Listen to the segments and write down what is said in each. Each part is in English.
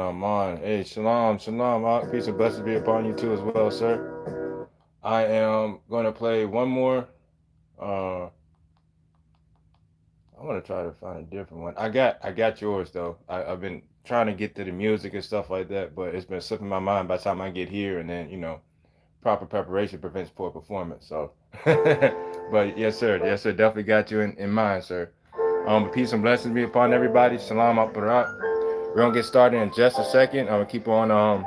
Aman. Hey, shalom, shalom. Peace and blessings be upon you too as well, sir. I am going to play one more. Uh, I'm gonna try to find a different one. I got yours though. I've been trying to get to the music and stuff like that, but it's been slipping my mind by the time I get here, and then proper preparation prevents poor performance. So, but yes, sir, definitely got you in mind, sir. Peace and blessings be upon everybody. Shalom Aparat. We're gonna get started in just a second. I'm gonna keep on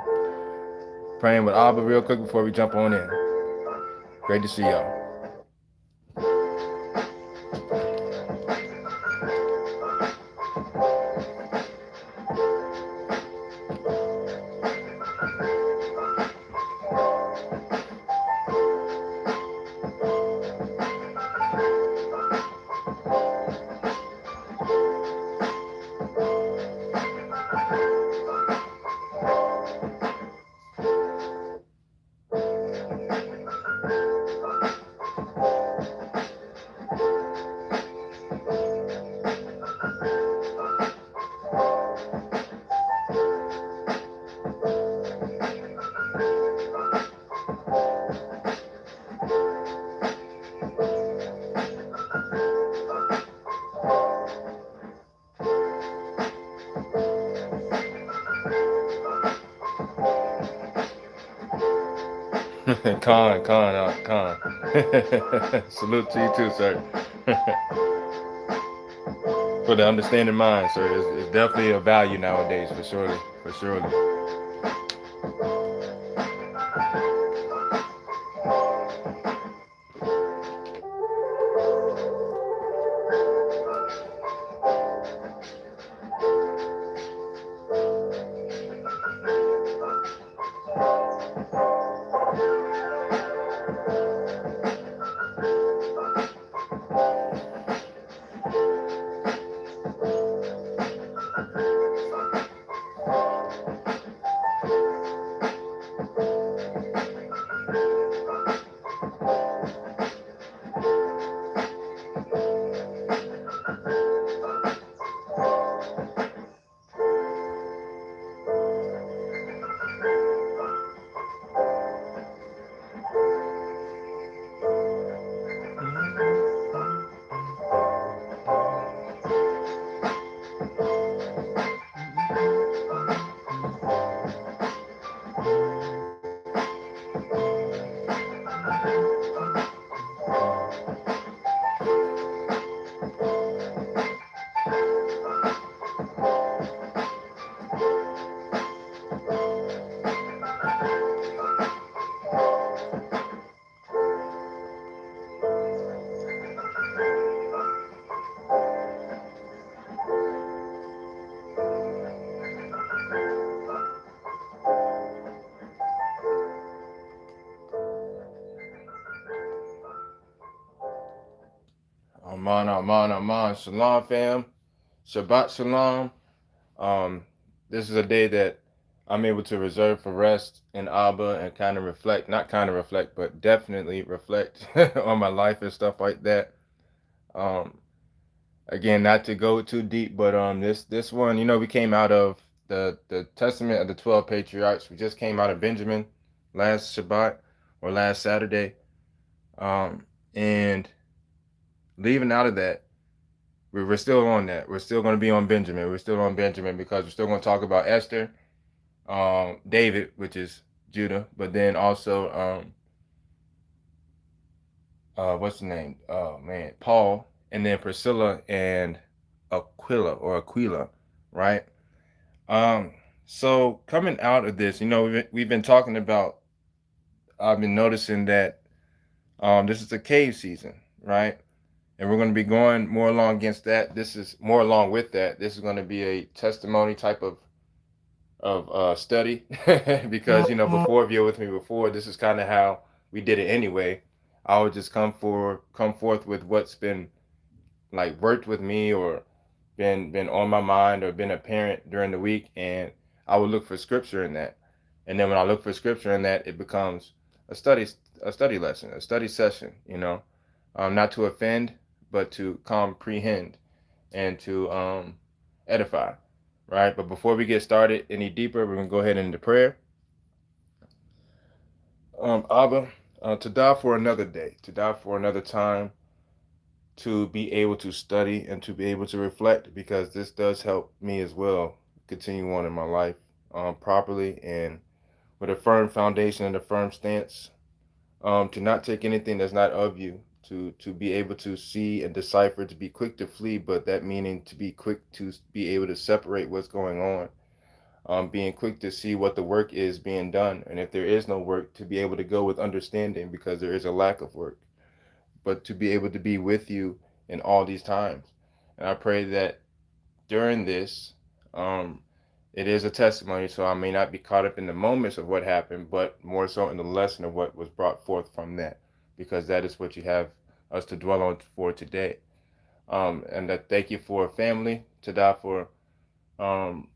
praying with Abba real quick before we jump on in. Great to see y'all. Khan. Salute to you too, sir. For the understanding mind, sir. It's definitely a value nowadays, for surely, for surely. Aman, aman, aman. Shalom, fam. Shabbat shalom. Um, this is a day that I'm able to reserve for rest in Abba and kind of reflect, not kind of reflect, but definitely reflect on my life and stuff like that. Um, Again, not to go too deep, but this one, we came out of the Testament of the 12 Patriarchs. We just came out of Benjamin last Shabbat or last Saturday. And leaving out of that, we're still on that. We're still going to be on Benjamin. We're still on Benjamin because we're still going to talk about Esther, David, which is Judah, but then also what's the name? Oh man, Paul, and then Priscilla and Aquila, right? Um, so coming out of this, we've been talking about. I've been noticing that this is a cave season, right? And we're going to be going more along against that. This is more along with that. This is going to be a testimony type of study because before, if you're with me before, this is kind of how we did it anyway. I would just come forth with what's been like worked with me or been on my mind or been apparent during the week, and I would look for scripture in that. And then when I look for scripture in that, it becomes a study a study lesson, a study session. Not to offend, but to comprehend and to edify, right? But before we get started any deeper, we're gonna go ahead into prayer. Abba, to die for another day, to die for another time, to be able to study and to be able to reflect, because this does help me as well continue on in my life properly and with a firm foundation and a firm stance. To not take anything that's not of you, to be able to see and decipher, to be quick to flee, but that meaning to be quick to be able to separate what's going on, being quick to see what the work is being done, and if there is no work, to be able to go with understanding because there is a lack of work, but to be able to be with you in all these times. And I pray that during this, um, it is a testimony, so I may not be caught up in the moments of what happened, but more so in the lesson of what was brought forth from that, because that is what you have us to dwell on for today. And that thank you for family, to die for um,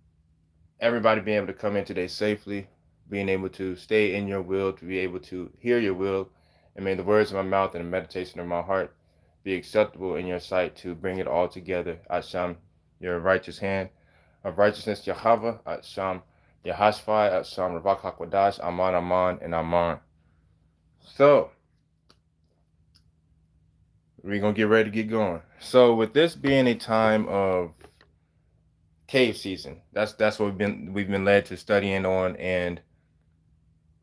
everybody being able to come in today safely, being able to stay in your will, to be able to hear your will, and may the words of my mouth and the meditation of my heart be acceptable in your sight, to bring it all together. Asham, your righteous hand of righteousness, Yahweh, Asham, Yahashphai, Asham, Ravak HaKodash, Aman, Aman, and Aman. So, we're going to get ready to get going. So, with this being a time of cave season, that's what we've been led to studying on, and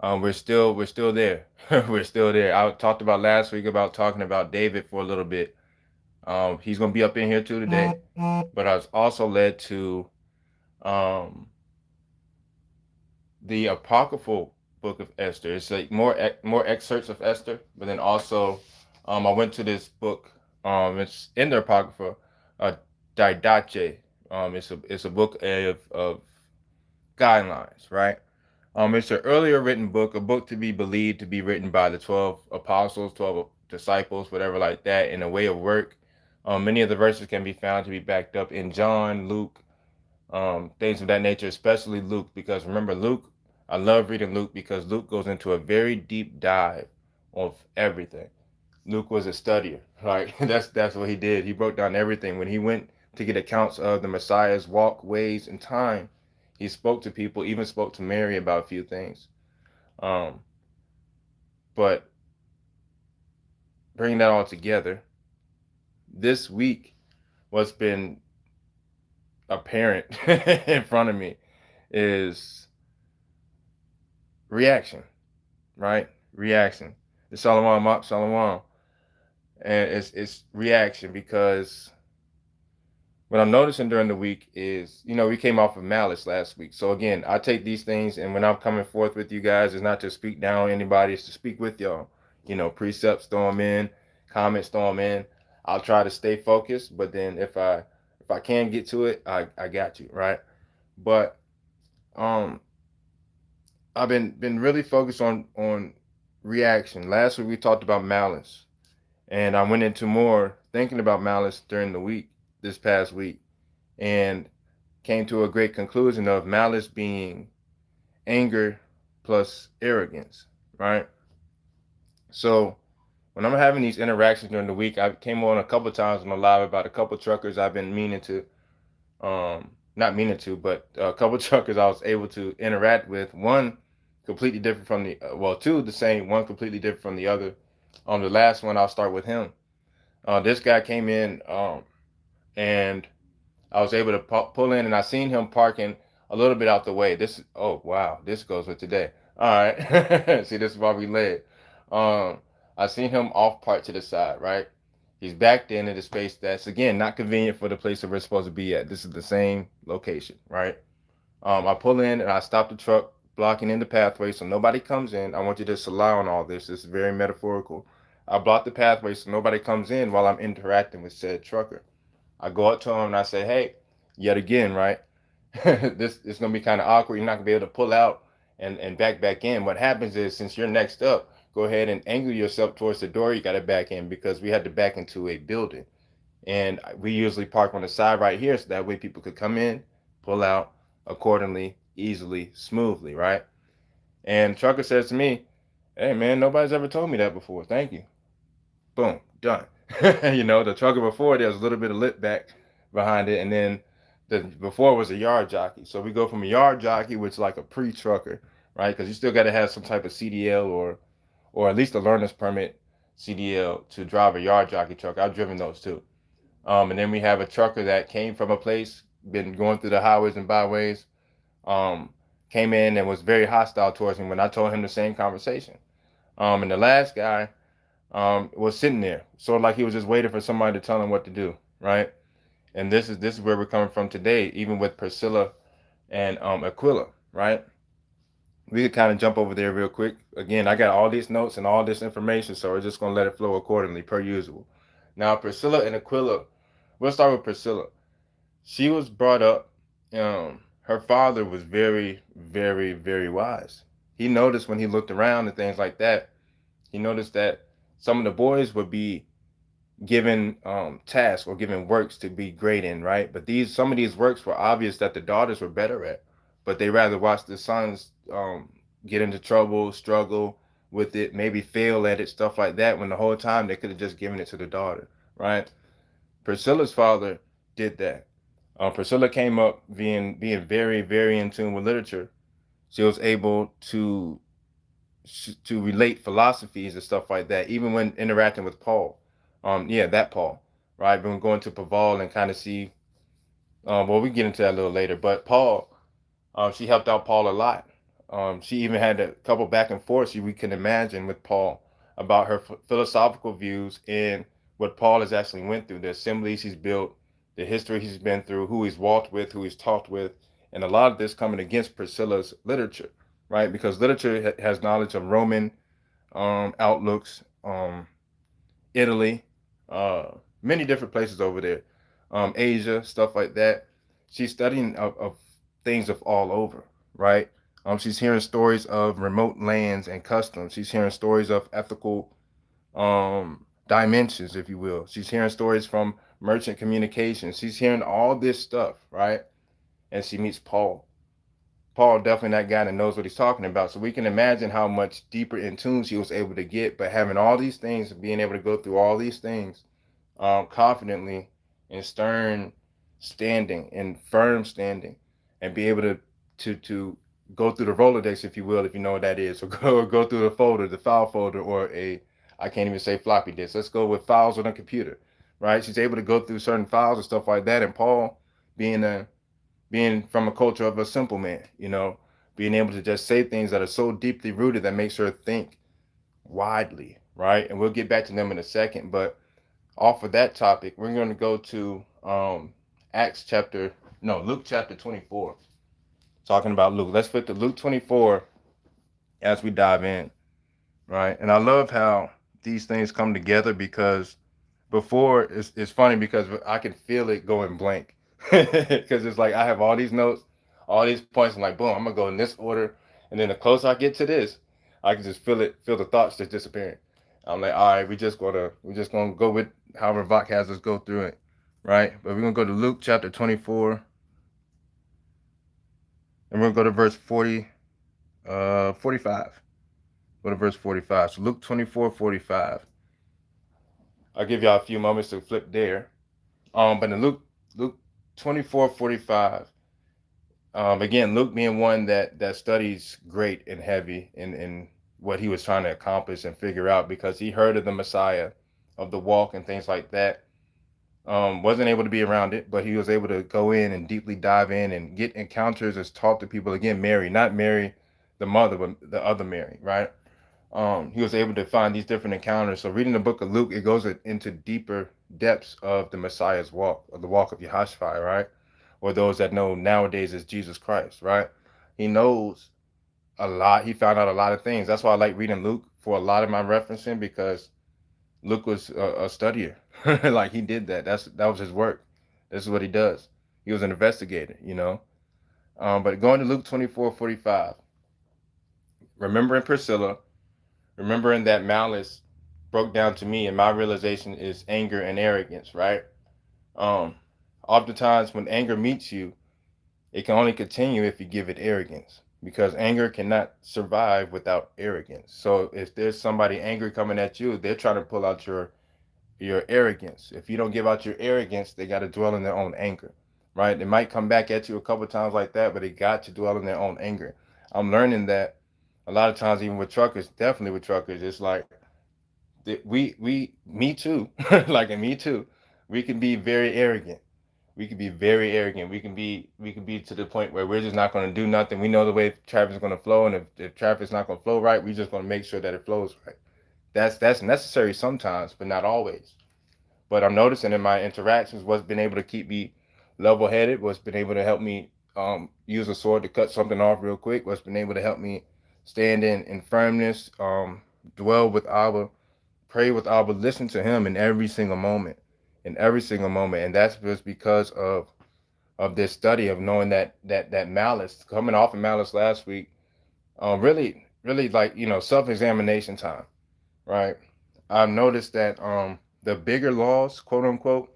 we're still there. We're still there. I talked about last week about talking about David for a little bit. He's going to be up in here too today, but I was also led to um, the apocryphal book of Esther. It's like more excerpts of Esther, but then also I went to this book. It's in the apocrypha, uh, Didache. It's a book of guidelines, right? It's an earlier written book, a book to be believed to be written by the 12 apostles, 12 disciples, whatever like that, in a way of work. Many of the verses can be found to be backed up in John, Luke, things of that nature, especially Luke, because remember Luke, I love reading Luke because Luke goes into a very deep dive of everything. Luke was a studier, right? That's what he did. He broke down everything. When he went to get accounts of the Messiah's walk, ways, and time, he spoke to people, even spoke to Mary about a few things. Um, but bringing that all together, this week, what's been apparent in front of me is reaction, right? Reaction. The Shalom, Mop, Shalom. And it's reaction, because what I'm noticing during the week is, we came off of malice last week. So again, I take these things, and when I'm coming forth with you guys, it's not to speak down on anybody, it's to speak with y'all. Precepts, throw them in, comments, throw them in. I'll try to stay focused, but then if I can get to it, I got you, right? But I've been really focused on reaction. Last week we talked about malice, And I went into more thinking about malice during the week, this past week, and came to a great conclusion of malice being anger plus arrogance, right? So when I'm having these interactions during the week, I came on a couple times in my live about a couple truckers I've been meaning to, not meaning to, but a couple truckers I was able to interact with. One completely different from the, well, two the same, one completely different from the other. The last one, I'll start with him. This guy came in, and I was able to pull in, and I seen him parking a little bit out the way. This, oh wow, this goes with today. All right, see, this is why we led. Um, I seen him off part to the side, right? He's backed into the space that's again not convenient for the place that we're supposed to be at. This is the same location, right? I pull in and I stop the truck, blocking in the pathway so nobody comes in. I want you to just rely on all this. This is very metaphorical. I block the pathway so nobody comes in while I'm interacting with said trucker. I go up to him and I say, "Hey, yet again, right? This is gonna be kind of awkward. You're not gonna be able to pull out and back in. What happens is, since you're next up, go ahead and angle yourself towards the door. You got to back in because we had to back into a building, and we usually park on the side right here, so that way people could come in, pull out accordingly, easily, smoothly, right?" And trucker says to me, "Hey man, nobody's ever told me that before. Thank you." Boom, done. The trucker before there was a little bit of lip back behind it, and then the before was a yard jockey. So we go from a yard jockey, which is like a pre-trucker, right? Because you still got to have some type of CDL or at least a learner's permit CDL to drive a yard jockey truck. I've driven those too. And then we have a trucker that came from a place, been going through the highways and byways, um, came in and was very hostile towards me when I told him the same conversation. And the last guy was sitting there, sort of like he was just waiting for somebody to tell him what to do, right? And this is where we're coming from today, even with Priscilla and Aquila, right? We could kind of jump over there real quick. Again, I got all these notes and all this information, so we're just gonna let it flow accordingly, per usual. Now, Priscilla and Aquila, we'll start with Priscilla. She was brought up. Her father was very, very, very wise. He noticed when he looked around and things like that. He noticed that some of the boys would be given tasks or given works to be great in, right? But these some of these works were obvious that the daughters were better at, but they rather watch the sons get into trouble, struggle with it, maybe fail at it, stuff like that. When the whole time they could have just given it to the daughter, right? Priscilla's father did that. Priscilla came up being very, very in tune with literature. She was able to relate philosophies and stuff like that, even when interacting with Paul. Yeah, that Paul, right? When going to Paul and kind of see, well, we get into that a little later, but Paul, she helped out Paul a lot. She even had a couple back and forth we can imagine with Paul about her philosophical views and what Paul has actually went through, the assemblies he's built, the history he's been through, who he's walked with, who he's talked with, and a lot of this coming against Priscilla's literature, right? Because literature has knowledge of Roman outlooks, Italy, many different places over there, Asia, stuff like that. She's studying of things of all over, right? She's hearing stories of remote lands and customs. She's hearing stories of ethical dimensions, if you will. She's hearing stories from merchant communications. She's hearing all this stuff, right? And she meets Paul. Paul definitely that guy that knows what he's talking about. So we can imagine how much deeper in tune she was able to get. But having all these things, being able to go through all these things confidently and stern standing and firm standing, and be able to go through the Rolodex, if you will, if you know what that is, or go through the folder, the file folder, or I can't even say floppy disk. Let's go with files on a computer, right? She's able to go through certain files and stuff like that. And Paul, being a being from a culture of a simple man, being able to just say things that are so deeply rooted that makes her think widely, right? And we'll get back to them in a second. But off of that topic, we're going to go to Luke chapter 24, talking about Luke. Let's flip to Luke 24 as we dive in, right? And I love how these things come together because before it's funny because I can feel it going blank because it's like I have all these notes, all these points. I'm like, boom, I'm gonna go in this order, and then the closer I get to this, I can just feel the thoughts just disappearing. I'm like, all right, we're just gonna go with however Vok has us go through it, right? But we're gonna go to Luke chapter 24, and we're gonna go to verse 45. Go to verse 45. So Luke 24:45. I'll give y'all a few moments to flip there. But in Luke 24:45. Again, Luke being one that studies great and heavy in what he was trying to accomplish and figure out because he heard of the Messiah, of the walk and things like that. Wasn't able to be around it, but he was able to go in and deeply dive in and get encounters as talk to people. Again, Mary, not Mary, the mother, but the other Mary, right? He was able to find these different encounters. So reading the book of Luke, it goes into deeper depths of the Messiah's walk, of the walk of Yahushua, right? Or those that know nowadays as Jesus Christ, right? He knows a lot. He found out a lot of things. That's why I like reading Luke for a lot of my referencing because Luke was a studier. Like he did that. That was his work. This is what he does. He was an investigator, you know. But going to Luke 24:45, remembering Priscilla, remembering that malice broke down to me, and my realization is anger and arrogance, right? Um, Oftentimes when anger meets you, it can only continue if you give it arrogance because anger cannot survive without arrogance. So if there's somebody angry coming at you, they're trying to pull out your arrogance. If you don't give out your arrogance, they got to dwell in their own anger, right? They might come back at you a couple of times like that, but they got to dwell in their own anger. I'm learning that a lot of times, even with truckers, definitely with truckers, it's like me too, like and me too. We can be very arrogant. We can be very arrogant. We can be to the point where we're just not going to do nothing. We know the way traffic's going to flow, and if traffic's not going to flow right, we're just going to make sure that it flows right. That's necessary sometimes, but not always. But I'm noticing in my interactions what's been able to keep me level headed, what's been able to help me use a sword to cut something off real quick, what's been able to help me stand in firmness, dwell with Abba, pray with Abba, listen to Him in every single moment, in every single moment, and that's just because of this study of knowing that malice coming off of malice last week, really like self examination time, right? I've noticed that the bigger laws, quote unquote,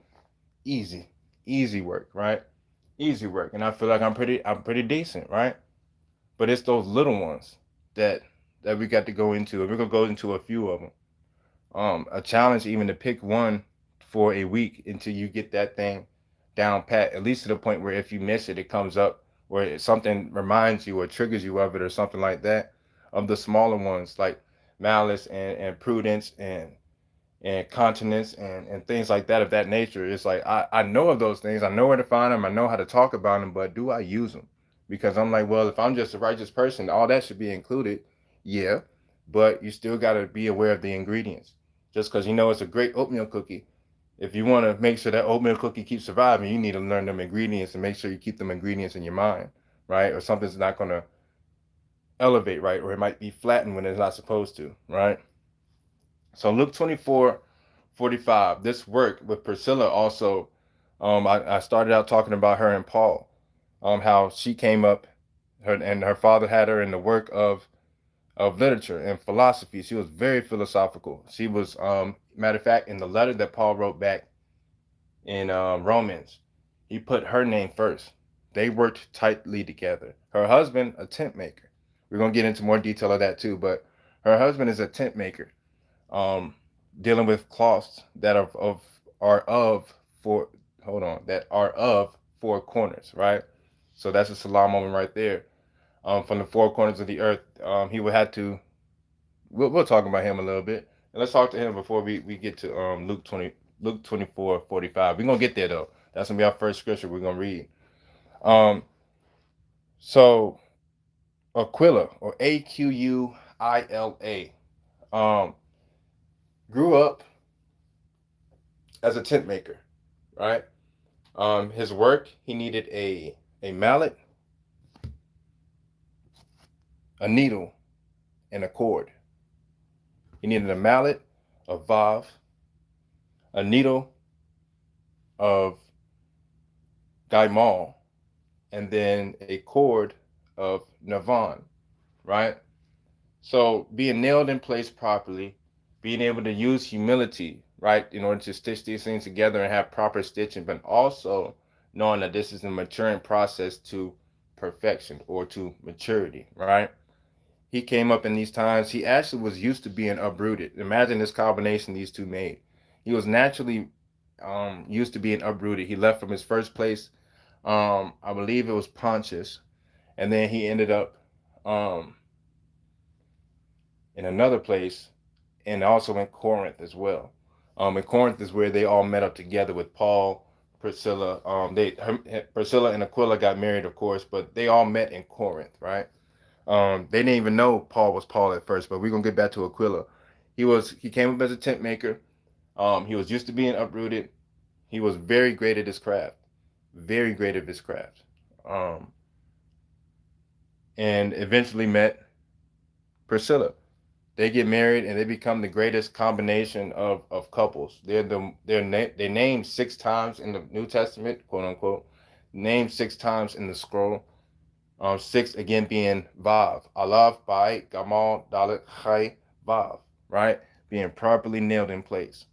easy, easy work, right? Easy work, and I feel like I'm pretty decent, right? But it's those little ones that that we got to go into, and we're gonna go into a few of them. A challenge even to pick one for a week until you get that thing down pat, at least to the point where if you miss it, it comes up where something reminds you or triggers you of it or something like that. Of the smaller ones like malice and prudence and continence and things like that of that nature. It's like I know of those things. I know where to find them. I know how to talk about them, but do I use them? Because I'm like, well, if I'm just a righteous person, all that should be included. Yeah, but you still got to be aware of the ingredients. Just because it's a great oatmeal cookie, if you want to make sure that oatmeal cookie keeps surviving, you need to learn them ingredients and make sure you keep them ingredients in your mind, right? Or something's not going to elevate, right? Or it might be flattened when it's not supposed to, right? So Luke 24:45. This work with Priscilla also. I started out talking about her and Paul, how she came up, her father had her in the work of literature and philosophy. She was very philosophical. She was, matter of fact, in the letter that Paul wrote back in Romans, he put her name first. They worked tightly together. Her husband, a tent maker. We're gonna get into more detail of that too, but her husband is a tent maker, um, dealing with cloths that are of for hold on that are of four corners, right? So that's a salam moment right there. From the four corners of the earth, he would have to. We'll talk about him a little bit, and let's talk to him before we get to Luke 24:45. We're gonna get there though. That's gonna be our first scripture we're gonna read. Um, so Aquila, or Aquila, um, grew up as a tent maker, right? His work, he needed a mallet, a needle, and a cord. He needed a mallet of Vav, a needle of Gaimal, and then a cord of Navan, right? So being nailed in place properly, being able to use humility, right, in order to stitch these things together and have proper stitching, but also knowing that this is a maturing process to perfection or to maturity, right? He came up in these times. He actually was used to being uprooted. Imagine this combination these two made. He was naturally used to being uprooted. He left from his first place. I believe it was Pontus, and then he ended up um, in another place, and also in Corinth as well. In Corinth is where they all met up together with Paul, Priscilla. Priscilla and Aquila got married, of course, but they all met in Corinth, right? They didn't even know Paul was Paul at first, but we're gonna get back to Aquila. He came up as a tent maker. He was used to being uprooted. He was very great at his craft, very great at his craft, um, and eventually met Priscilla. They get married and they become the greatest combination of couples. They're named 6 times in the New Testament, quote unquote, named 6 times in the scroll. Six again being Vav, Aleph, Bai, Gamal, Dalet, Chai, Vav, right? Being properly nailed in place.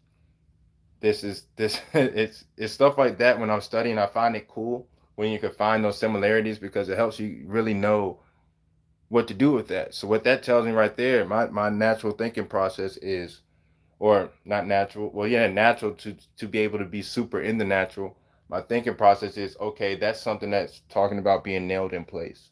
This it's stuff like that. When I'm studying, I find it cool when you can find those similarities because it helps you really know what to do with that. So what that tells me right there, my natural thinking process is, or not natural, well yeah, natural to be able to be super in the natural. My thinking process is okay. That's something that's talking about being nailed in place,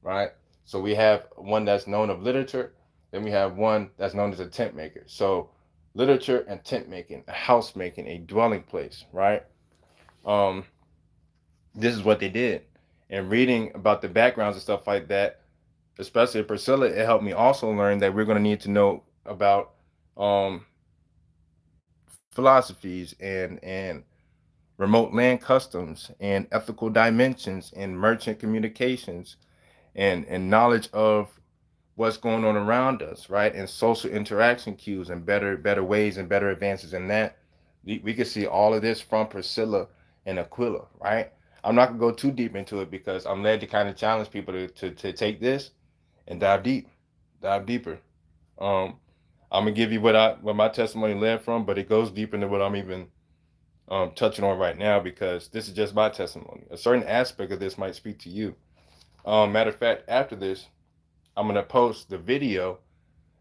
right? So we have one that's known of literature, then we have one that's known as a tent maker. So literature and tent making, a house making, a dwelling place, right? Um, this is what they did. And reading about the backgrounds and stuff like that, especially Priscilla, it helped me also learn that we're going to need to know about um, philosophies and remote land customs and ethical dimensions and merchant communications and knowledge of what's going on around us, right? And social interaction cues and better ways and better advances in that. We can see all of this from Priscilla and Aquila, right? I'm not gonna go too deep into it because I'm led to kind of challenge people to take this and dive deeper. Um, I'm gonna give you what my testimony led from, but it goes deep into what I'm even touching on right now because this is just my testimony. A certain aspect of this might speak to you. Matter of fact, after this, I'm gonna post the video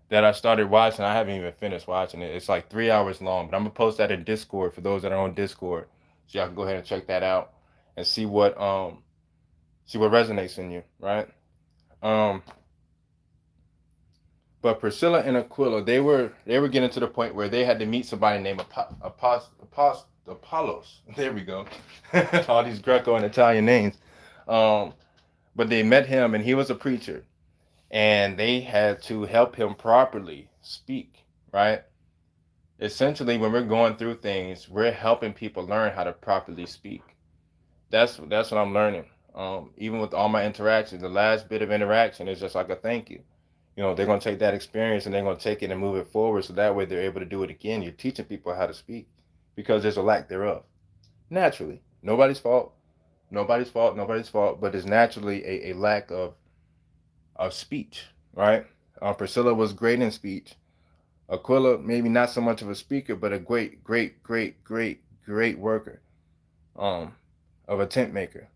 that I started watching. I haven't even finished watching it. It's like 3 hours long, but I'm gonna post that in Discord for those that are on Discord, so y'all can go ahead and check that out and see what resonates in you, right? Um, but Priscilla and Aquila, they were getting to the point where they had to meet somebody named Apollos. There we go. All these Greco and Italian names. Um, but they met him, and he was a preacher, and they had to help him properly speak, right? Essentially, when we're going through things, we're helping people learn how to properly speak. That's what I'm learning. Even with all my interactions, the last bit of interaction is just like a thank you. You know, they're going to take that experience and they're going to take it and move it forward, so that way they're able to do it again. You're teaching people how to speak because there's a lack thereof. Naturally, nobody's fault, nobody's fault, but there's naturally a lack of speech, right? Priscilla was great in speech. Aquila, maybe not so much of a speaker, but a great worker, um, of a tent maker.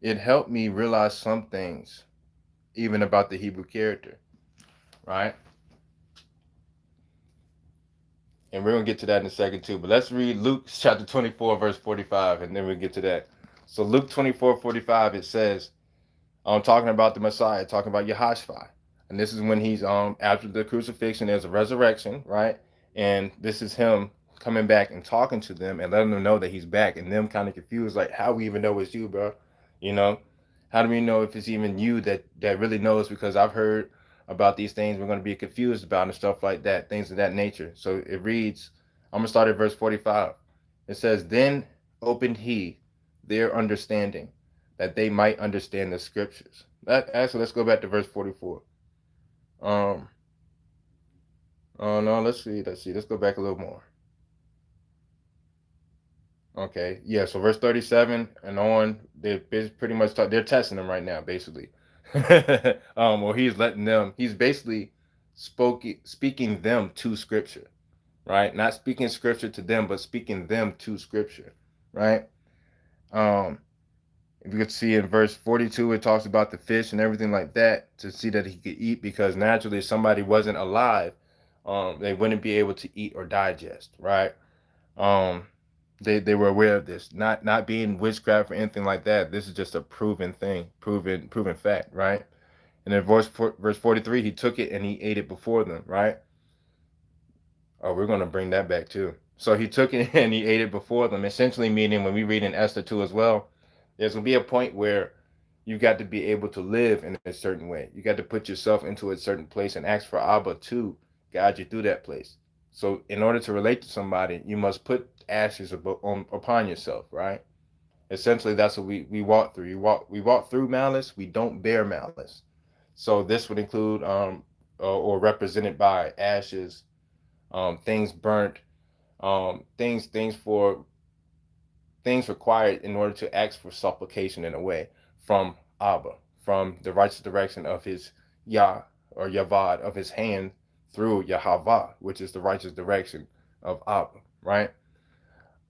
It helped me realize some things, even about the Hebrew character, right? And we're gonna get to that in a second too. But let's read Luke chapter 24, verse 45, and then we'll get to that. So Luke 24:45, it says, talking about the Messiah, talking about Yehoshua. And this is when he's after the crucifixion, there's a resurrection, right? And this is him coming back and talking to them and letting them know that he's back, and them kind of confused, like, how we even know it's you, bro? You know, how do we know if it's even you that really knows? Because I've heard about these things we're going to be confused about and stuff like that, things of that nature. So it reads, I'm gonna start at verse 45. It says, then opened he their understanding, that they might understand the scriptures. Actually, let's go back to verse 44. Um, oh no, let's see. Let's go back a little more. Okay, yeah. So verse 37 and on, they're pretty much they're testing them right now, basically. Or he's letting them. He's basically speaking them to Scripture, right? Not speaking Scripture to them, but speaking them to Scripture, right? Um, if you could see in verse 42, it talks about the fish and everything like that to see that he could eat, because naturally, if somebody wasn't alive, they wouldn't be able to eat or digest, right? Um, they were aware of this, not being witchcraft or anything like that. This is just a proven thing, proven fact, right? And then verse 43, he took it and he ate it before them, right? Oh, we're gonna bring that back too. So he took it and he ate it before them, essentially meaning when we read in Esther 2 as well, there's gonna be a point where you got to be able to live in a certain way. You got to put yourself into a certain place and ask for Abba to guide you through that place. So in order to relate to somebody, you must put ashes upon yourself, right? Essentially, that's what we walk through. We walk through malice. We don't bear malice. So this would include or represented by ashes, things burnt, things for things required in order to ask for supplication in a way from Abba, from the righteous direction of his Yah or Yavad of his hand through Yahavah, which is the righteous direction of Abba, right?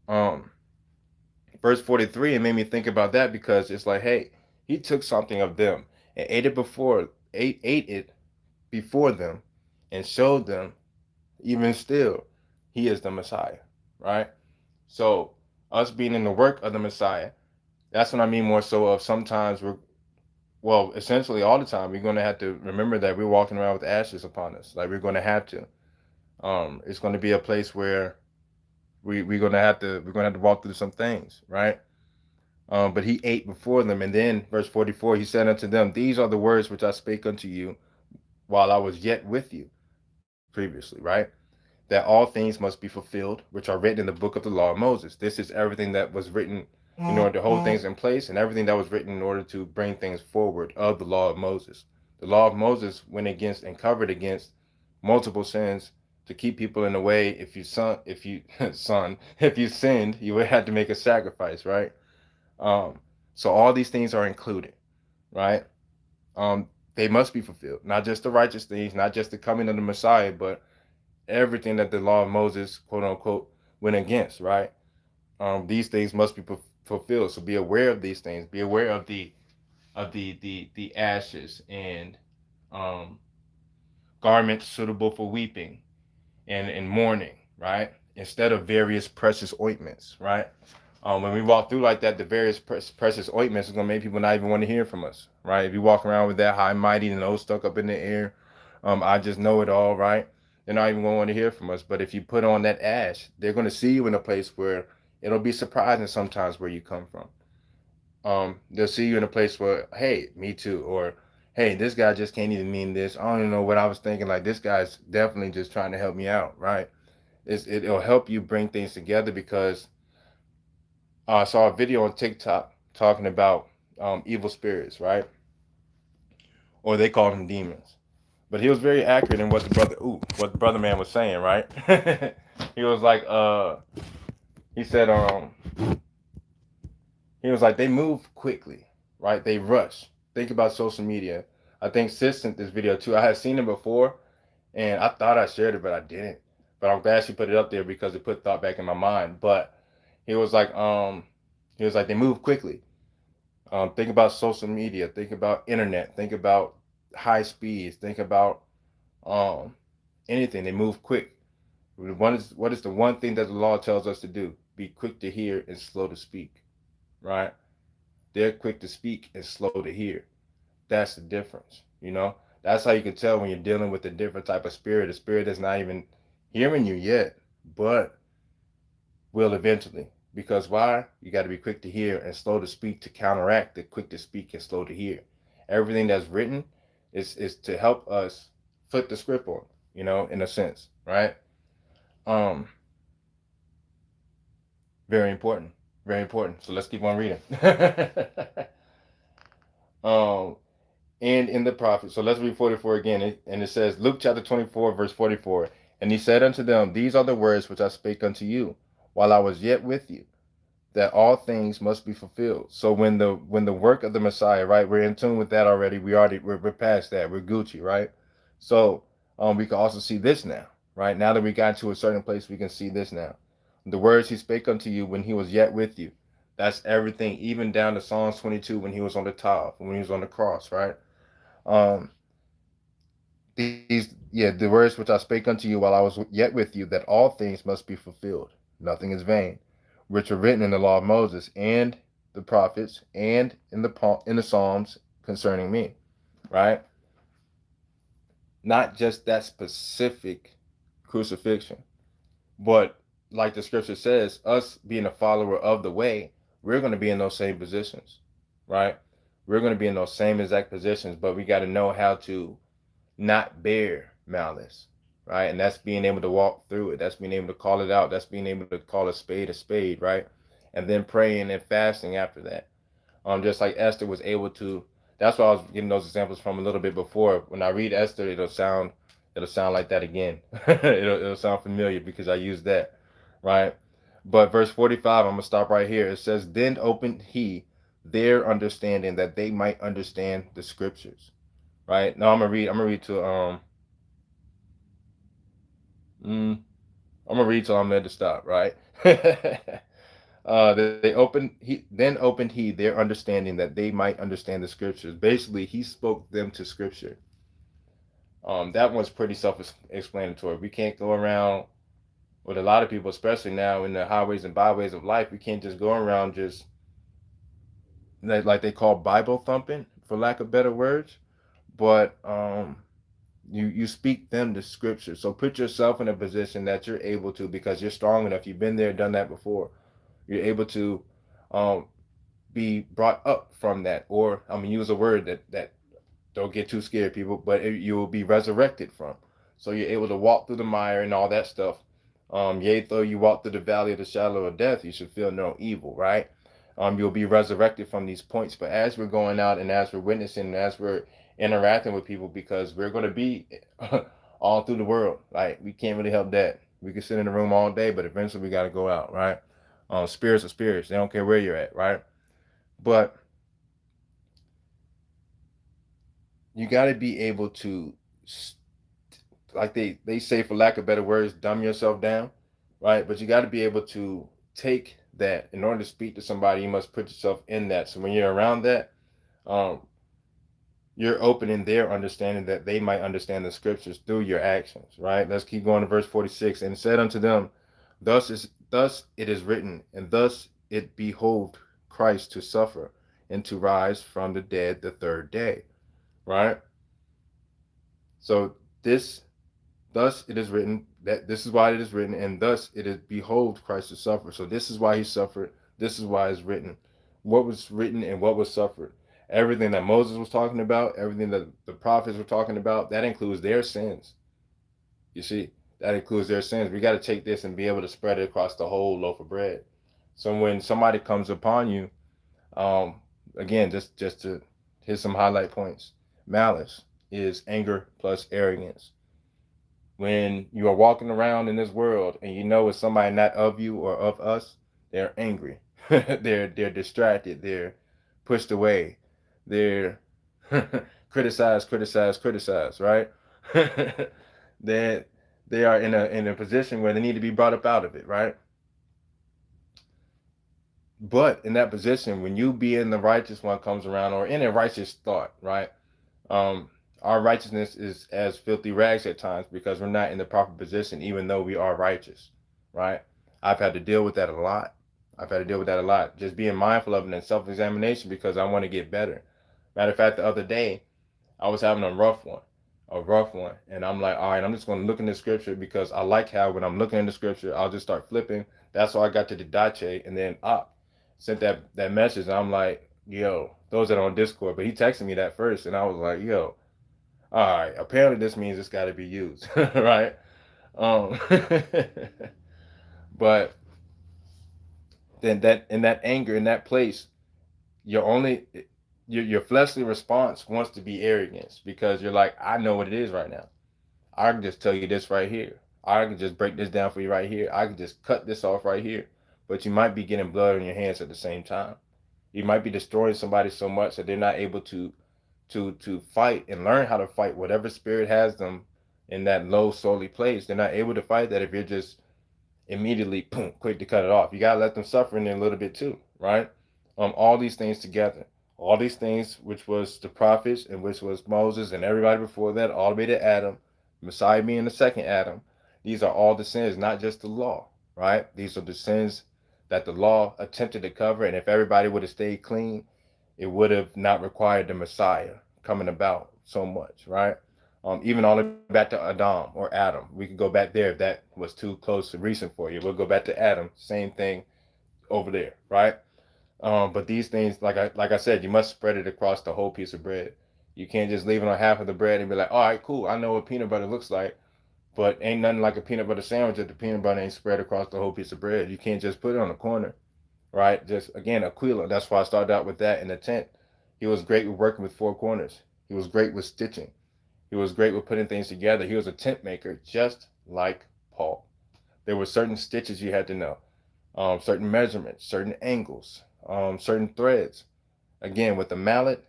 Um, verse 43, it made me think about that because it's like, hey, he took something of them and ate it before them and showed them even still he is the Messiah, right? So us being in the work of the Messiah, that's what I mean more so of sometimes well, essentially all the time, we're going to have to remember that we're walking around with ashes upon us. Like we're going to have to. It's going to be a place where we're going to have to walk through some things, right? But he ate before them, and then verse 44, he said unto them, "These are the words which I spake unto you while I was yet with you," previously, right? That all things must be fulfilled, which are written in the book of the law of Moses. This is everything that was written in order to hold things in place, and everything that was written in order to bring things forward of the law of Moses. The law of Moses went against and covered against multiple sins to keep people in the way. If you son, if you sinned, you would have to make a sacrifice, right? Um, so all these things are included, right? They must be fulfilled, not just the righteous things, not just the coming of the Messiah, but everything that the law of Moses, quote unquote, went against, right? These things must be fulfilled. So be aware of these things. Be aware of the ashes and um, garments suitable for weeping and mourning, right? Instead of various precious ointments, right? When we walk through like that, the various precious ointments is gonna make people not even want to hear from us, right? If you walk around with that high mighty and nose stuck up in the air, I just know it all, right? They're not even gonna want to hear from us. But if you put on that ash, they're gonna see you in a place where it'll be surprising sometimes where you come from. They'll see you in a place where, hey, me too, or hey, this guy just can't even mean this. I don't even know what I was thinking. Like this guy's definitely just trying to help me out, right? It'll help you bring things together because I saw a video on TikTok talking about evil spirits, right? Or they call them demons. But he was very accurate in what the brother man was saying, right? he was like, he said, he was like, they move quickly, right? They rush. Think about social media. I think Sis sent this video too. I had seen it before, and I thought I shared it, but I didn't. But I'm glad she put it up there because it put thought back in my mind. But he was like, they move quickly. Think about social media. Think about internet. Think about high speeds. Think about um, anything. They move quick. What is the one thing that the law tells us to do? Be quick to hear and slow to speak. Right? They're quick to speak and slow to hear. That's the difference. That's how you can tell when you're dealing with a different type of spirit. A spirit that's not even hearing you yet, but will eventually. Because why? You got to be quick to hear and slow to speak to counteract the quick to speak and slow to hear. Everything that's written is to help us flip the script on, in a sense, right? Um, very important, very important. So let's keep on reading. um, and in the prophet. So let's read 44 again. And it says, Luke chapter 24, verse 44. And he said unto them, These are the words which I spake unto you, while I was yet with you, that all things must be fulfilled. So when the work of the Messiah, right? We're in tune with that already. We're past that. We're Gucci, right? So We can also see this now, right? Now that we got to a certain place, we can see this now. The words he spake unto you when he was yet with you. That's everything, even down to Psalms 22 when he was on the top, when he was on the cross, right? Um, the words which I spake unto you while I was yet with you, that all things must be fulfilled. Nothing is vain, which are written in the law of Moses and the prophets and in the Psalms concerning me, right? Not just that specific crucifixion, but like the scripture says, us being a follower of the way, we're going to be in those same positions, right? We're going to be in those same exact positions, but we got to know how to not bear malice, right? And that's being able to walk through it. That's being able to call it out. That's being able to call a spade, right? And then praying and fasting after that. Just like Esther was able to. That's why I was getting those examples from a little bit before. When I read Esther, it'll sound like that again. it'll sound familiar because I use that, right? But verse 45, I'm gonna stop right here. It says, "Then opened he their understanding that they might understand the scriptures." Right now, I'm gonna read to mm, I'm gonna read till I'm ready to stop. Right. They opened he their understanding that they might understand the scriptures. Basically, he spoke them to scripture. That one's pretty self-explanatory. We can't go around with a lot of people, especially now in the highways and byways of life. We can't just go around just like they call Bible thumping, for lack of better words. But you speak them to scripture. So put yourself in a position that you're able to, because you're strong enough. You've been there, done that before. You're able to um, be brought up from that, or I'm gonna use a word that don't get too scared, people, but you will be resurrected from. So you're able to walk through the mire and all that stuff. Yea, though you walk through the valley of the shadow of death, you should feel no evil, right? You'll be resurrected from these points. But as we're going out and as we're witnessing, and as we're interacting with people, because we're going to be all through the world, like we can't really help that. We can sit in the room all day, but eventually we got to go out, right? Spirits are spirits. They don't care where you're at, right? But you got to be able to, like they say, for lack of better words, dumb yourself down, right? But you got to be able to take that. In order to speak to somebody, you must put yourself in that. So when you're around that, um, you're opening their understanding that they might understand the scriptures through your actions, right? Let's keep going to verse 46. And said unto them, thus it is written, and thus it behoved Christ to suffer and to rise from the dead the third day, right? So this thus it is written, that this is why it is written, and thus it is behoved Christ to suffer. So this is why he suffered. This is why it's written. What was written and what was suffered. Everything that Moses was talking about, everything that the prophets were talking about, that includes their sins. You see, that includes their sins. We got to take this and be able to spread it across the whole loaf of bread. So when somebody comes upon you, um, again, just to hit some highlight points, malice is anger plus arrogance. When you are walking around in this world and you know it's somebody not of you or of us, they're angry. they're distracted. They're pushed away. They're criticized, right? they they are in a position where they need to be brought up out of it, right? But in that position, when you being the righteous one comes around, or in a righteous thought, right? Um, our righteousness is as filthy rags at times because we're not in the proper position, even though we are righteous, right? I've had to deal with that a lot. I've had to deal with that a lot. Just being mindful of it and self-examination because I want to get better. Matter of fact, the other day I was having a rough one, and I'm like, all right, I'm just going to look in the scripture because I like how when I'm looking in the scripture, I'll just start flipping. That's why I got to the Dache, and then sent that message, and I'm like, yo, those that are on Discord, but he texted me that first, and I was like, yo, all right, apparently this means it's got to be used, right? Um, but then that in that anger, in that place, your only your fleshly response wants to be arrogance because you're like, I know what it is right now. I can just tell you this right here. I can just break this down for you right here. I can just cut this off right here. But you might be getting blood on your hands at the same time. You might be destroying somebody so much that they're not able to fight and learn how to fight whatever spirit has them in that low solely place, they're not able to fight that if you're just immediately boom, quick to cut it off. You gotta let them suffer in there a little bit too, right? All these things together, all these things, which was the prophets and which was Moses and everybody before that, all the way to Adam, Messiah being the second Adam. These are all the sins, not just the law, right? These are the sins that the law attempted to cover, and if everybody would have stayed clean, it would have not required the Messiah coming about so much, right? Even all the way back to Adam or Adam. We could go back there if that was too close and recent for you. We'll go back to Adam. Same thing over there, right? But these things, like I said, you must spread it across the whole piece of bread. You can't just leave it on half of the bread and be like, all right, cool. I know what peanut butter looks like, but ain't nothing like a peanut butter sandwich if the peanut butter ain't spread across the whole piece of bread. You can't just put it on the corner, right? Just again, Aquila. That's why I started out with that in the tent. He was great with working with four corners. He was great with stitching. He was great with putting things together. He was a tent maker, just like Paul. There were certain stitches you had to know, certain measurements, certain angles, certain threads. Again, with a mallet,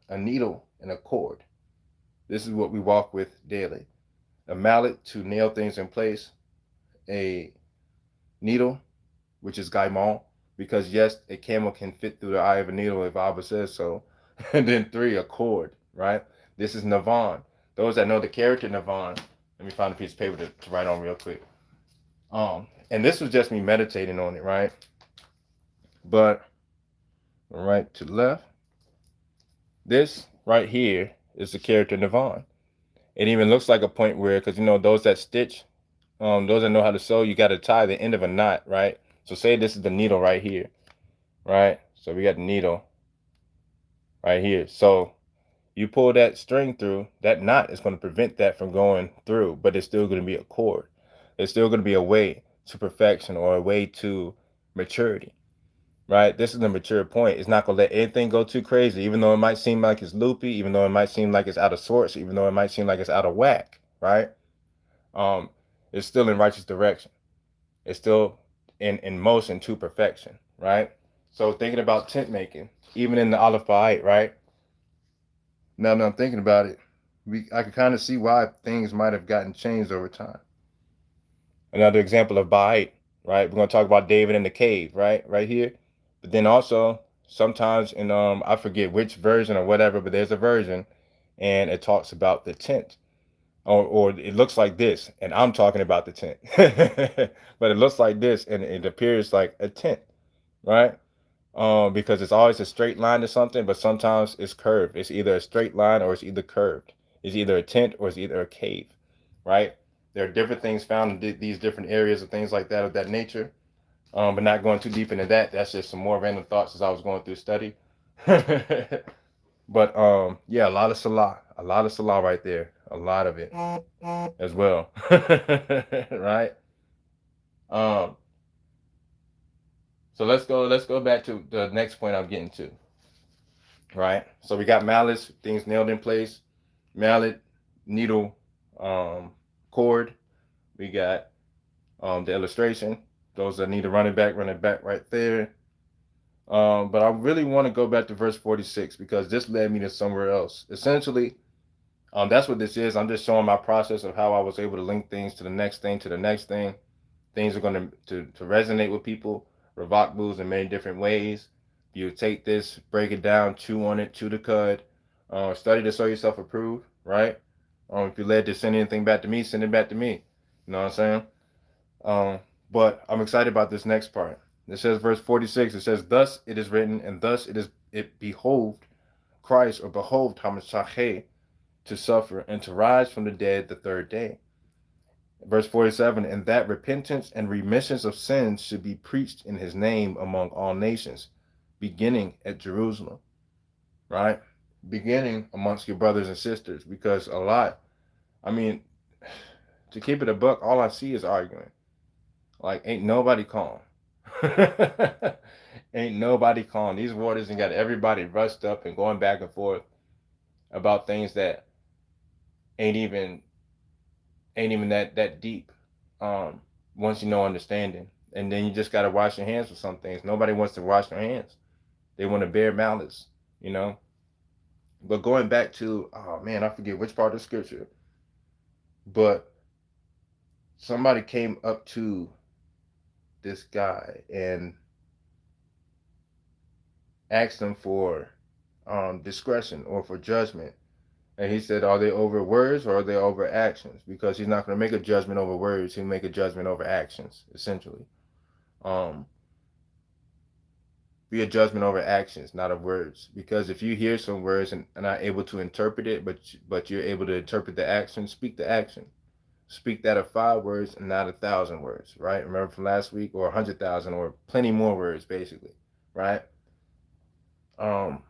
a needle, and a cord. This is what we walk with daily. A mallet to nail things in place, a needle, which is gaimon, because yes, a camel can fit through the eye of a needle if Abba says so. And then three, a cord, right? This is Navan. Those that know the character Navan, let me find a piece of paper to write on real quick. And this was just me meditating on it, right? But right to left, this right here is the character Navan. It even looks like a point where, because those that stitch, those that know how to sew, you got to tie the end of a knot, right? So say this is the needle right here, right? So we got the needle right here. So you pull that string through, that knot is going to prevent that from going through, but it's still going to be a cord. It's still going to be a way to perfection or a way to maturity, right? This is the mature point. It's not going to let anything go too crazy, even though it might seem like it's loopy, even though it might seem like it's out of sorts, even though it might seem like it's out of whack, right? Um, it's still in righteous direction. It's still in motion to perfection, right? So thinking about tent making, even in the Aleph Ba'ite, right? Now that I'm thinking about it, I can kind of see why things might have gotten changed over time. Another example of Ba'ite, right? We're gonna talk about David in the cave, right? Right here. But then also sometimes in I forget which version or whatever, but there's a version and it talks about the tent. Or it looks like this, and I'm talking about the tent. But it looks like this and it appears like a tent, right? Because it's always a straight line to something, but sometimes it's curved. It's either a straight line or it's either curved. It's either a tent or it's either a cave, right? There are different things found in these different areas of things like that of that nature. But not going too deep into that. That's just some more random thoughts as I was going through study. But yeah, a lot of salah right there, a lot of it as well, right? Um, so let's go back to the next point I'm getting to, right? So we got malice, things nailed in place, mallet, needle, cord. We got the illustration. Those that need to run it back right there. But I really want to go back to verse 46 because this led me to somewhere else. Essentially, that's what this is. I'm just showing my process of how I was able to link things to the next thing, to the next thing. Things are going to resonate with people, Ravak moves in many different ways. You take this, break it down, chew on it, chew the cud, study to show yourself approved, right? If you're led to send anything back to me, send it back to me. You know what I'm saying? Um, but I'm excited about this next part. It says, verse 46, it says, thus it is written, and thus it behoved Christ, or behoved Hamashiach, to suffer and to rise from the dead the third day. Verse 47, and that repentance and remissions of sins should be preached in his name among all nations, beginning at Jerusalem, right? Beginning amongst your brothers and sisters, because to keep it a buck, all I see is arguing. Like, ain't nobody calm. Ain't nobody calm. These waters and got everybody rushed up and going back and forth about things that ain't even that deep. Once you know understanding, and then you just got to wash your hands with some things. Nobody wants to wash their hands. They want to bear malice, you know. But going back to, oh man, I forget which part of the scripture. But somebody came up to this guy and asked him for discretion or for judgment. And he said, are they over words or are they over actions? Because he's not going to make a judgment over words. He'll make a judgment over actions, essentially. Um, be a judgment over actions, not of words. Because if you hear some words and are not able to interpret it, but you're able to interpret the action, speak the action. Speak that of 5 words and not 1,000 words, right? Remember from last week, or 100,000, or plenty more words, basically, right? Um,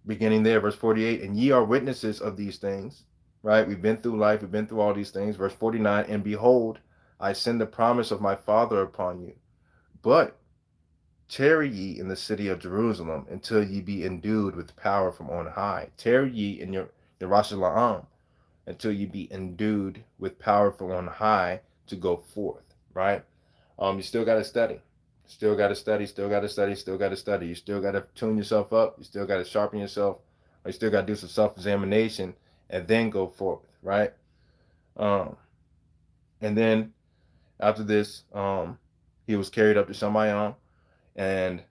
Beginning there, verse 48, and ye are witnesses of these things, right? We've been through life, we've been through all these things. Verse 49, and behold, I send the promise of my Father upon you, but tarry ye in the city of Jerusalem until ye be endued with power from on high. Tarry ye in your Rosh Hashanah until you be endued with power from on high to go forth, right? You still got to study. Still got to study, still got to study, still got to study. You still got to tune yourself up. You still got to sharpen yourself. You still got to do some self-examination and then go forth, right? Um, and then after this, he was carried up to Shamayam, and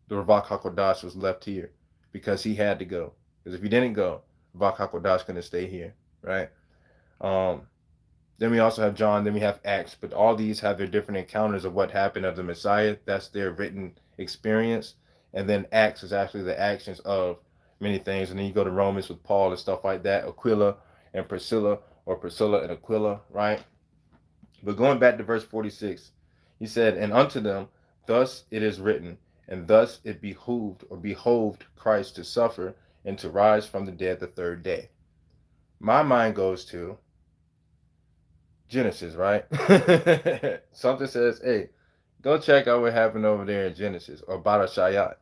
the Ravak HaKodash was left here because he had to go. Because if he didn't go, Ravak HaKodash couldn't stay here, right? Um, Then we also have John, then we have Acts, but all these have their different encounters of what happened of the Messiah. That's their written experience. And then Acts is actually the actions of many things. And then you go to Romans with Paul and stuff like that, Aquila and Priscilla, or Priscilla and Aquila, right? But going back to verse 46, he said, and unto them, thus it is written, and thus it behoved Christ to suffer and to rise from the dead the third day. My mind goes to Genesis, right? Something says, hey, go check out what happened over there in Genesis, or Barashayat,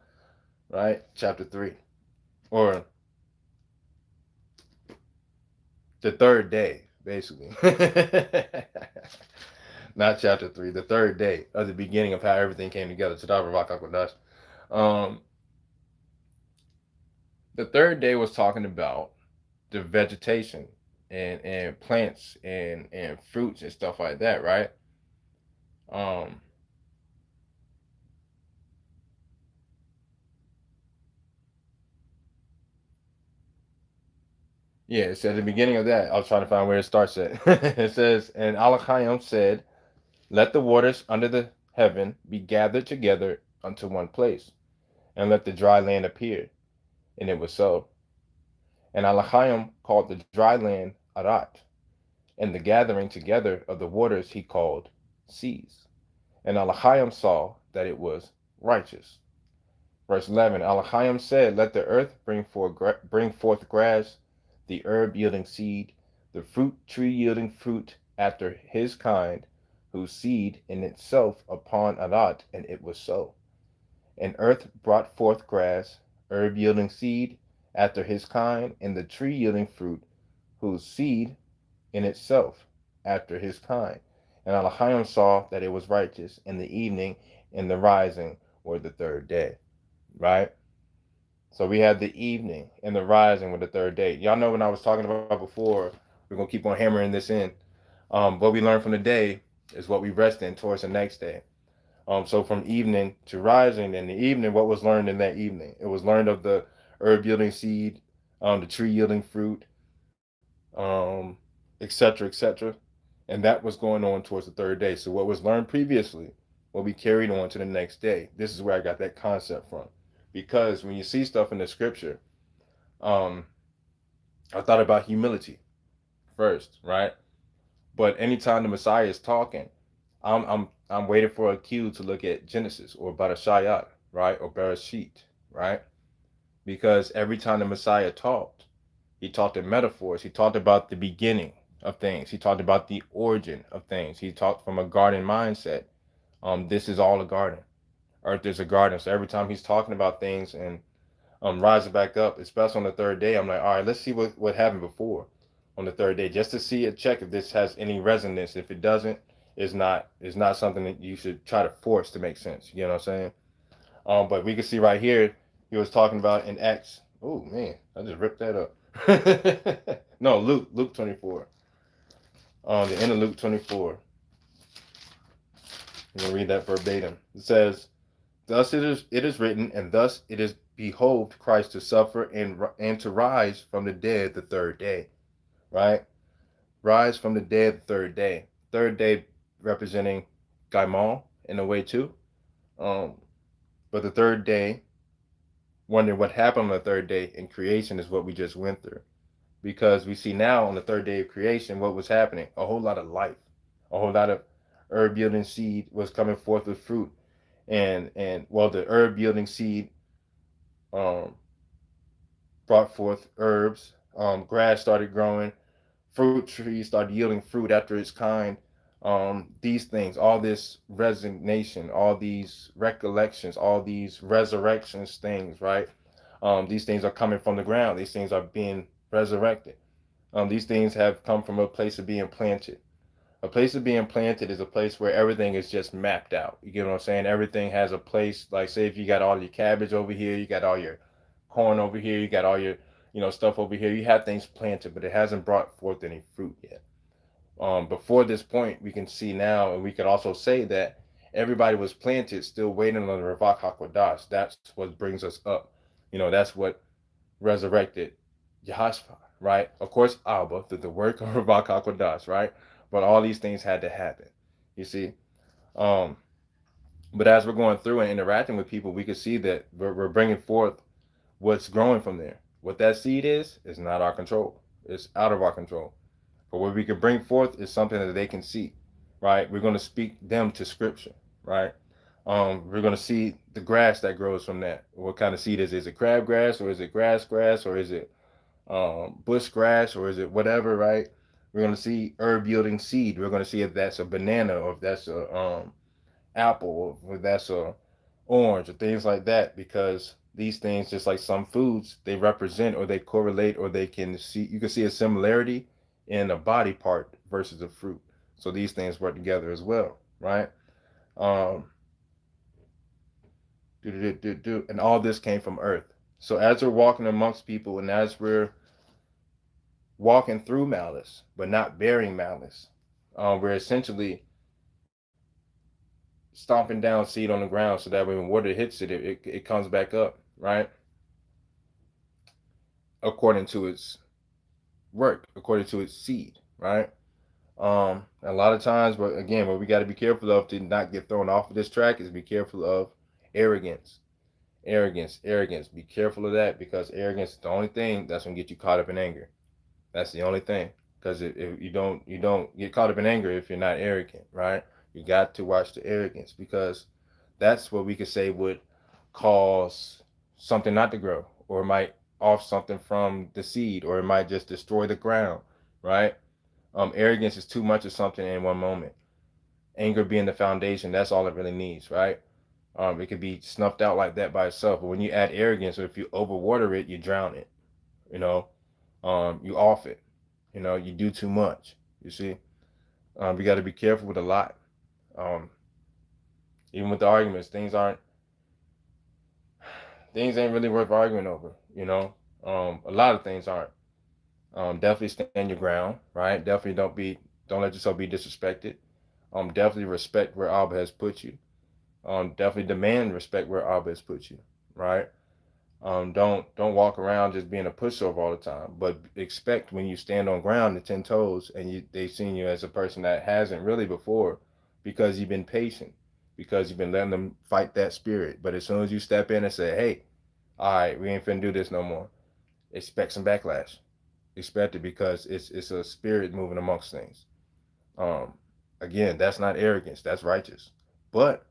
right? Chapter 3. Or the third day, basically. Not chapter 3, the third day of the beginning of how everything came together. Um, the third day was talking about the vegetation and plants and fruits and stuff like that, right? Um, Yeah, it said at the beginning of that. I was trying to find where it starts at. It says, and Alachayim said, let the waters under the heaven be gathered together unto one place, and let the dry land appear. And it was so. And Alachayim called the dry land Arat, and the gathering together of the waters he called seas. And Alachayim saw that it was righteous. Verse 11, Alachayim said, let the earth bring forth grass, the herb yielding seed, the fruit tree yielding fruit after his kind, whose seed in itself upon Adat, and it was so. And earth brought forth grass, herb yielding seed after his kind, and the tree yielding fruit, whose seed in itself after his kind. And Alachayim saw that it was righteous in the evening, and the rising, or the third day. Right? So we had the evening and the rising with the third day. Y'all know when I was talking about before, we're gonna keep on hammering this in. What we learn from the day is what we rest in towards the next day. So from evening to rising, in the evening, what was learned in that evening? It was learned of the herb yielding seed, the tree yielding fruit, um, etc., etc. And that was going on towards the third day. So what was learned previously will be carried on to the next day. This is where I got that concept from. Because when you see stuff in the scripture, um, I thought about humility first, right? But anytime the Messiah is talking, I'm waiting for a cue to look at Genesis or Barashayat, right? Or Bereshit, right? Because every time the Messiah talked, he talked in metaphors. He talked about the beginning of things. He talked about the origin of things. He talked from a garden mindset. This is all a garden. Earth is a garden. So every time he's talking about things and rising back up, especially on the third day, I'm like, all right, let's see what happened before on the third day, just to see it, check if this has any resonance. If it doesn't, it's not something that you should try to force to make sense. You know what I'm saying? But we can see right here, he was talking about in Acts. Oh man, I just ripped that up. No, Luke 24. The end of Luke 24. I'm going to read that verbatim. It says, thus it is written, and thus it is behoved Christ to suffer and to rise from the dead the third day. Right? Rise from the dead the third day. Third day representing Gaimon in a way too. Um, but the third day, wondering what happened on the third day in creation is what we just went through. Because we see now on the third day of creation what was happening. A whole lot of life. A whole lot of herb yielding seed was coming forth with fruit. And well, the herb yielding seed um, brought forth herbs. Grass started growing. Fruit trees started yielding fruit after its kind. These things, all this resignation, all these recollections, all these resurrections things, right? These things are coming from the ground. These things are being resurrected. These things have come from a place of being planted. A place of being planted is a place where everything is just mapped out. You get what I'm saying? Everything has a place. Like, say, if you got all your cabbage over here, you got all your corn over here, you got all your, stuff over here. You have things planted, but it hasn't brought forth any fruit yet. Before this point, we can see now, and we could also say that everybody was planted, still waiting on the Ravak Hakodash. That's what brings us up. That's what resurrected Jehoshaphat, right? Of course, Abba, through the work of Ravak Hakodash, right? But all these things had to happen, you see. Um, but as we're going through and interacting with people, we can see that we're bringing forth what's growing from there. What that seed is not our control. It's out of our control. But what we can bring forth is something that they can see, right? We're going to speak them to scripture, right? We're going to see the grass that grows from that. What kind of seed is it? Is it crabgrass, or is it grass, or is it bush grass, or is it whatever, right? We're going to see herb yielding seed. We're going to see if that's a banana, or if that's a apple, or if that's a orange, or things like that, because these things, just like some foods, they represent, or they correlate, or they can see, you can see a similarity in a body part versus a fruit. So these things work together as well, right? Um, and all this came from earth. So as we're walking amongst people, and as we're walking through malice, but not bearing malice, we're essentially stomping down seed on the ground so that when water hits it comes back up, right? According to its work, according to its seed, right? A lot of times, but again, what we got to be careful of to not get thrown off of this track is be careful of arrogance. Arrogance. Be careful of that, because arrogance is the only thing that's gonna get you caught up in anger. That's the only thing. Because if you don't get caught up in anger if you're not arrogant, right? You got to watch the arrogance, because that's what we could say would cause something not to grow, or it might off something from the seed, or it might just destroy the ground, right? Arrogance is too much of something in one moment. Anger being the foundation, that's all it really needs, right? It could be snuffed out like that by itself, but when you add arrogance, or if you overwater it, you drown it. You know, you off it. You do too much. You see, we got to be careful with a lot. Um, Even with the arguments, things ain't really worth arguing over. A lot of things aren't. Definitely stand your ground, right? Definitely don't let yourself be disrespected. Definitely respect where Abba has put you. Definitely demand respect where Abba has put you, right? Don't walk around just being a pushover all the time, but expect when you stand on ground, the 10 toes, and they've seen you as a person that hasn't really before, because you've been patient, because you've been letting them fight that spirit. But as soon as you step in and say, "Hey, all right, we ain't finna do this no more," expect some backlash. Expect it, because it's a spirit moving amongst things. Um, Again, that's not arrogance, that's righteous. But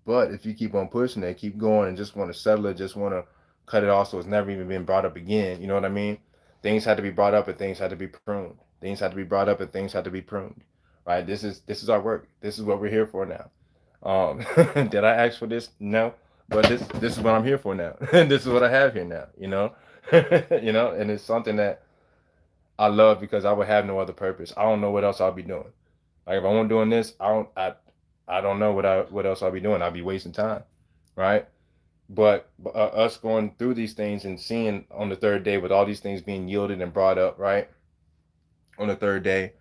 if you keep on pushing it, keep going, and just want to settle it, just want to cut it off so it's never even been brought up again, you know what I mean? Things had to be brought up, and things had to be pruned. Things had to be brought up, and things had to be pruned. Right? This is our work. This is what we're here for now. Did I ask for this? No. But this is what I'm here for now. This is what I have here now, and it's something that I love, because I would have no other purpose. I don't know what else I'll be doing. Like, if I wasn't doing this, I don't know what else I'll be doing. I'll be wasting time, right? But us going through these things and seeing on the third day, with all these things being yielded and brought up, right? On the third day,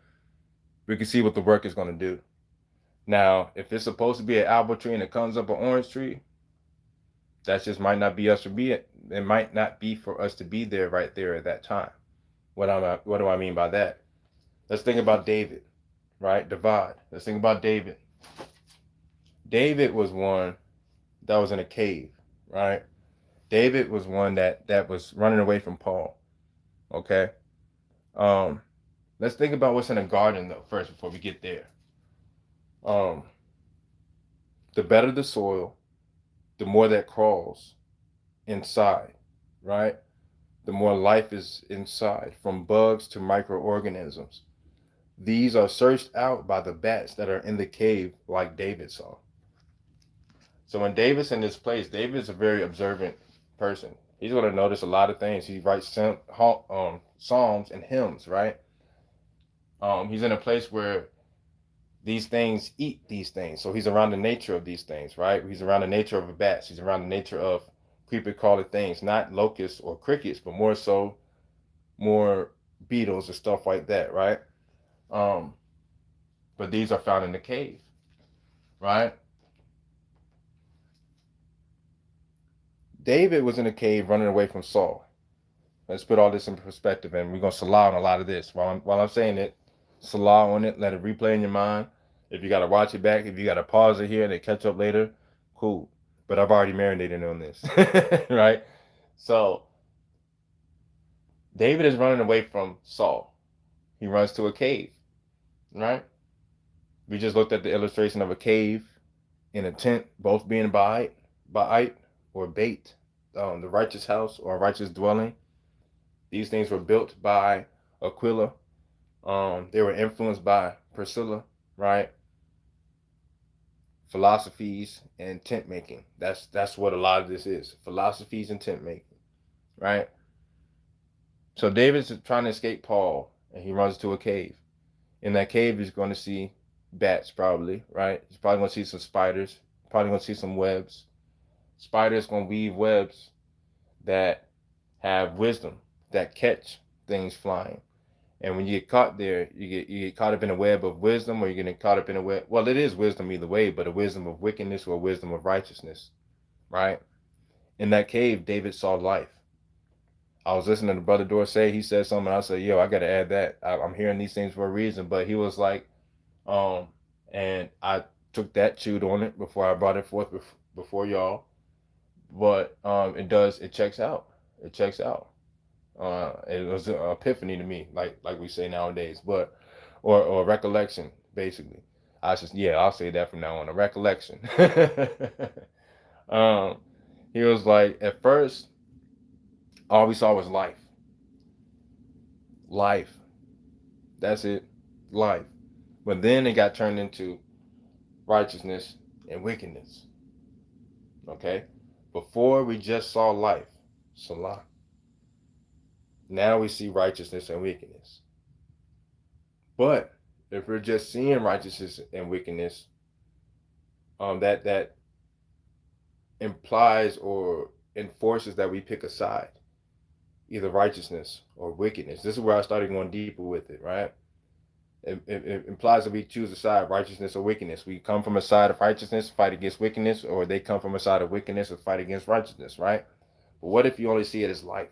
we can see what the work is going to do. Now, if it's supposed to be an apple tree and it comes up an orange tree, that just might not be us to be it. It might not be for us to be there right there at that time. What do I mean by that? Let's think about David, right? Divide. Let's think about David. David was one that was in a cave, right? David was one that was running away from Paul. Okay. Um, let's think about what's in a garden though first before we get there. Um, the better the soil, the more that crawls inside, right? The more life is inside, from bugs to microorganisms. These are searched out by the bats that are in the cave, like David saw. So when David's in this place, David's a very observant person. He's going to notice a lot of things. He writes psalms and hymns, right? He's in a place where these things eat these things. So he's around the nature of these things, right? He's around the nature of the bats. He's around the nature of creepy crawly things, not locusts or crickets, but more so more beetles and stuff like that, right? Um, but these are found in the cave, right? David was in a cave running away from Saul. Let's put all this in perspective, and we're gonna salah on a lot of this. While I'm saying it, salah on it, let it replay in your mind. If you gotta watch it back, if you gotta pause it here and then catch up later, cool. But I've already marinated on this, right? So David is running away from Saul. He runs to a cave, right? We just looked at the illustration of a cave in a tent, both being ba'ite or bait, the righteous house or righteous dwelling. These things were built by Aquila. They were influenced by Priscilla, right? Philosophies and tent making. That's what a lot of this is. Philosophies and tent making, right? So David's trying to escape Paul, and he runs to a cave. In that cave, he's going to see bats, probably, right? He's probably going to see some spiders. Probably going to see some webs. Spiders going to weave webs that have wisdom, that catch things flying. And when you get caught there, you get caught up in a web of wisdom, or you're getting caught up in a web. Well, it is wisdom either way, but a wisdom of wickedness or a wisdom of righteousness, right? In that cave, David saw life. I was listening to Brother Dorsey. He said something. I said, "Yo, I got to add that. I'm hearing these things for a reason." But he was like, and I took that, chewed on it before I brought it forth before y'all. But it checks out. It checks out. It was an epiphany to me, like we say nowadays, but or recollection, basically. I'll say that from now on, a recollection. um, he was like, at first, all we saw was life. Life. That's it. Life. But then it got turned into righteousness and wickedness. Okay? Before we just saw life. Salah. Now we see righteousness and wickedness. But if we're just seeing righteousness and wickedness, that implies or enforces that we pick a side, either righteousness or wickedness. This is where I started going deeper with it, right? It implies that we choose a side, righteousness or wickedness. We come from a side of righteousness, fight against wickedness, or they come from a side of wickedness and fight against righteousness, right? But what if you only see it as life?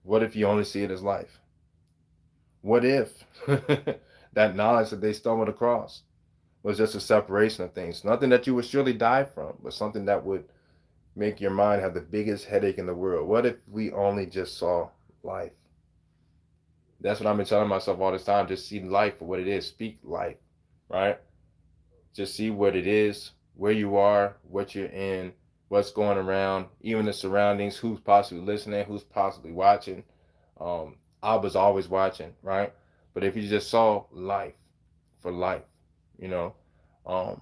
What if you only see it as life? What if that knowledge that they stumbled across was just a separation of things? Nothing that you would surely die from, but something that would make your mind have the biggest headache in the world. What if we only just saw life? That's what I've been telling myself all this time. Just see life for what it is. Speak life, right? Just see what it is, where you are, what you're in, what's going around, even the surroundings, who's possibly listening, who's possibly watching. Abba's always watching, right? But if you just saw life for life, you know, um,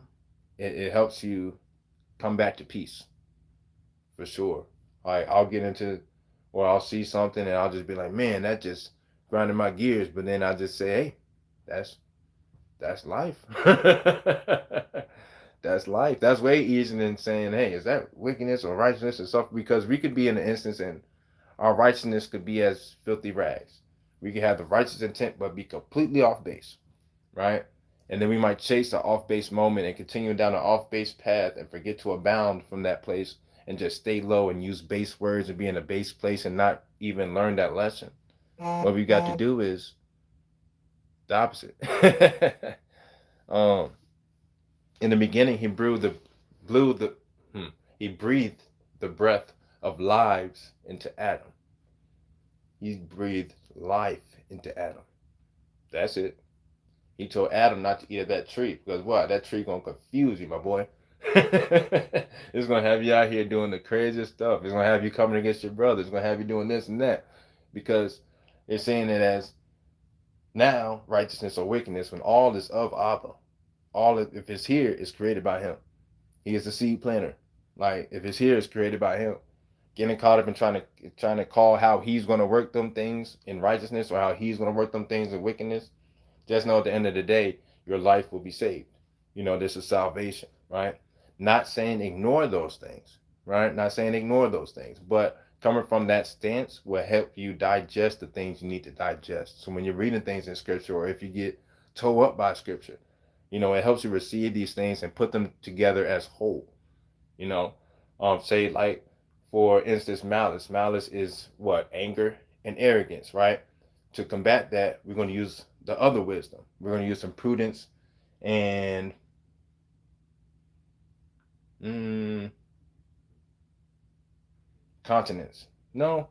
it helps you come back to peace, for sure. Like I'll get into, or I'll see something and I'll just be like, man, that just grinding my gears. But then I just say, hey, that's life. That's life. That's way easier than saying, hey, is that wickedness or righteousness or something? Because we could be in an instance and our righteousness could be as filthy rags. We can have the righteous intent but be completely off base, right? And then we might chase the off base moment and continue down the off base path and forget to abound from that place and just stay low and use base words and be in a base place and not even learn that lesson. What we got to do is the opposite. um, in the beginning, blew the, he breathed the breath of lives into Adam. He breathed life into Adam. That's it. He told Adam not to eat of that tree because what? That tree gonna confuse you, my boy. It's gonna have you out here doing the craziest stuff. It's gonna have you coming against your brother. It's gonna have you doing this and that because it's saying it as now righteousness or wickedness when all is of Abba. If it's here, it's created by him. He is the seed planter. Like if it's here, it's created by him. Getting caught up in trying to call how he's gonna work them things in righteousness or how he's gonna work them things in wickedness. Just know at the end of the day, your life will be saved. This is salvation, right? Not saying ignore those things, right? Not saying ignore those things, but coming from that stance will help you digest the things you need to digest. So when you're reading things in scripture or if you get towed up by scripture, it helps you receive these things and put them together as whole. You know, say like for instance, malice. Malice is what? Anger and arrogance, right? To combat that, we're going to use the other wisdom. We're going to use some prudence and continence. No,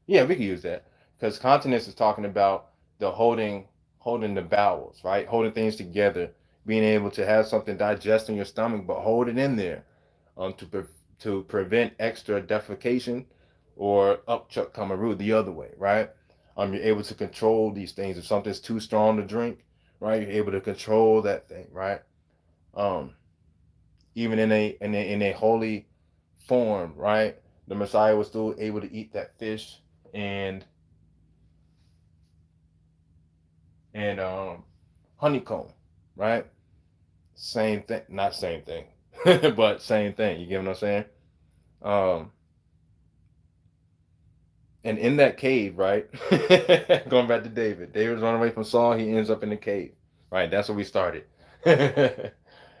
yeah, we can use that because continence is talking about the holding the bowels, right? Holding things together, being able to have something digest in your stomach, but hold it in there, to prevent extra defecation or upchuck kamaru the other way, right? You're able to control these things. If something's too strong to drink, right, you're able to control that thing, right? Um, Even in a holy form, right? The Messiah was still able to eat that fish and and honeycomb, right? Same thing, not same thing, but same thing. You get what I'm saying? Um, and in that cave, right? Going back to David, David's running away from Saul. He ends up in the cave, right? That's where we started.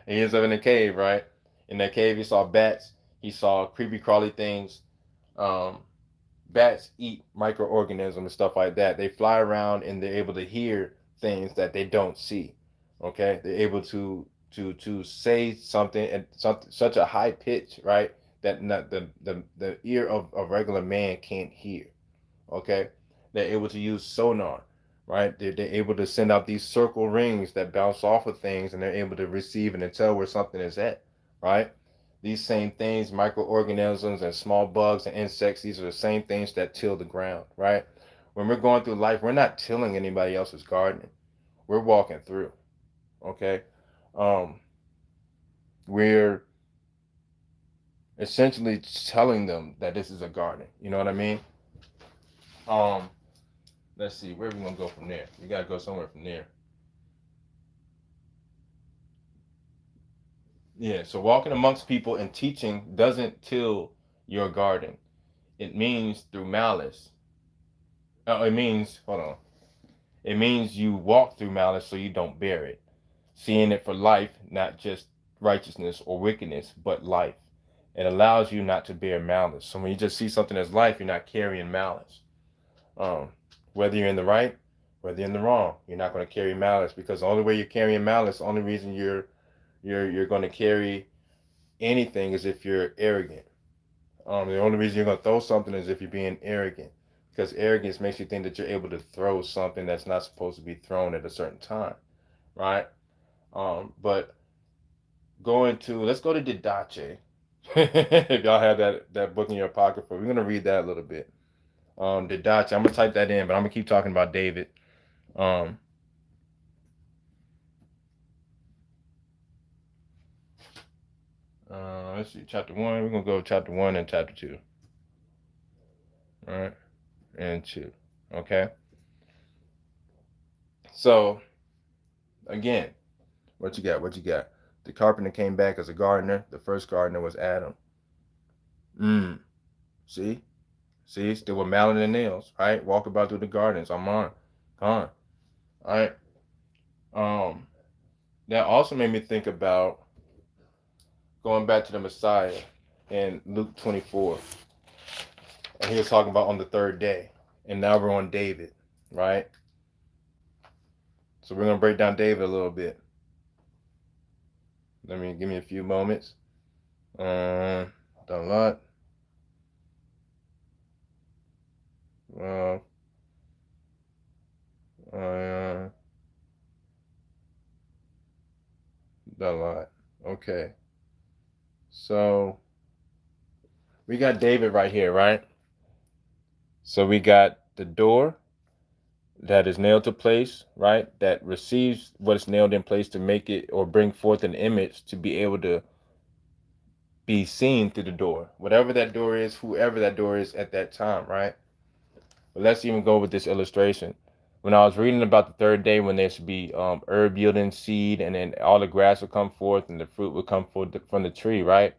He ends up in the cave, right? In that cave, he saw bats. He saw creepy crawly things. Um, Bats eat microorganisms and stuff like that. They fly around and they're able to hear things that they don't see. Okay, they're able to say something at such a high pitch, right? That not the ear of a regular man can't hear. Okay, they're able to use sonar, right? They're able to send out these circle rings that bounce off of things, and they're able to receive and tell where something is at, right? These same things, microorganisms and small bugs and insects, these are the same things that till the ground, right? When we're going through life, we're not tilling anybody else's garden. We're walking through, okay? Um, we're essentially telling them that this is a garden. You know what I mean? Um, let's see, where are we gonna go from there? We gotta go somewhere from there. Yeah, so walking amongst people and teaching doesn't till your garden. It means through malice. It means, hold on. It means you walk through malice so you don't bear it. Seeing it for life, not just righteousness or wickedness, but life. It allows you not to bear malice. So when you just see something as life, you're not carrying malice. Um, Whether you're in the right, whether you're in the wrong, you're not going to carry malice because the only way you're carrying malice, the only reason you're going to carry anything is if you're arrogant. The only reason you're going to throw something is if you're being arrogant, because arrogance makes you think that you're able to throw something that's not supposed to be thrown at a certain time, right? But let's go to Didache. If y'all have that book in your pocket, we're gonna read that a little bit. Didache. I'm gonna type that in, but I'm gonna keep talking about David. Um, let's see, chapter 1. We're gonna go chapter 1 and chapter 2. All right, and 2. Okay. So again, what you got? What you got? The carpenter came back as a gardener. The first gardener was Adam. See, still with mallet and nails, right? Walk about through the gardens. I'm on. All right. Um, that also made me think about going back to the Messiah in Luke 24. And he was talking about on the third day. And now we're on David, right? So we're going to break down David a little bit. Give me a few moments. Done a lot. Uh, uh, done a lot. Okay. So we got David right here, right? So we got the door that is nailed to place, right? That receives what is nailed in place to make it or bring forth an image to be able to be seen through the door. Whatever that door is, whoever that door is at that time, right? But let's even go with this illustration. When I was reading about the third day, when there should be herb yielding seed, and then all the grass will come forth and the fruit will come forth from the tree, right?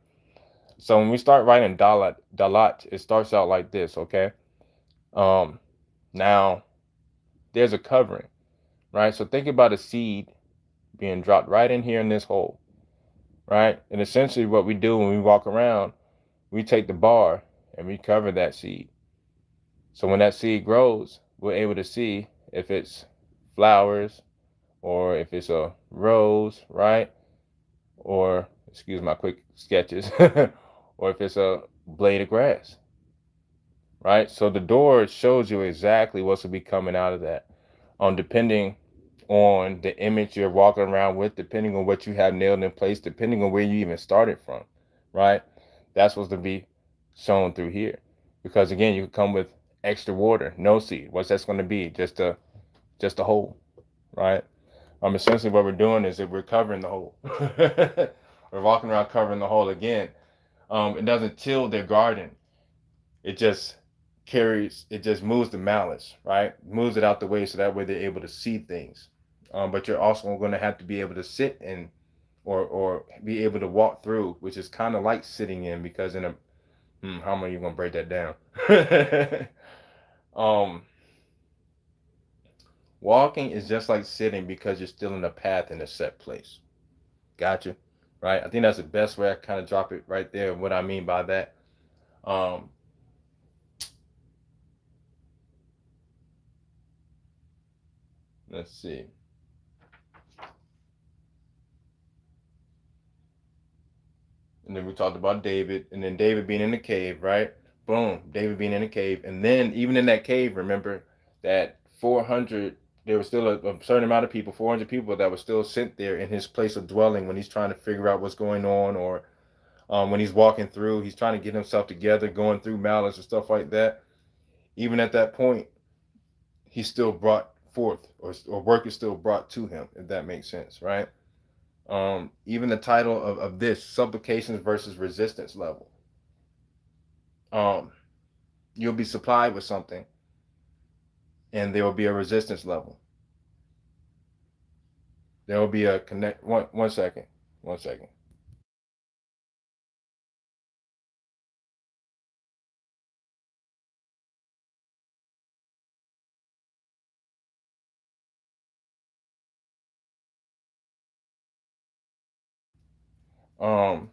So when we start writing dalat, it starts out like this, okay? Um, Now there's a covering, right? So think about a seed being dropped right in here in this hole, right? And essentially what we do when we walk around, we take the bar and we cover that seed. So when that seed grows, we're able to see if it's flowers or if it's a rose, right? Or, excuse my quick sketches, or if it's a blade of grass, right? So the door shows you exactly what's to be coming out of that, depending on the image you're walking around with, depending on what you have nailed in place, depending on where you even started from, right? That's what's to be shown through here. Because again, you could come with extra water, no seed. What's that's going to be? Just a hole, right? Essentially what we're doing is that we're covering the hole. We're walking around covering the hole again. It doesn't till their garden. It just it just moves the malice, right? Moves it out the way so that way they're able to see things. But you're also going to have to be able to sit in or be able to walk through, which is kind of like sitting in because in a how am I going to break that down? um, Walking is just like sitting because you're still in a path in a set place. Gotcha, right? I think that's the best way I kind of drop it right there. What I mean by that. Um, let's see. And then we talked about David, and then David being in the cave, right? Boom, David being in the cave, and then even in that cave, remember that 400. There was still a certain amount of people, 400 people that were still sent there in his place of dwelling when he's trying to figure out what's going on, or when he's walking through, he's trying to get himself together, going through malice and stuff like that. Even at that point, he's still brought forth, or work is still brought to him, if that makes sense, right? Even the title of this, supplications versus resistance level. Um, you'll be supplied with something, and there will be a resistance level. There will be a connect. One second. One second. Um,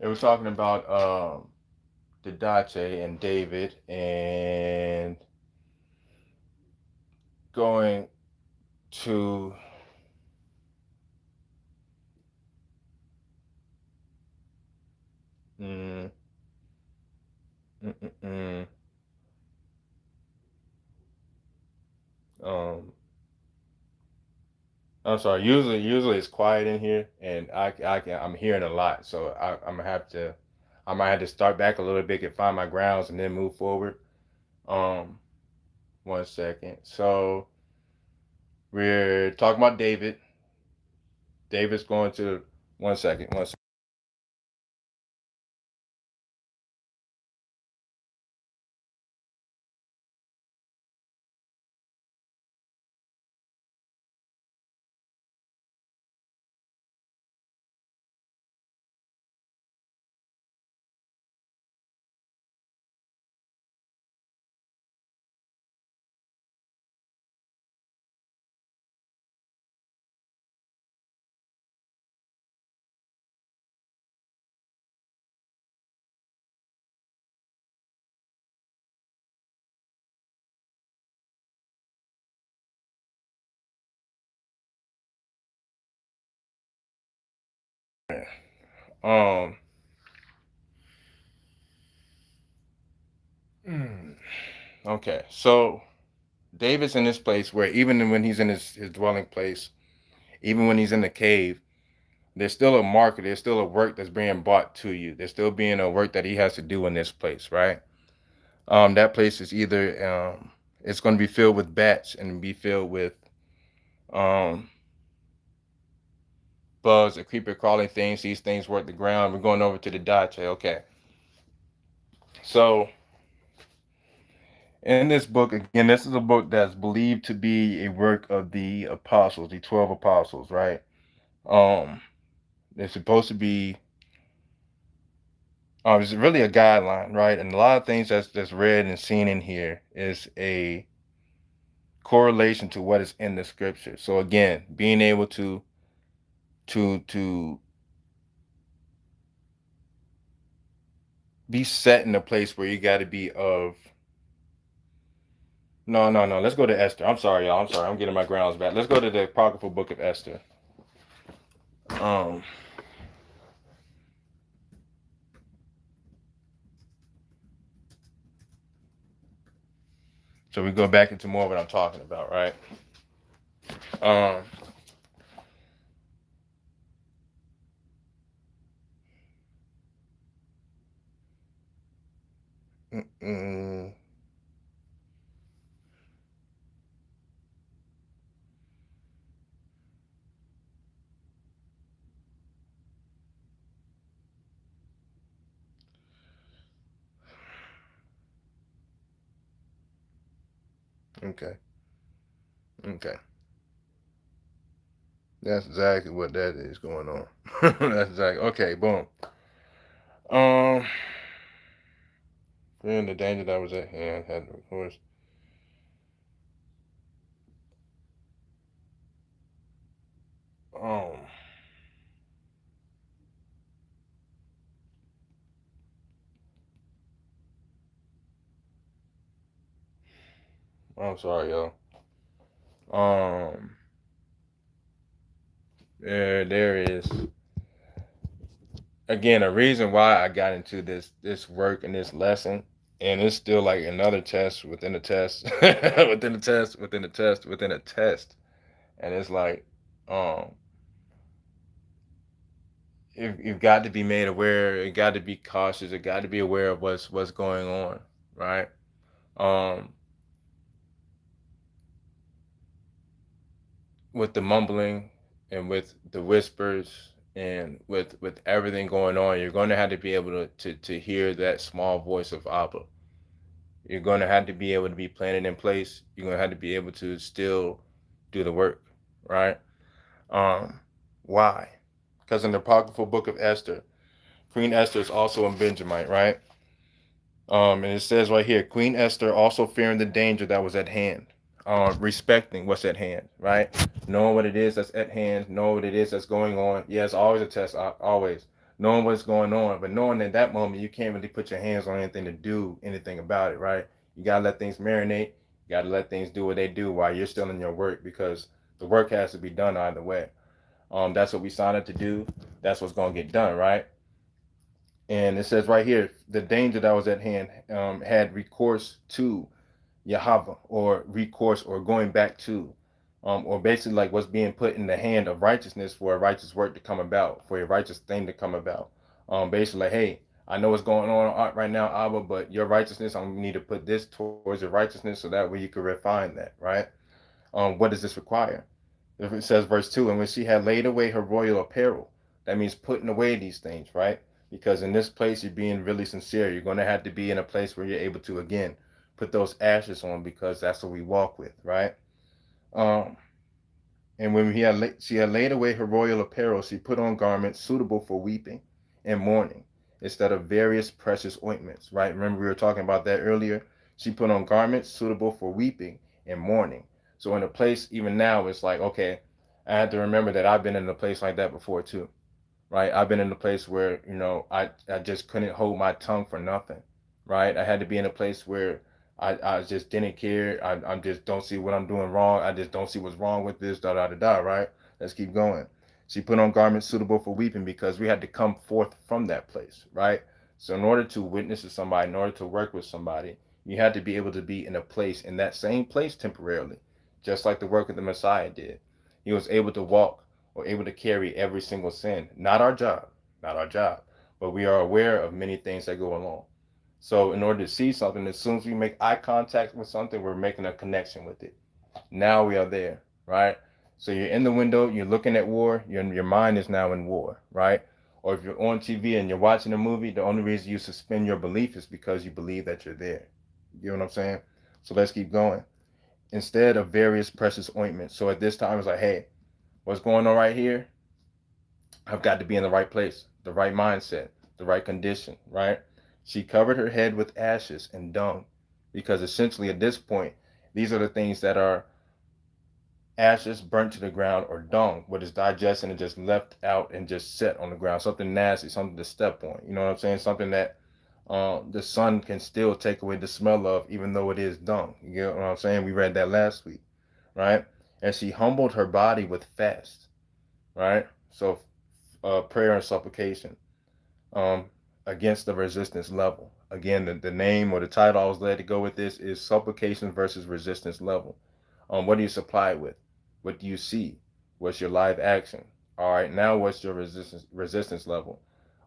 it was talking about Didache and David and going to mm, mm, mm, mm, um I'm sorry. Usually it's quiet in here, and I'm hearing a lot, so I'm gonna have to, I might have to start back a little bit and find my grounds and then move forward. Um, one second. So we're talking about David. David's going to one second. One second. Um. hmm, Okay. So David's in this place where even when he's in his dwelling place, even when he's in the cave, there's still a market. There's still a work that's being brought to you. There's still being a work that he has to do in this place, right? That place is either it's going to be filled with bats and be filled with um bugs or creeper crawling things. These things work the ground. We're going over to the dot. Okay. So in this book, again, this is a book that's believed to be a work of the apostles, the 12 apostles, right? Um, they're supposed to be. It's really a guideline, right? And a lot of things that's read and seen in here is a correlation to what is in the scripture. So again, being able to be set in a place where you got to be of. No, no, no. Let's go to Esther. I'm sorry, y'all. I'm sorry. I'm getting my grounds back. Let's go to the apocryphal book of Esther. Um, so we go back into more of what I'm talking about, right? Um, mm, mm, okay, okay. That's exactly what that is going on. That's exactly okay. Boom. Um, fearing the danger that was at hand, had of course. Um, I'm sorry, y'all. Um, there is again a reason why I got into this work and this lesson, and it's still like another test within a test, within a test, within a test, within a test, and it's like, um, you've got to be made aware. You got to be cautious. You got to be aware of what's going on, right? Um, with the mumbling and with the whispers and with everything going on, you're going to have to be able to hear that small voice of Abba. You're going to have to be able to be planted in place. You're going to have to be able to still do the work, right? Um, why? Because in the apocryphal book of Esther, Queen Esther is also a Benjamite, right? And it says right here, Queen Esther also fearing the danger that was at hand, respecting what's at hand, right? Knowing what it is that's at hand, knowing what it is that's going on. Yeah, it's always a test, always. Knowing what's going on, but knowing at that moment you can't really put your hands on anything to do anything about it, right? You gotta let things marinate. You gotta let things do what they do while you're still in your work because the work has to be done either way. That's what we signed up to do. That's what's gonna get done, right? And it says right here, the danger that was at hand had recourse to Yahweh, or recourse, or going back to, or basically like what's being put in the hand of righteousness for a righteous work to come about, for a righteous thing to come about. Basically, like, hey, I know what's going on right now, Abba, but your righteousness, I'm gonna need to put this towards your righteousness so that way you can refine that, right? What does this require? If it says verse 2, and when she had laid away her royal apparel, that means putting away these things, right? Because in this place, you're being really sincere. You're going to have to be in a place where you're able to, again, put those ashes on because that's what we walk with, right? Um, and when she had laid away her royal apparel, she put on garments suitable for weeping and mourning instead of various precious ointments, right? Remember, we were talking about that earlier. She put on garments suitable for weeping and mourning. So, in a place, even now, it's like, okay, I had to remember that I've been in a place like that before, too, right? I've been in a place where, I just couldn't hold my tongue for nothing, right? I had to be in a place where I just didn't care. I just don't see what I'm doing wrong. I just don't see what's wrong with this, da da da da, right? Let's keep going. She put on garments suitable for weeping because we had to come forth from that place, right? So in order to witness to somebody, in order to work with somebody, you had to be able to be in a place, in that same place temporarily, just like the work of the Messiah did. He was able to walk or able to carry every single sin. Not our job, not our job, but we are aware of many things that go along. So in order to see something, as soon as we make eye contact with something, we're making a connection with it. Now we are there, right? So you're in the window, you're looking at war, your mind is now in war, right? Or if you're on TV and you're watching a movie, the only reason you suspend your belief is because you believe that you're there. You know what I'm saying? So let's keep going. Instead of various precious ointments. So at this time, it's like, hey, what's going on right here? I've got to be in the right place, the right mindset, the right condition, right? She covered her head with ashes and dung because essentially at this point, these are the things that are ashes burnt to the ground or dung, what is digested and just left out and just set on the ground, something nasty, something to step on. You know what I'm saying? Something that the sun can still take away the smell of, even though it is dung. You get what I'm saying? We read that last week, right? And she humbled her body with fast, right? So prayer and supplication um, against the resistance level. Again, the name or the title I was led to go with this is supplication versus resistance level. What do you supply it with? What do you see? What's your live action? All right, now what's your resistance level?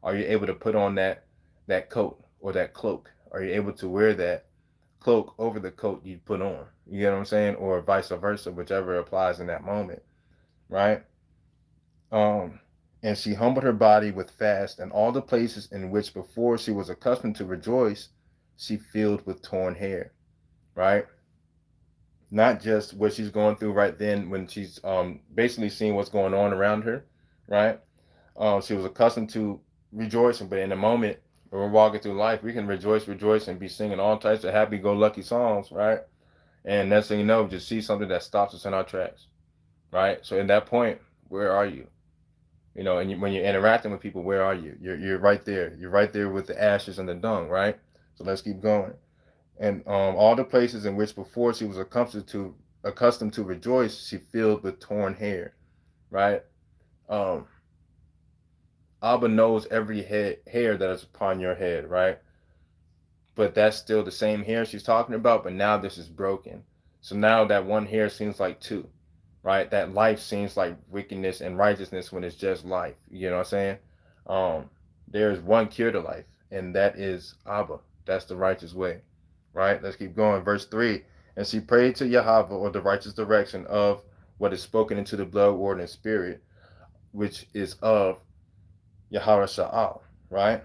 Are you able to put on that coat or that cloak? Are you able to wear that cloak over the coat you put on? You get what I'm saying? Or vice versa, whichever applies in that moment, right? Um, and she humbled her body with fast, and all the places in which before she was accustomed to rejoice, she filled with torn hair, right? Not just what she's going through right then when she's basically seeing what's going on around her, right? She was accustomed to rejoicing, but in the moment when we're walking through life, we can rejoice, and be singing all types of happy-go-lucky songs, right? And next thing you know, just see something that stops us in our tracks, right? So in that point, where are you? You know, and when you're interacting with people, where are you? You're right there. You're right there with the ashes and the dung, right? So let's keep going. And all the places in which before she was accustomed to rejoice, she filled with torn hair, right? Um, Abba knows every hair that is upon your head, right? But that's still the same hair she's talking about, but now this is broken. So now that one hair seems like two, right? That life seems like wickedness and righteousness when it's just life. You know what I'm saying? Um, there's one cure to life, and that is Abba. That's the righteous way, right? Let's keep going. Verse 3. And she prayed to Yahweh, or the righteous direction of what is spoken into the blood, word, and spirit, which is of Yahweh Sha'al, right?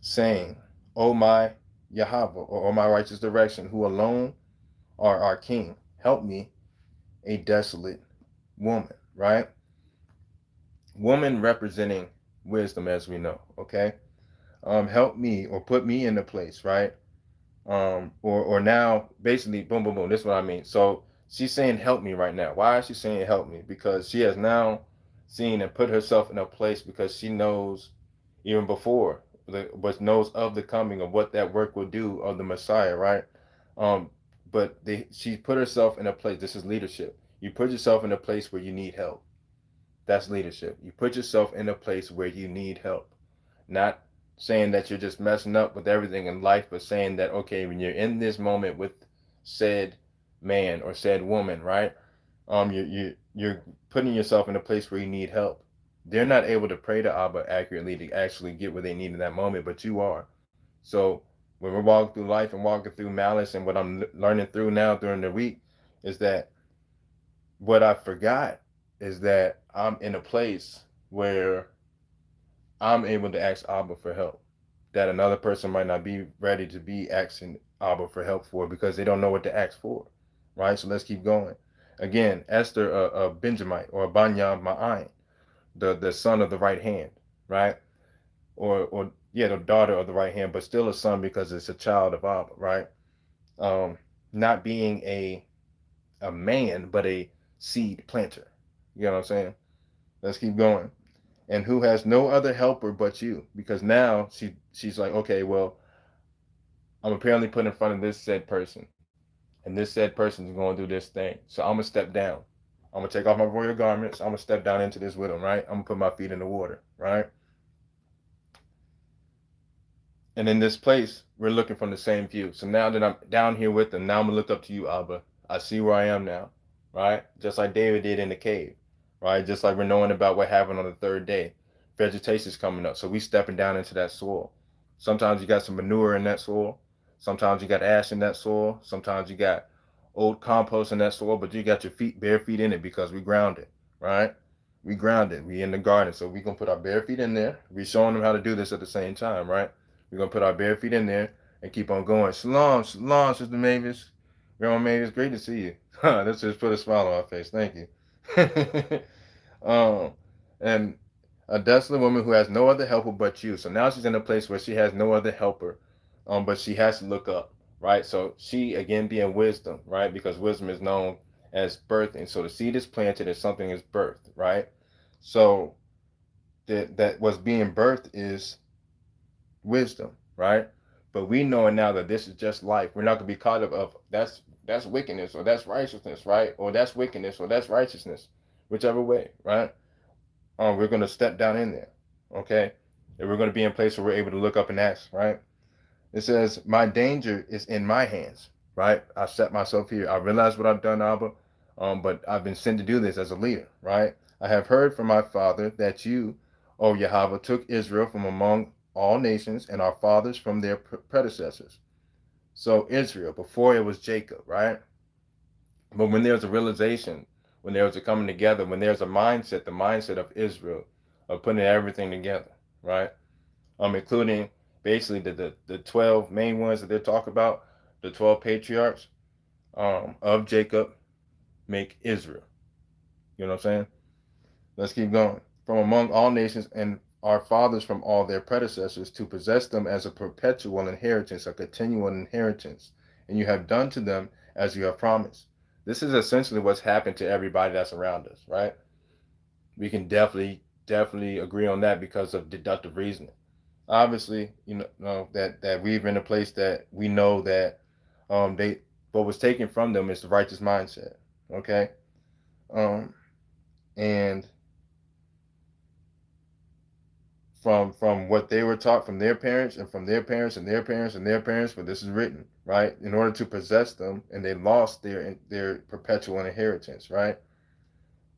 Saying, O my Yahweh, or O my righteous direction, who alone are our king, help me, a desolate woman, right? Woman representing wisdom, as we know, okay? Help me or put me in the place, right? Or now basically boom boom boom. This is what I mean. So she's saying help me right now. Why is she saying help me? Because she has now seen and put herself in a place because she knows even before but knows of the coming of what that work will do of the Messiah, right? Um, but she put herself in a place. This is leadership. You put yourself in a place where you need help. That's leadership. You put yourself in a place where you need help. Not saying that you're just messing up with everything in life, but saying that, okay, when you're in this moment with said man or said woman, right? You're putting yourself in a place where you need help. They're not able to pray to Abba accurately to actually get what they need in that moment, but you are. So when we're walking through life and walking through malice, and what I'm learning through now during the week is that what I forgot is that I'm in a place where I'm able to ask Abba for help that another person might not be ready to be asking Abba for help for because they don't know what to ask for, right? So let's keep going. Again, Esther, a Benjamite or a Banyam Ma'ain, the son of the right hand, right? Or yeah, the daughter of the right hand, but still a son because it's a child of Abba, right? Um, Not being a man, but a seed planter. You know what I'm saying? Let's keep going. And who has no other helper but you, because now she's like, okay, well, I'm apparently put in front of this said person, and this said person is going to do this thing, so I'm gonna step down. I'm gonna take off my royal garments. I'm gonna step down into this with him, right? I'm gonna put my feet in the water, right? And in this place, we're looking from the same view. So now that I'm down here with them, now I'm gonna look up to you, Abba. I see where I am now, right? Just like David did in the cave, right? Just like we're knowing about what happened on the third day. Vegetation's coming up, so we stepping down into that soil. Sometimes you got some manure in that soil. Sometimes you got ash in that soil. Sometimes you got old compost in that soil, but you got your feet, bare feet in it because we grounded, right? We grounded. We in the garden, so we gonna put our bare feet in there. We showing them how to do this at the same time, right? We're gonna put our bare feet in there and keep on going. Shalom, shalom, Sister Mavis. Grandma Mavis, great to see you. This just put a smile on my face. Thank you. um, and a desolate woman who has no other helper but you. So now she's in a place where she has no other helper, but she has to look up, right? So she again being wisdom, right? Because wisdom is known as birthing. So the seed is planted and something is birthed, right? So that what's being birthed is wisdom, right? But we know now that this is just life. We're not gonna be caught up of that's wickedness or that's righteousness, right? Or that's wickedness or that's righteousness, whichever way, right? We're gonna step down in there, okay? And we're gonna be in a place where we're able to look up and ask, right? It says, "My danger is in my hands," right? I set myself here. I realize what I've done, Abba, but I've been sent to do this as a leader, right? I have heard from my father that you, O Yahweh, took Israel from among all nations and our fathers from their predecessors. So Israel, before it was Jacob, right? But when there's a realization, when there was a coming together, when there's a mindset, the mindset of Israel, of putting everything together, right? Including basically the 12 main ones that they talk about, the 12 patriarchs of Jacob make Israel. You know what I'm saying? Let's keep going. From among all nations and our fathers from all their predecessors to possess them as a perpetual inheritance, a continual inheritance. And you have done to them as you have promised. This is essentially what's happened to everybody that's around us, right? We can definitely agree on that because of deductive reasoning. Obviously, that we're in a place that we know that they what was taken from them is the righteous mindset. Okay, um, and from what they were taught from their parents and from their parents and their parents and their parents, but this is written right in order to possess them, and they lost their perpetual inheritance, right?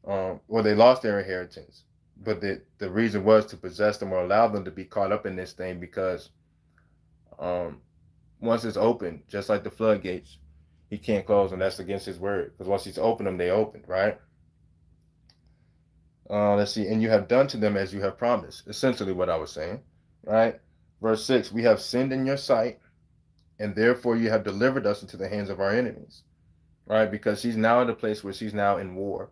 Or they lost their inheritance, but the reason was to possess them or allow them to be caught up in this thing because um, once it's open, just like the floodgates, he can't close them. That's against his word. Because once he's opened them, they opened, right? Let's see. And you have done to them as you have promised. Essentially what I was saying, right? Verse 6, we have sinned in your sight, and therefore you have delivered us into the hands of our enemies, right? Because she's now in a place where she's now in war,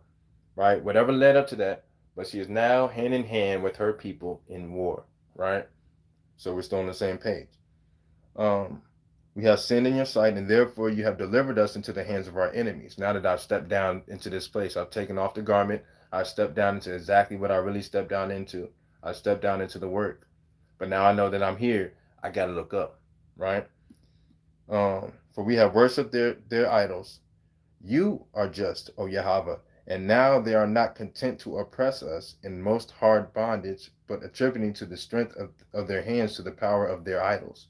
right? Whatever led up to that, but she is now hand in hand with her people in war, right? So we're still on the same page. Um, we have sinned in your sight, and therefore you have delivered us into the hands of our enemies. Now that I've stepped down into this place, I've taken off the garment, I've stepped down into exactly what I really stepped down into. I stepped down into the work. But now I know that I'm here, I gotta look up, right? For we have worshipped their idols. You are just, O Yahweh, and now they are not content to oppress us in most hard bondage, but attributing to the strength of their hands to the power of their idols.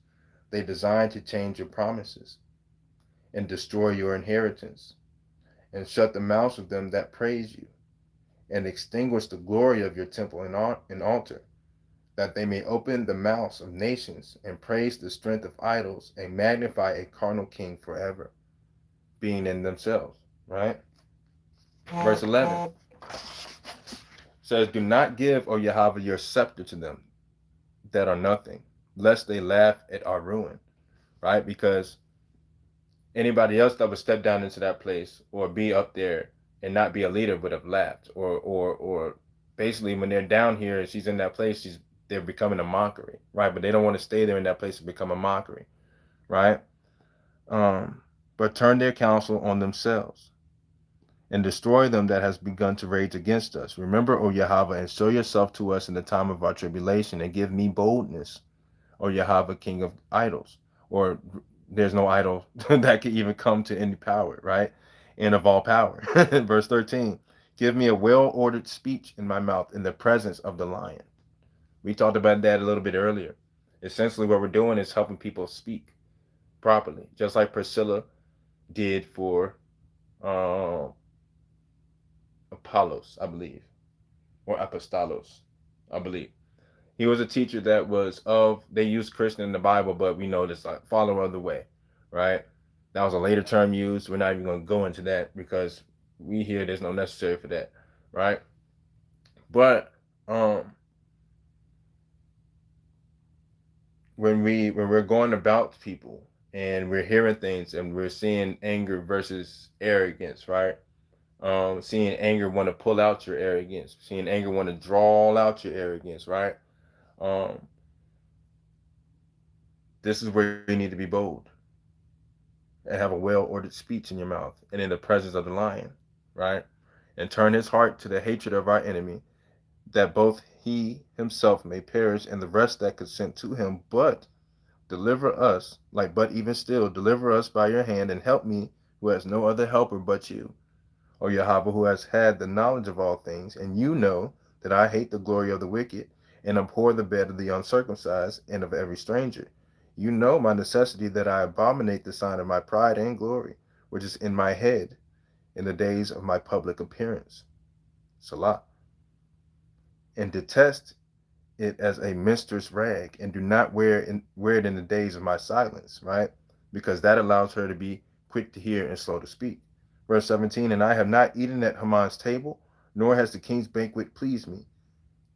They design to change your promises and destroy your inheritance, and shut the mouths of them that praise you, and extinguish the glory of your temple and altar, that they may open the mouths of nations and praise the strength of idols and magnify a carnal king forever, being in themselves. Right? Verse 11 says, "Do not give, O Yahweh, your scepter to them that are nothing, lest they laugh at our ruin." Right? Because anybody else that would step down into that place or be up there and not be a leader would have laughed, or basically when they're down here and she's in that place, they're becoming a mockery, right? But they don't want to stay there in that place and become a mockery, right? But turn their counsel on themselves and destroy them that has begun to rage against us. Remember, O Yahweh, and show yourself to us in the time of our tribulation, and give me boldness, O Yahweh, king of idols. Or there's no idol that could even come to any power, right? And of all power. Verse 13, Give me a well-ordered speech in my mouth in the presence of the lion. We talked about that a little bit earlier. Essentially, what we're doing is helping people speak properly, just like Priscilla did for um, Apollos, I believe, or Apostolos, I believe. He was a teacher that was of, they used Christian in the Bible, but we know this like follower of the way, right? That was a later term used. We're not even going to go into that because we hear there's no necessary for that, right? But um, when we're going about people and we're hearing things and we're seeing anger versus arrogance, right? Seeing anger want to pull out your arrogance, seeing anger want to draw out your arrogance, right? Um, this is where you need to be bold and have a well-ordered speech in your mouth and in the presence of the lion, right? And turn his heart to the hatred of our enemy, that both he himself may perish and the rest that consent to him, but deliver us, like, but even still, deliver us by your hand and help me, who has no other helper but you, O Yahweh, who has had the knowledge of all things. And you know that I hate the glory of the wicked and abhor the bed of the uncircumcised and of every stranger. You know my necessity, that I abominate the sign of my pride and glory, which is in my head in the days of my public appearance. Salah. And detest it as a minstrel's rag, and do not wear it in the days of my silence, right? Because that allows her to be quick to hear and slow to speak. Verse 17, and I have not eaten at Haman's table, nor has the king's banquet pleased me,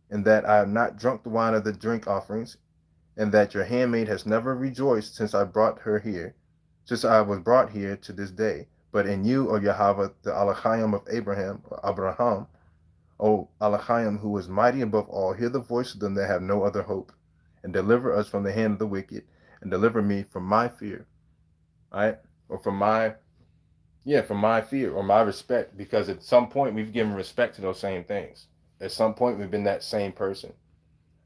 and that I have not drunk the wine of the drink offerings, and that your handmaid has never rejoiced since I brought her here, since I was brought here to this day. But in you, O Yahweh, the Alachayim of Abraham, or Abraham, O Alachayim, who is mighty above all, hear the voice of them that have no other hope, and deliver us from the hand of the wicked, and deliver me from my fear, right? Or from my fear or my respect, because at some point we've given respect to those same things. At some point we've been that same person,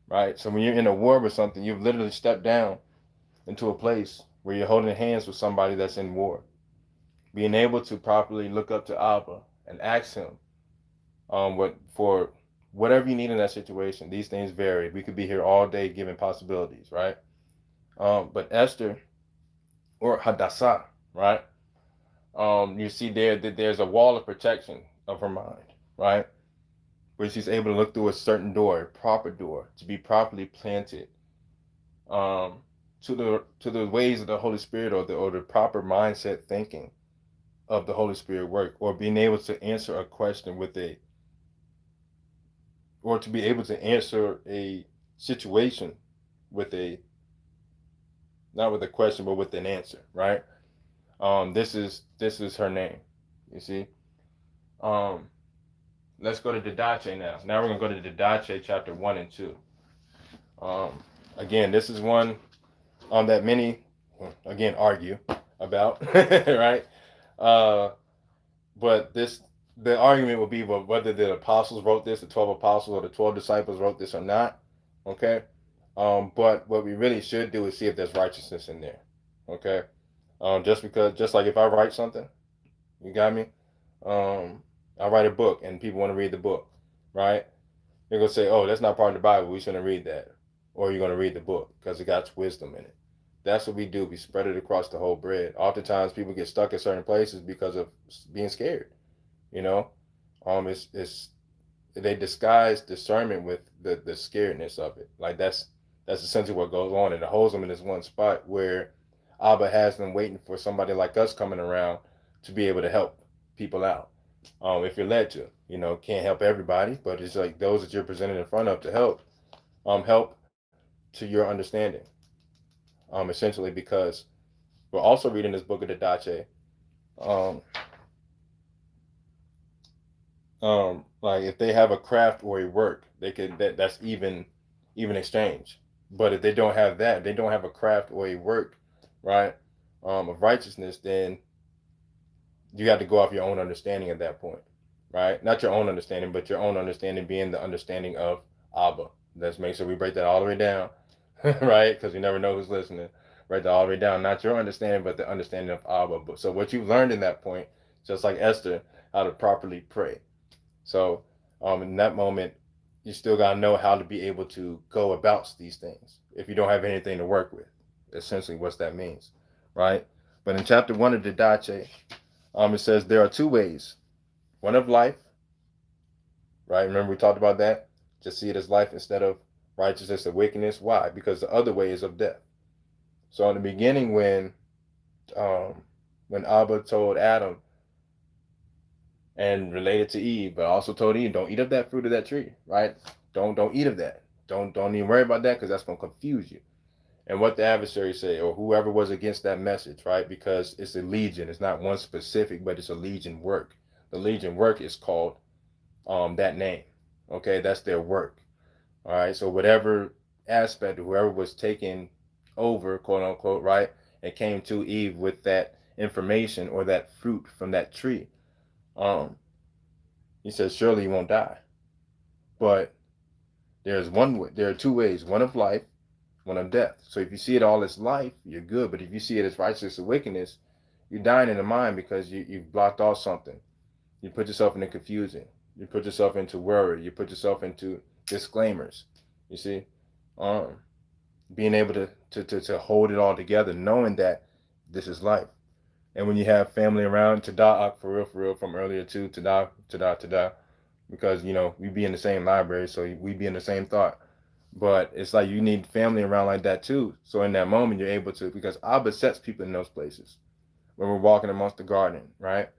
right? So when you're in a war with something, you've literally stepped down into a place where you're holding hands with somebody that's in war. Being able to properly look up to Abba and ask him what for whatever you need in that situation. These things vary. We could be here all day giving possibilities, right? But Esther or Hadassah, right? You see there that there's a wall of protection of her mind, right? Where she's able to look through a certain door, a proper door, to be properly planted um, to the ways of the Holy Spirit, or the proper mindset thinking of the Holy Spirit work, or being able to answer a question with a, or to be able to answer a situation with a, not with a question but with an answer, right? This is her name, you see. um let's go to Didache now we're going to go to Didache chapter 1 and 2. um Again, this is one that many again argue about, right? uh but this, the argument will be, well, whether the apostles wrote this, the 12 apostles or the 12 disciples wrote this or not. Okay. But what we really should do is see if there's righteousness in there. Okay. Just like if I write something, you got me. I write a book and people want to read the book, right? They're gonna say, "Oh, that's not part of the Bible. We shouldn't read that." Or you're gonna read the book because it got wisdom in it. That's what we do. We spread it across the whole bread. Oftentimes, people get stuck in certain places because of being scared. You know, it's they disguise discernment with the scaredness of it. Like that's essentially what goes on, and it holds them in this one spot where Abba has them waiting for somebody like us coming around to be able to help people out. If you're led to, can't help everybody, but it's like those that you're presented in front of to help to your understanding. Essentially, because we're also reading this book of the Dache. Um, like if they have a craft or a work, they could that's even exchange. But if they don't have that, they don't have a craft or a work, right? Of righteousness, then you got to go off your own understanding at that point, right? Not your own understanding, but your own understanding being the understanding of Abba. Let's make sure we break that all the way down, right? Because you never know who's listening. Break that all the way down. Not your understanding, but the understanding of Abba. So what you've learned in that point, just like Esther, how to properly pray. So in that moment, you still got to know how to be able to go about these things if you don't have anything to work with. Essentially, what that means, right? But in chapter 1 of the Didache, it says there are two ways: one of life, right? Remember we talked about that. Just see it as life instead of righteousness or wickedness. Why? Because the other way is of death. So in the beginning, um, when Abba told Adam and related to Eve, but also told Eve, don't eat of that fruit of that tree, right? Don't eat of that. Don't even worry about that because that's gonna confuse you. And what the adversary say, or whoever was against that message, right? Because it's a legion. It's not one specific, but it's a legion work. The legion work is called that name. Okay, that's their work. All right. So whatever aspect, whoever was taking over, quote unquote, right, and came to Eve with that information or that fruit from that tree, um, he says, surely you won't die. But there's one way. There are two ways: one of life, one of death. So if you see it all as life, you're good. But if you see it as righteousness or wickedness, you're dying in the mind because you've blocked off something. You put yourself into confusion. You put yourself into worry. You put yourself into disclaimers. You see, um, being able to hold it all together, knowing that this is life. And when you have family around, Tada, for real, from earlier too, Tada, because we be in the same library, so we be in the same thought. But it's like you need family around like that too. So in that moment, you're able to, because Abba sets people in those places. When we're walking amongst the garden, right?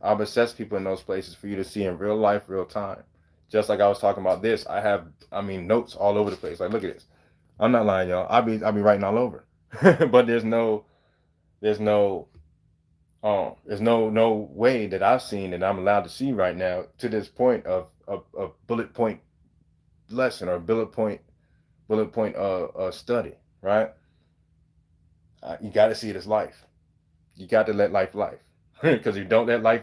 Abba sets people in those places for you to see in real life, real time. Just like I was talking about this, notes all over the place. Like, look at this. I'm not lying, y'all. I'll be writing all over. But there's no there's no way that I've seen that I'm allowed to see right now to this point of bullet point lesson or bullet point study, right? You got to see it as life. You got to let life, because if you don't let life,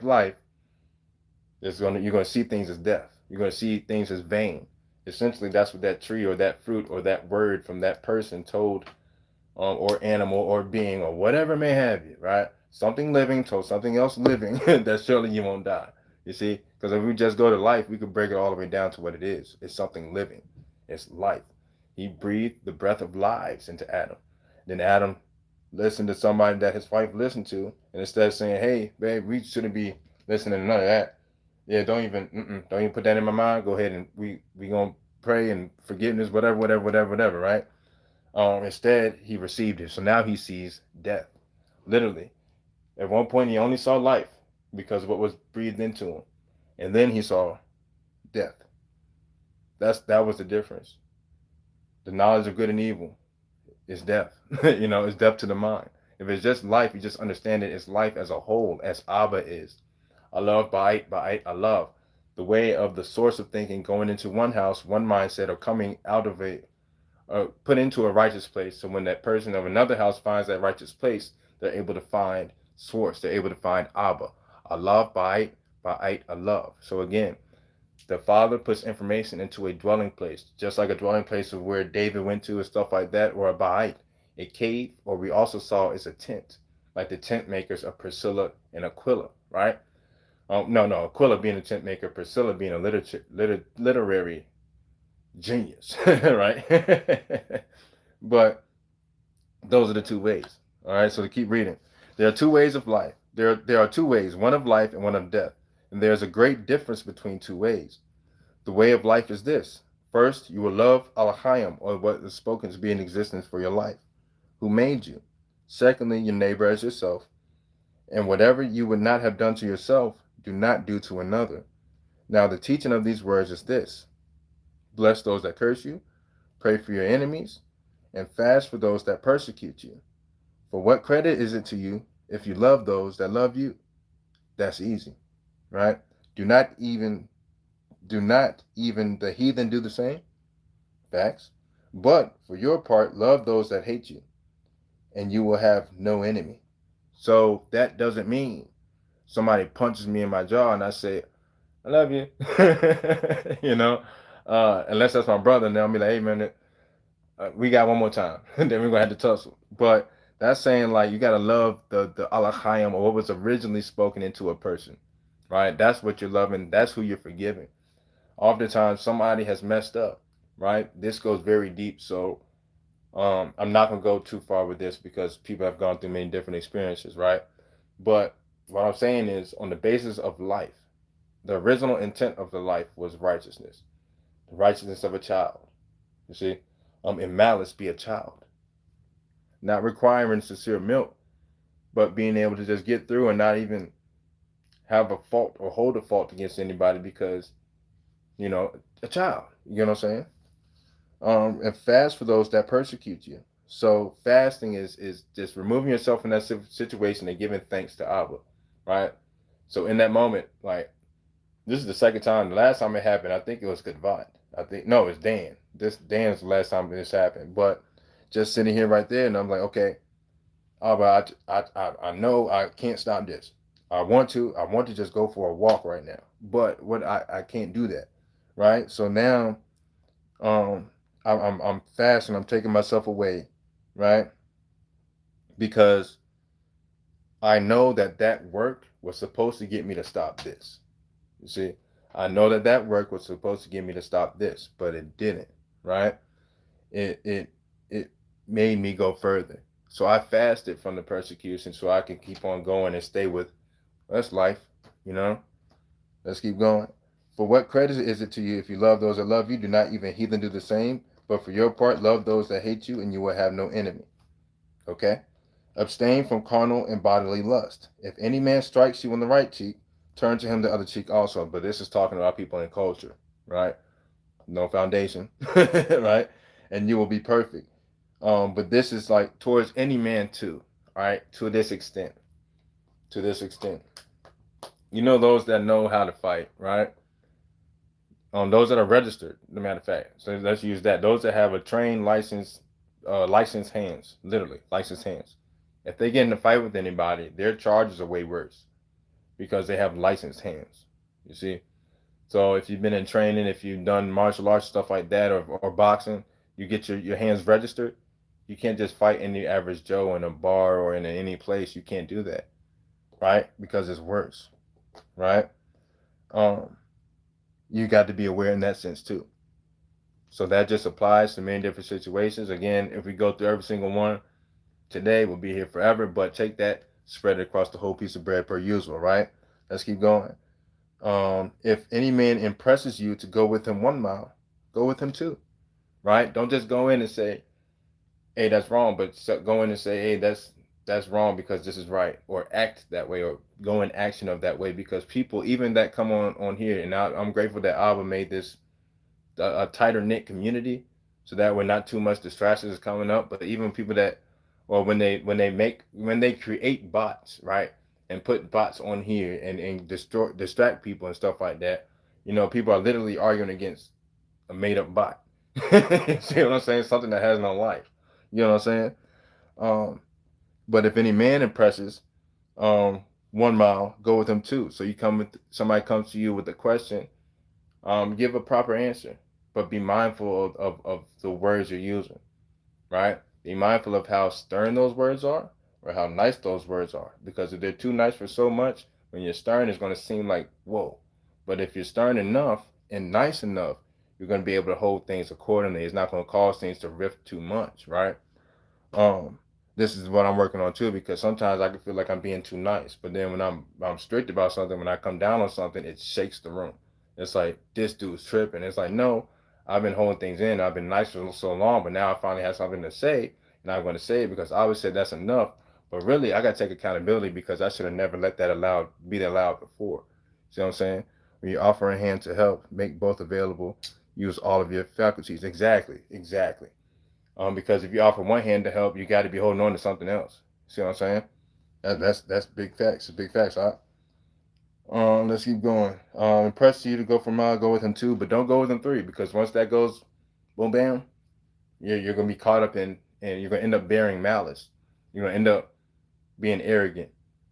you're gonna see things as death. You're gonna see things as vain. Essentially, that's what that tree or that fruit or that word from that person told, or animal or being or whatever may have you, right? Something living told something else living that surely you won't die. You see, because if we just go to life, we could break it all the way down to what it is. It's something living. It's life. He breathed the breath of lives into Adam. Then Adam listened to somebody that his wife listened to, and instead of saying, "Hey, babe, we shouldn't be listening to none of that," yeah, don't even put that in my mind. Go ahead and we gonna pray and forgiveness, whatever, right? Instead, he received it. So now he sees death. Literally. At one point, he only saw life because of what was breathed into him. And then he saw death. That was the difference. The knowledge of good and evil is death. It's death to the mind. If it's just life, you just understand it as life as a whole, as Abba is. I love ba'ait, I love. The way of the source of thinking going into one house, one mindset, or coming out of put into a righteous place. So when that person of another house finds that righteous place, they're able to find source. They're able to find Abba. Allah, ba'ait, Allah. So again, the Father puts information into a dwelling place, just like a dwelling place of where David went to and stuff like that, or a ba'ait, a cave, or we also saw is a tent, like the tent makers of Priscilla and Aquila, right? No, Aquila being a tent maker, Priscilla being a literary genius, right? But those are the two ways. All right, so to keep reading, there are two ways of life. There are two ways, one of life and one of death. And there's a great difference between two ways. The way of life is this. First, you will love Al-Hayim, or what is spoken to be in existence for your life, who made you. Secondly, your neighbor as yourself. And whatever you would not have done to yourself, do not do to another. Now, the teaching of these words is this. Bless those that curse you, pray for your enemies, and fast for those that persecute you. For what credit is it to you if you love those that love you? That's easy, right? Do not even the heathen do the same? Facts. But for your part, love those that hate you, and you will have no enemy. So that doesn't mean somebody punches me in my jaw and I say, I love you. Unless that's my brother, then I'll be like, hey man, we got one more time. Then we're gonna have to tussle. But that's saying like you gotta love the alachayim, or what was originally spoken into a person. right? That's what you're loving. That's who you're forgiving. Oftentimes, somebody has messed up, right? This goes very deep. So I'm not going to go too far with this because people have gone through many different experiences, right? But what I'm saying is, on the basis of life, the original intent of the life was righteousness, the righteousness of a child. You see, in malice, be a child, not requiring sincere milk, but being able to just get through and not even have a fault or hold a fault against anybody because, you know, a child. You know what I'm saying? And fast for those that persecute you. So fasting is just removing yourself from that situation and giving thanks to Abba, right? So in that moment, like, this is the second time. The last time it happened, I think it was Godvat. I think no, it's Dan. This Dan's the last time this happened. But just sitting here right there, and I'm like, okay, Abba, I know I can't stop this. I want to just go for a walk right now, but what I can't do that, right? So now um I'm fasting. I'm taking myself away, right? Because I know that that work was supposed to get me to stop this. You see, I know that that work was supposed to get me to stop this, but it didn't, right? It made me go further. So I fasted from the persecution so I can keep on going and stay with that's life, you know. Let's keep going. For what credit is it to you if you love those that love you? Do not even heathen do the same? But for your part, love those that hate you, and you will have no enemy. Okay? Abstain from carnal and bodily lust. If any man strikes you on the right cheek, turn to him the other cheek also. But this is talking about people in culture, right? No foundation, right? And you will be perfect. But this is like towards any man too, all right? To this extent. To this extent. You know those that know how to fight, right? Those that are registered, the matter of fact. So let's use that. Those that have a trained license, licensed hands, literally licensed hands. If they get in a fight with anybody, their charges are way worse because they have licensed hands. You see. So if you've been in training, if you've done martial arts stuff like that, or boxing, you get your hands registered. You can't just fight any average Joe in a bar or in any place. You can't do that, right? Because it's worse, right? Um, you got to be aware in that sense too. So that just applies to many different situations. Again, if we go through every single one today, we'll be here forever. But take that, spread it across the whole piece of bread per usual, right? Let's keep going. If any man impresses you to go with him 1 mile, go with him too, right? Don't just go in and say, "Hey, that's wrong," but go in and say, "Hey, that's wrong because this is right," or act that way, or go in action of that way. Because people, even that come on here, and I'm grateful that Abba made this a tighter knit community, so that way not too much distractions is coming up. But even people that, or when they create bots, right, and put bots on here and distract people and stuff like that, people are literally arguing against a made up bot. See what I'm saying? Something that has no life. You know what I'm saying? Um, but if any man impresses, 1 mile, go with him too. So somebody comes to you with a question, give a proper answer, but be mindful of the words you're using, right? Be mindful of how stern those words are or how nice those words are. Because if they're too nice for so much, when you're stern, it's going to seem like, whoa. But if you're stern enough and nice enough, you're going to be able to hold things accordingly. It's not going to cause things to rift too much, right? Um, this is what I'm working on too, because sometimes I can feel like I'm being too nice, but then when I'm strict about something, when I come down on something, it shakes the room. It's like this dude's tripping. It's like, no, I've been holding things in. I've been nice for so long, but now I finally have something to say, and I'm going to say it because I always said that's enough. But really, I got to take accountability because I should have never let that be allowed before. See what I'm saying? When you offer a hand to help, make both available. Use all of your faculties. Exactly, exactly. Because if you offer one hand to help, you got to be holding on to something else. See what I'm saying? That's big facts. It's big facts. All right. Let's keep going. Impress you to go for a mile, go with him 2, but don't go with him 3 because once that goes, boom, bam, you're gonna be caught up in, and you're gonna end up bearing malice. You're gonna end up being arrogant,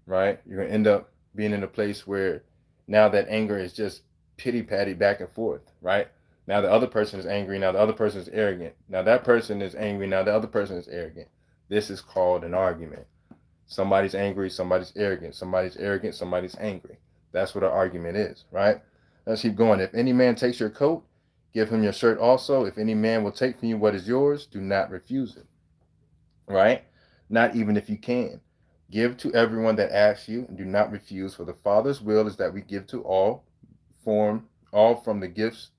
right? You're gonna end up being in a place where now that anger is just pity patty back and forth, right? Now the other person is angry. Now the other person is arrogant. Now that person is angry. Now the other person is arrogant. This is called an argument. Somebody's angry. Somebody's arrogant. Somebody's arrogant. Somebody's angry. That's what our argument is, right? Let's keep going. If any man takes your coat, give him your shirt also. If any man will take from you what is yours, do not refuse it, right? Not even if you can. Give to everyone that asks you, and do not refuse, for the Father's will is that we give to all from the gifts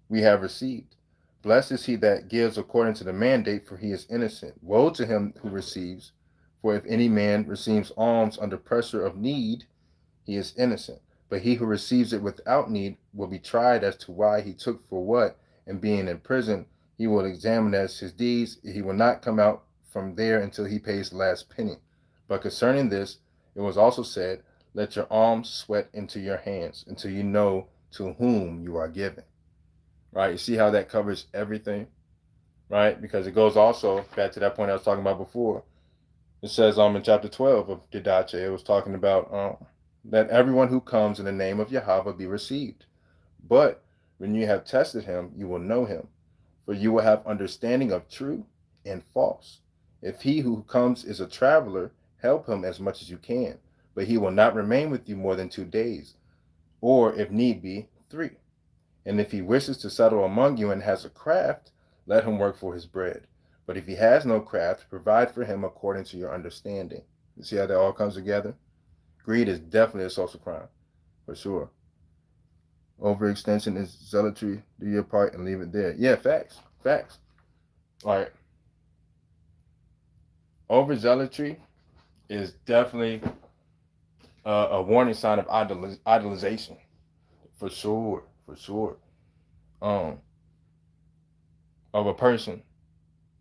we have received. Blessed is he that gives according to the mandate, for he is innocent. Woe to him who receives, for if any man receives alms under pressure of need, he is innocent. But he who receives it without need will be tried as to why he took for what, and being in prison, he will examine as his deeds. He will not come out from there until he pays the last penny. But concerning this, it was also said, let your alms sweat into your hands until you know to whom you are giving. Right? You see how that covers everything, right? Because it goes also back to that point I was talking about before. It says in chapter 12 of Didache, it was talking about that everyone who comes in the name of Yahweh be received. But when you have tested him, you will know him, for you will have understanding of true and false. If he who comes is a traveler, help him as much as you can, but he will not remain with you more than 2 days, or if need be, 3. And if he wishes to settle among you and has a craft, let him work for his bread. But if he has no craft, provide for him according to your understanding. You see how that all comes together? Greed is definitely a social crime, for sure. Overextension is zealotry. Do your part and leave it there. Yeah, facts. Facts. Like, overzealotry is definitely a warning sign of idolization. For sure. For sure. Um, of a person.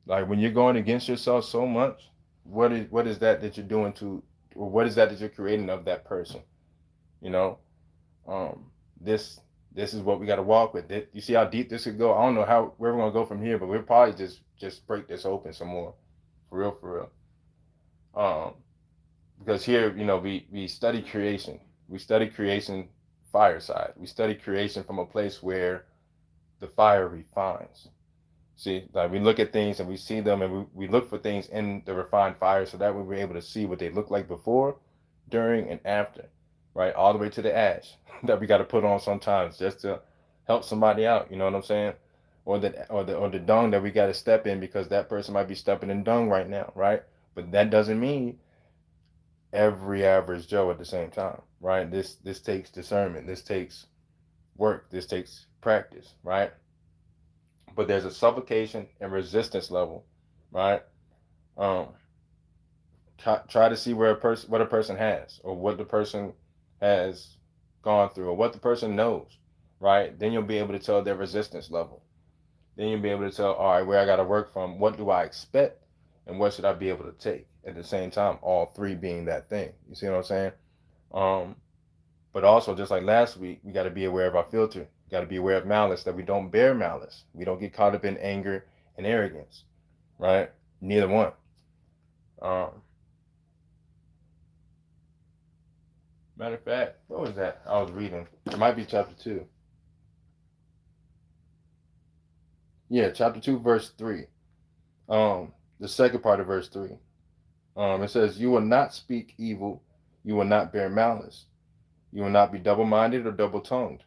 Like when you're going against yourself so much, what is that you're doing to, or what is that you're creating of that person? You know, um, this this is what we got to walk with. You see how deep this could go. I don't know how where we're gonna go from here, but we'll probably just break this open some more, for real, for real. Um, because here, we study creation. We study creation fireside. We study creation from a place where the fire refines. See, like we look at things and we see them, and we look for things in the refined fire, so that way we're able to see what they look like before, during, and after, right? All the way to the ash that we got to put on sometimes just to help somebody out. You know what I'm saying? Or the dung that we got to step in because that person might be stepping in dung right now, right? But that doesn't mean every average Joe at the same time, right? This takes discernment. This takes work. This takes practice, right? But there's a supplication and resistance level, right? Um, try to see what a person has, or what the person has gone through, or what the person knows, right? Then you'll be able to tell their resistance level. Then you'll be able to tell, all right, where I got to work from, what do I expect, and what should I be able to take at the same time, all three being that thing. You see what I'm saying? Um, but also, just like last week, we got to be aware of our filter. We got to be aware of malice, that we don't bear malice. We don't get caught up in anger and arrogance, right? Neither one. Um, Matter of fact, what was that I was reading? It might be chapter 2. Yeah, chapter 2, verse 3. The second part of verse 3. It says, you will not speak evil. You will not bear malice. You will not be double-minded or double-tongued.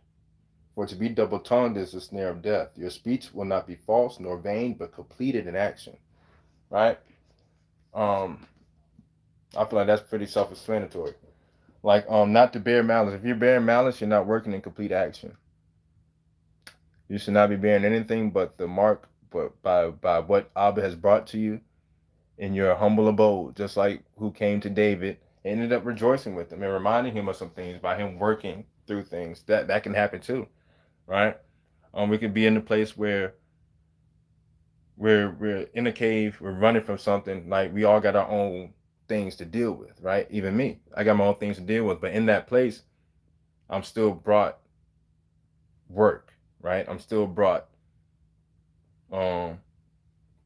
For to be double-tongued is the snare of death. Your speech will not be false nor vain, but completed in action. Right? Um, I feel like that's pretty self-explanatory. Like, not to bear malice. If you're bearing malice, you're not working in complete action. You should not be bearing anything but the mark, but by what Abba has brought to you in your humble abode, just like who came to David, ended up rejoicing with him and reminding him of some things by him working through things. That can happen too, right? We could be in a place where we're in a cave, we're running from something. Like we all got our own things to deal with, right? Even me, I got my own things to deal with. But in that place, I'm still brought work, right? I'm still brought um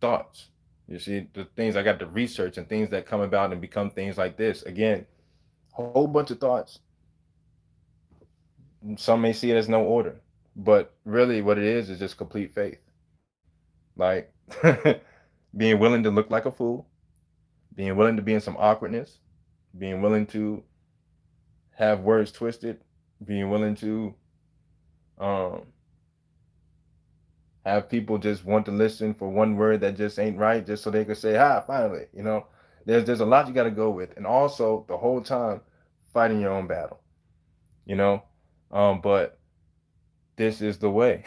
thoughts. You see, the things I got to research and things that come about and become things like this. Again, a whole bunch of thoughts. Some may see it as no order, but really what it is just complete faith. Like being willing to look like a fool, being willing to be in some awkwardness, being willing to have words twisted, being willing to um, have people just want to listen for one word that just ain't right, just so they can say, "Ha, finally." There's a lot you got to go with, and also the whole time fighting your own battle. You know, but this is the way.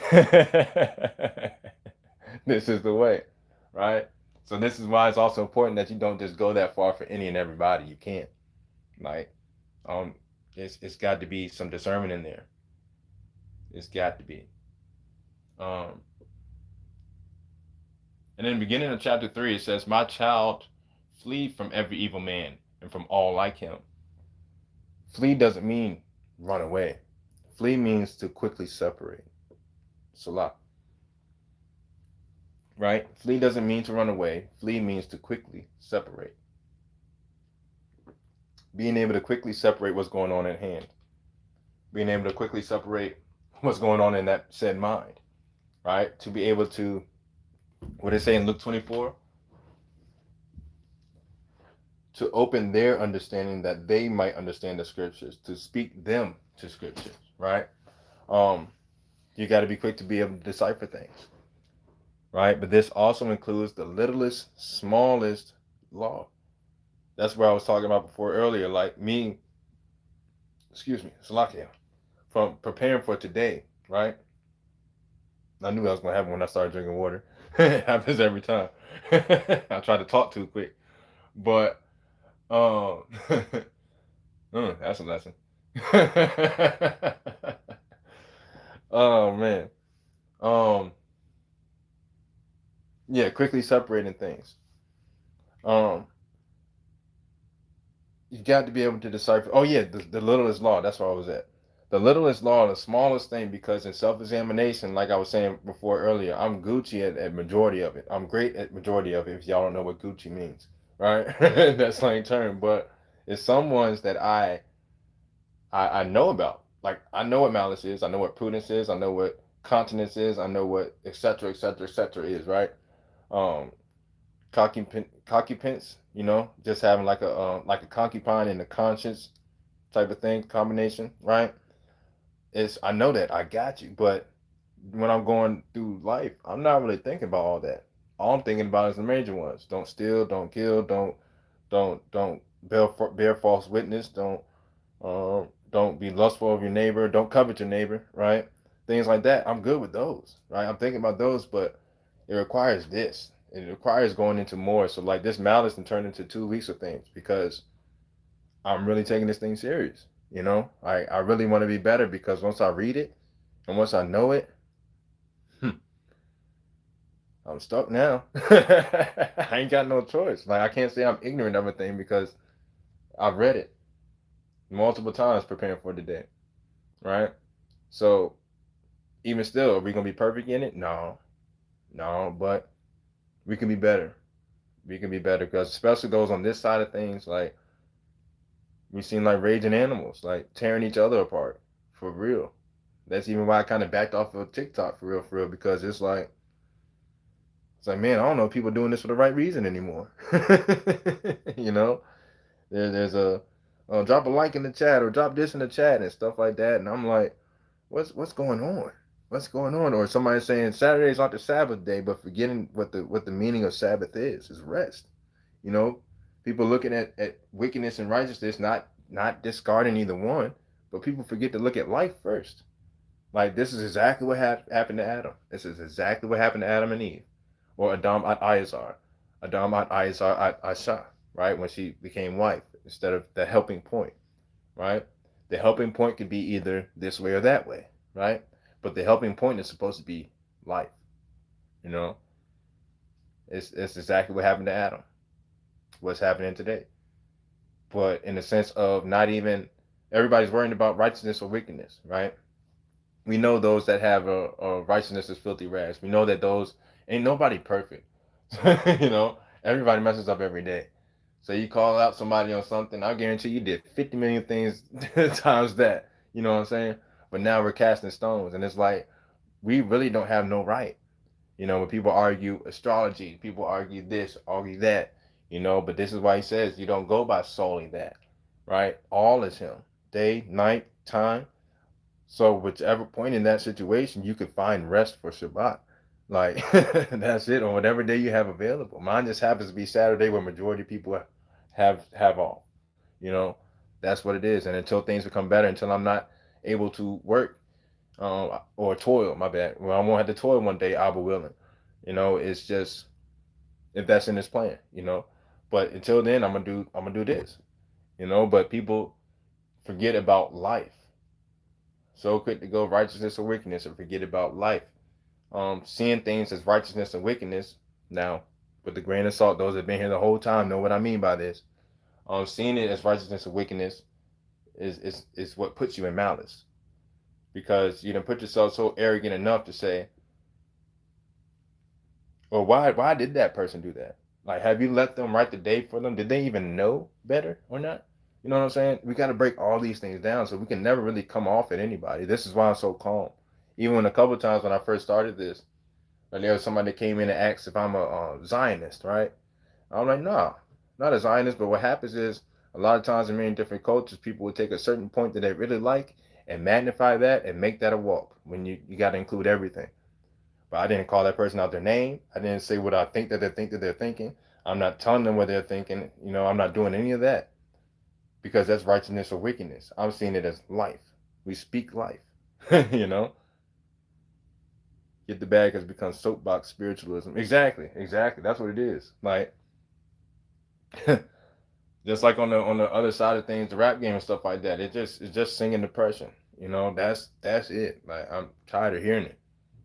This is the way, right? So this is why it's also important that you don't just go that far for any and everybody. You can't. Like, um, it's got to be some discernment in there. It's got to be. Um, and in the beginning of chapter 3, it says, "My child, flee from every evil man and from all like him." Flee doesn't mean run away. Flee means to quickly separate. Salah. Right? Flee doesn't mean to run away. Flee means to quickly separate. Being able to quickly separate what's going on at hand. Being able to quickly separate what's going on in that said mind. Right? To be able to, what they say in Luke 24, to open their understanding that they might understand the scriptures, to speak them to scriptures. Right? Um, you got to be quick to be able to decipher things. Right? But this also includes the littlest, smallest law. That's where I was talking about before earlier, like me, excuse me, Salakia, from preparing for today, right? I knew I was going to have one when I started drinking water. It happens every time. I try to talk too quick. But, um, that's a lesson. Oh, man. Um, yeah, quickly separating things. Um, you got to be able to decipher. Oh yeah, the littlest law. That's where I was at. The littlest law, the smallest thing, because in self-examination, like I was saying before earlier, I'm Gucci at majority of it. I'm great at majority of it. If y'all don't know what Gucci means, right? That's slang term, but it's some ones that I know about. Like I know what malice is. I know what prudence is. I know what continence is. I know what etc. etc. etc. is. Right? Um, concupence, just having like a concubine and a conscience type of thing combination, right? It's I know that I got you, but when I'm going through life, I'm not really thinking about all that. All I'm thinking about is the major ones: don't steal, don't kill, don't bear false witness, don't be lustful of your neighbor, don't covet your neighbor, right? Things like that. I'm good with those, right? I'm thinking about those, but it requires this. It requires going into more. So like this malice can turn into 2 weeks of things because I'm really taking this thing serious. I really want to be better because once I read it and once I know it, I'm stuck now. I ain't got no choice. Like I can't say I'm ignorant of a thing because I've read it multiple times preparing for today, right? So even still, are we gonna be perfect in it? No, no, but we can be better. We can be better because especially those on this side of things, like we seem like raging animals, like tearing each other apart for real. That's even why I kind of backed off of TikTok for real, because it's like, man, I don't know if people doing this for the right reason anymore. you know, there's a drop a like in the chat or drop this in the chat and stuff like that, and I'm like, what's going on? What's going on? Or somebody saying Saturday's not the Sabbath day, but forgetting what the meaning of Sabbath is rest. You know, people looking at wickedness and righteousness, not discarding either one, but people forget to look at life first. Like this is exactly what happened to Adam. This is exactly what happened to Adam and Eve, or Adam at Izar, Adam at Izar at Asha, right? When she became wife instead of the helping point, right? The helping point could be either this way or that way, right? But the helping point is supposed to be life. You know, it's exactly what happened to Adam. What's happening today? But in the sense of not even everybody's worrying about righteousness or wickedness, right? We know those that have a righteousness is filthy rags. We know that those ain't nobody perfect. Everybody messes up every day. So you call out somebody on something, I guarantee you did 50 million things times that. You know what I'm saying? But now we're casting stones, and it's like we really don't have no right. When people argue astrology, people argue this, argue that. But this is why he says you don't go by solely that, right? All is him. day, night, time. So whichever point in that situation, you could find rest for Shabbat. Like that's it on whatever day you have available. Mine just happens to be Saturday where majority of people have off. You know, that's what it is. And until things become better, until I'm not able to work or toil, my bad. Well, I won't have to toil one day, I'll be willing. You know, it's just if that's in his plan, you know. But until then I'm gonna do this. You know, but people forget about life. So quick to go righteousness or wickedness and forget about life. Seeing things as righteousness and wickedness. Now, with the grain of salt, those that have been here the whole time know what I mean by this. Seeing it as righteousness and wickedness is what puts you in malice. Because you done put yourself so arrogant enough to say, well, why did that person do that? Like, have you let them write the day for them? Did they even know better or not? You know what I'm saying? We got to break all these things down so we can never really come off at anybody. This is why I'm so calm. Even when a couple of times when I first started this, and there was somebody that came in and asked if I'm a Zionist, right? I'm like, no, not a Zionist. But what happens is a lot of times in many different cultures, people would take a certain point that they really like and magnify that and make that a walk. When you got to include everything. But I didn't call that person out their name. I didn't say what I think that they're thinking. I'm not telling them what they're thinking. You know, I'm not doing any of that because that's righteousness or wickedness. I'm seeing it as life. We speak life. You know, get the bag has become soapbox spiritualism. Exactly, exactly. That's what it is. Like, just like on the other side of things, the rap game and stuff like that. It's just singing depression. You know, that's it. Like I'm tired of hearing it.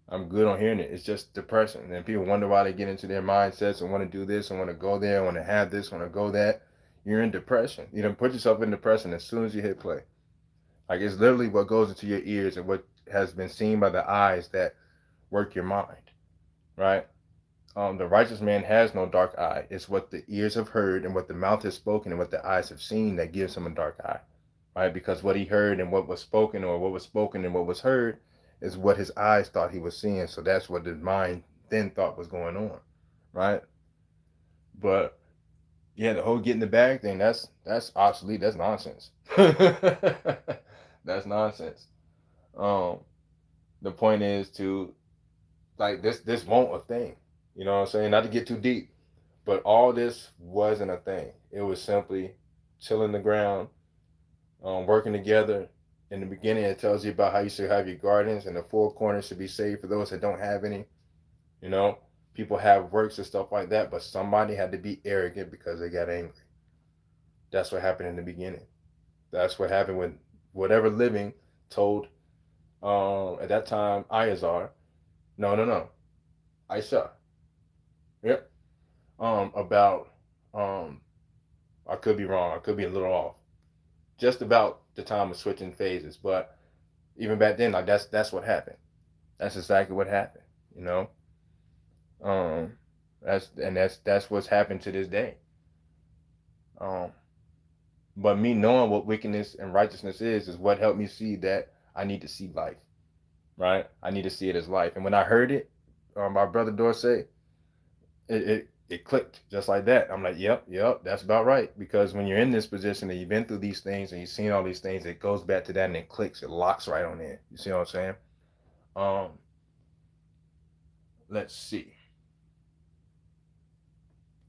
I'm good on hearing it. It's just depressing. And people wonder why they get into their mindsets and want to do this and want to go there, want to have this, want to go that. You're in depression. You don't put yourself in depression as soon as you hit play. Like it's literally what goes into your ears and what has been seen by the eyes that work your mind, right? The righteous man has no dark eye. It's what the ears have heard and what the mouth has spoken and what the eyes have seen that gives him a dark eye, right? Because what he heard and what was spoken or what was spoken and what was heard is what his eyes thought he was seeing. So that's what his mind then thought was going on, right? But yeah, the whole getting the bag thing, that's obsolete. That's nonsense. That's nonsense. Um, the point is to like this won't a thing. You know what I'm saying? Not to get too deep, but all this wasn't a thing. It was simply tilling the ground, working together. In the beginning, it tells you about how you should have your gardens and the four corners should be saved for those that don't have any. You know, people have works and stuff like that, but somebody had to be arrogant because they got angry. That's what happened in the beginning. That's what happened when whatever living told at that time Iazar, no, Aisha, yep, about I could be wrong, I could be a little off, just about the time of switching phases, but even back then, like that's what happened. That's exactly what happened. You know, um, that's what's happened to this day. Um, but me knowing what wickedness and righteousness is what helped me see that I need to see life, right? I need to see it as life. And when I heard it, my brother Dorsey, it clicked just like that. I'm like, yep, that's about right. Because when you're in this position and you've been through these things and you've seen all these things, it goes back to that and it clicks. It locks right on in. You see what I'm saying? Um, let's see.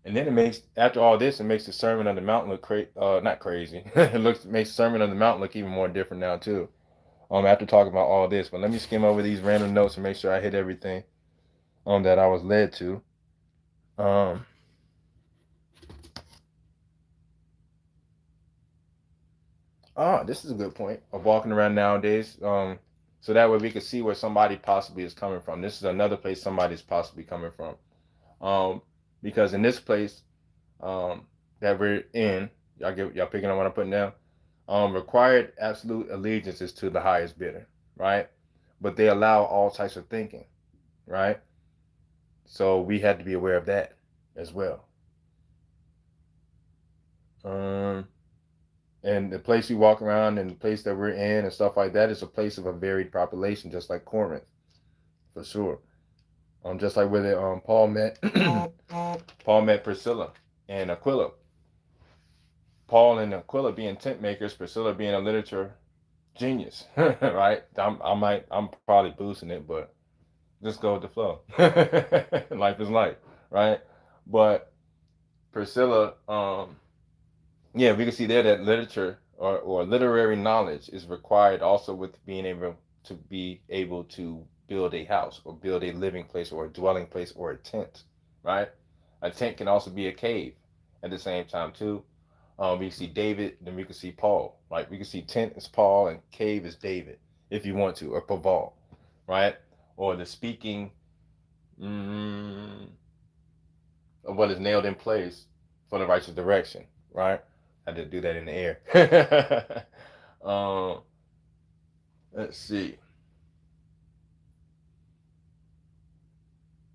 And then it makes after all this, it makes the Sermon on the Mount look not crazy. It makes the Sermon on the Mount look even more different now too. After talking about all this, but let me skim over these random notes and make sure I hit everything that I was led to. Um, this is a good point of walking around nowadays. So that way we can see where somebody possibly is coming from. This is another place somebody's possibly coming from. Um, because in this place that we're in, y'all picking up what I'm putting down. Required absolute allegiance is to the highest bidder, right? But they allow all types of thinking, right? So we had to be aware of that as well. Um, and the place we walk around and the place that we're in and stuff like that is a place of a varied population, just like Corinth, for sure. Just like where Paul met Paul met Priscilla and Aquila. Paul and Aquila being tent makers, Priscilla being a literature genius, right? I'm probably boosting it, but just go with the flow. Life is life, right? But Priscilla, yeah, we can see there that literature or literary knowledge is required also with being able to build a house or build a living place or a dwelling place or a tent, right? A tent can also be a cave at the same time too. We can see David, then we can see Paul, right? We can see tent is Paul and cave is David, if you want to, or Paval, right? Or the speaking mm, of what is nailed in place for the righteous direction, right? I had to do that in the air. um, let's see.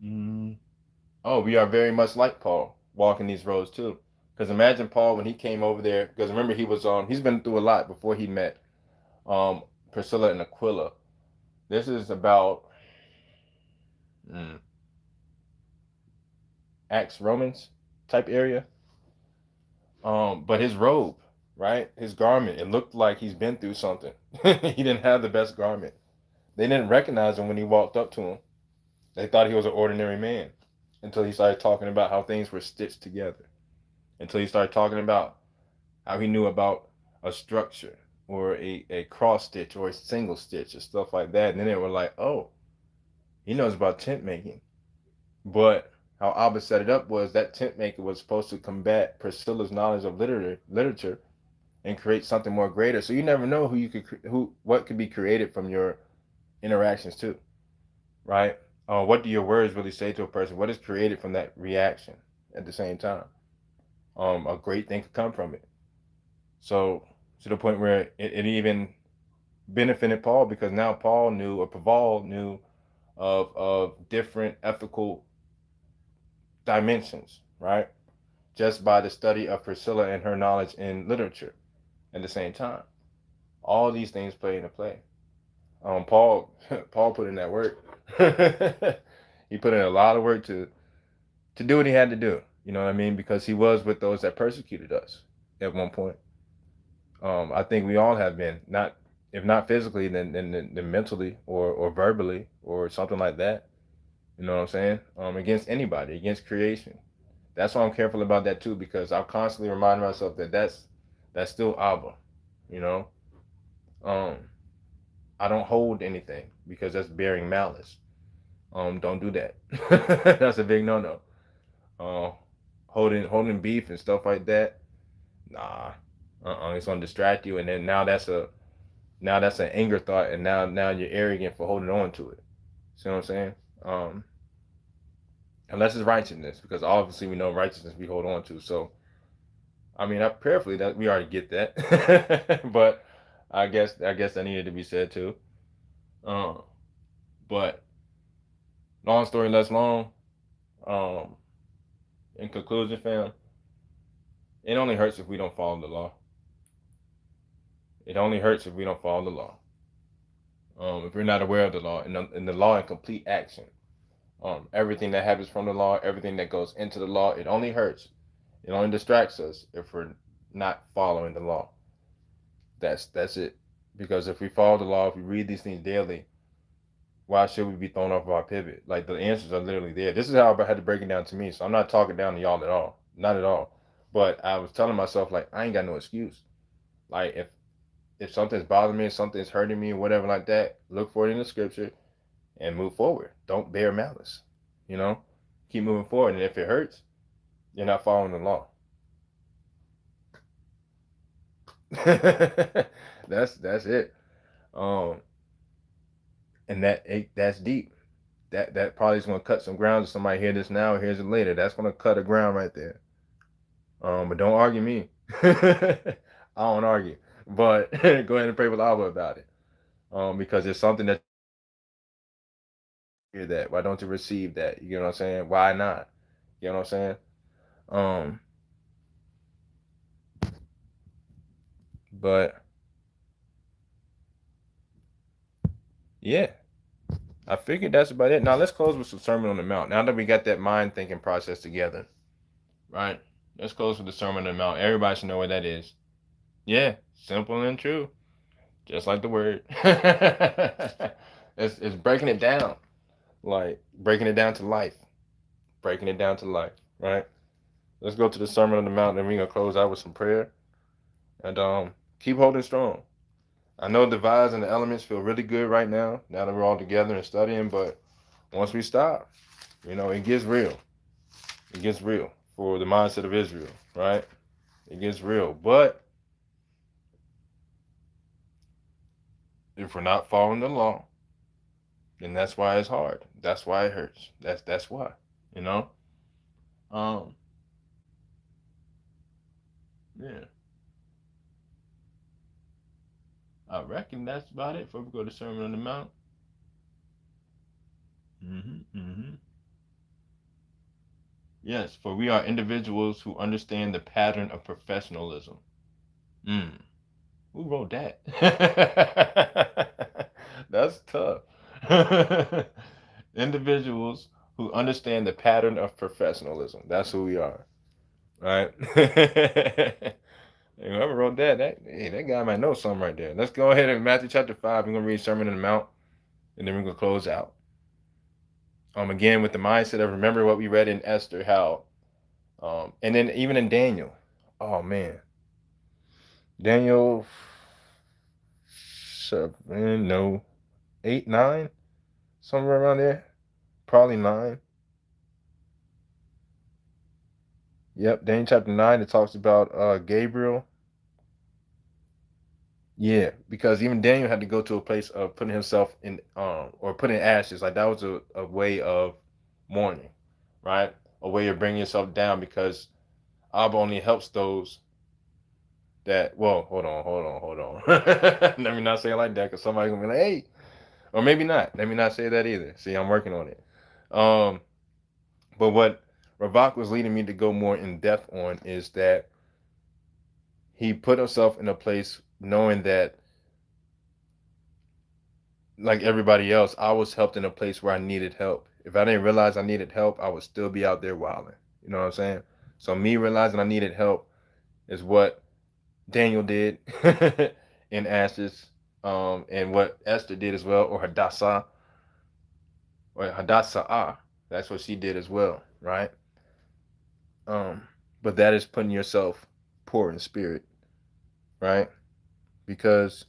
Mm. Oh, we are very much like Paul walking these roads too. Because imagine Paul when he came over there. Because remember he was he's been through a lot before he met um Priscilla and Aquila. This is about mm, Acts Romans type area. But his robe, right? His garment, it looked like he's been through something. He didn't have the best garment. They didn't recognize him when he walked up to him. They thought he was an ordinary man until he started talking about how things were stitched together. Until he started talking about how he knew about a structure or a cross stitch or a single stitch or stuff like that. And then they were like, oh, he knows about tent making. But how Abba set it up was that tent maker was supposed to combat Priscilla's knowledge of literature and create something more greater. So you never know what could be created from your interactions too, right? What do your words really say to a person? What is created from that reaction at the same time? A great thing could come from it. So to the point where it even benefited Paul because now Paul knew or Paval knew of different ethical dimensions, right? Just by the study of Priscilla and her knowledge in literature at the same time. All these things play into play. Paul Paul put in that work. He put in a lot of work to do what he had to do. You know what I mean? Because he was with those that persecuted us at one point. I think we all have been, not if not physically, then mentally or verbally or something like that. You know what I'm saying? Against anybody, against creation. That's why I'm careful about that too, because I'm constantly reminding myself that that's still Abba. You know, um, I don't hold anything because that's bearing malice. Don't do that. That's a big no-no. Uh, holding beef and stuff like that. Nah. It's gonna distract you, and then now that's an anger thought, and now you're arrogant for holding on to it. See what I'm saying? Um, unless it's righteousness, because obviously we know righteousness we hold on to. So I mean, I prayerfully that we already get that, but I guess that needed to be said too. Um, but long story less long. Um, in conclusion, fam, it only hurts if we don't follow the law. It only hurts if we don't follow the law. If we're not aware of the law and the law in complete action. Everything that happens from the law, everything that goes into the law, it only hurts. It only distracts us if we're not following the law. That's it. Because if we follow the law, if we read these things daily, why should we be thrown off of our pivot? Like the answers are literally there. This is how I had to break it down to me. So I'm not talking down to y'all at all. Not at all. But I was telling myself like I ain't got no excuse. Like if something's bothering me, if something's hurting me, or whatever like that, look for it in the scripture and move forward. Don't bear malice. You know, keep moving forward. And if it hurts, you're not following the law. That's it. Um, and that's deep. That probably is gonna cut some ground. If somebody hear this now or hears it later, that's gonna cut a ground right there. But don't argue me. I don't argue. But go ahead and pray with Allah about it. Because it's something that you hear that. Why don't you receive that? You know what I'm saying? Why not? You know what I'm saying? Um, but yeah, I figured that's about it. Now let's close with some Sermon on the Mount. Now that we got that mind thinking process together, right? Let's close with the Sermon on the Mount. Everybody should know what that is. Yeah, simple and true, just like the word. It's breaking it down, like breaking it down to life, breaking it down to life, right? Let's go to the Sermon on the Mount, and we're gonna close out with some prayer and keep holding strong. I know the vibes and the elements feel really good right now that we're all together and studying, but once we stop, it gets real. It gets real for the mindset of Israel, right? It gets real. But if we're not following the law, then that's why it's hard. That's why it hurts. That's why. You know? Um, yeah. I reckon that's about it before we go to Sermon on the Mount. Mm-hmm. Yes, for we are individuals who understand the pattern of professionalism. Mm. Who wrote that? That's tough. Individuals who understand the pattern of professionalism. That's who we are, right? Whoever wrote that guy might know something right there. Let's go ahead and Matthew chapter 5. We're gonna read Sermon on the Mount, and then we're gonna close out. Again with the mindset of remember what we read in Esther, how, and then even in Daniel. Oh man, Daniel 7, no, 8, 9, somewhere around there. Probably 9. Yep, Daniel chapter 9. It talks about Gabriel. Yeah, because even Daniel had to go to a place of putting himself in, or putting ashes. Like that was a way of mourning, right? A way of bringing yourself down because Abba only helps those that. Well, hold on. Let me not say it like that because somebody's gonna be like, hey, or maybe not. Let me not say that either. See, I'm working on it. Um, but what Ravak was leading me to go more in depth on is that he put himself in a place knowing that, like everybody else, I was helped in a place where I needed help. If I didn't realize I needed help, I would still be out there wilding. You know what I'm saying? So me realizing I needed help is what Daniel did in Ashes, and what Esther did as well, or Hadassah. That's what she did as well, right? Um, but that is putting yourself poor in spirit, right? Because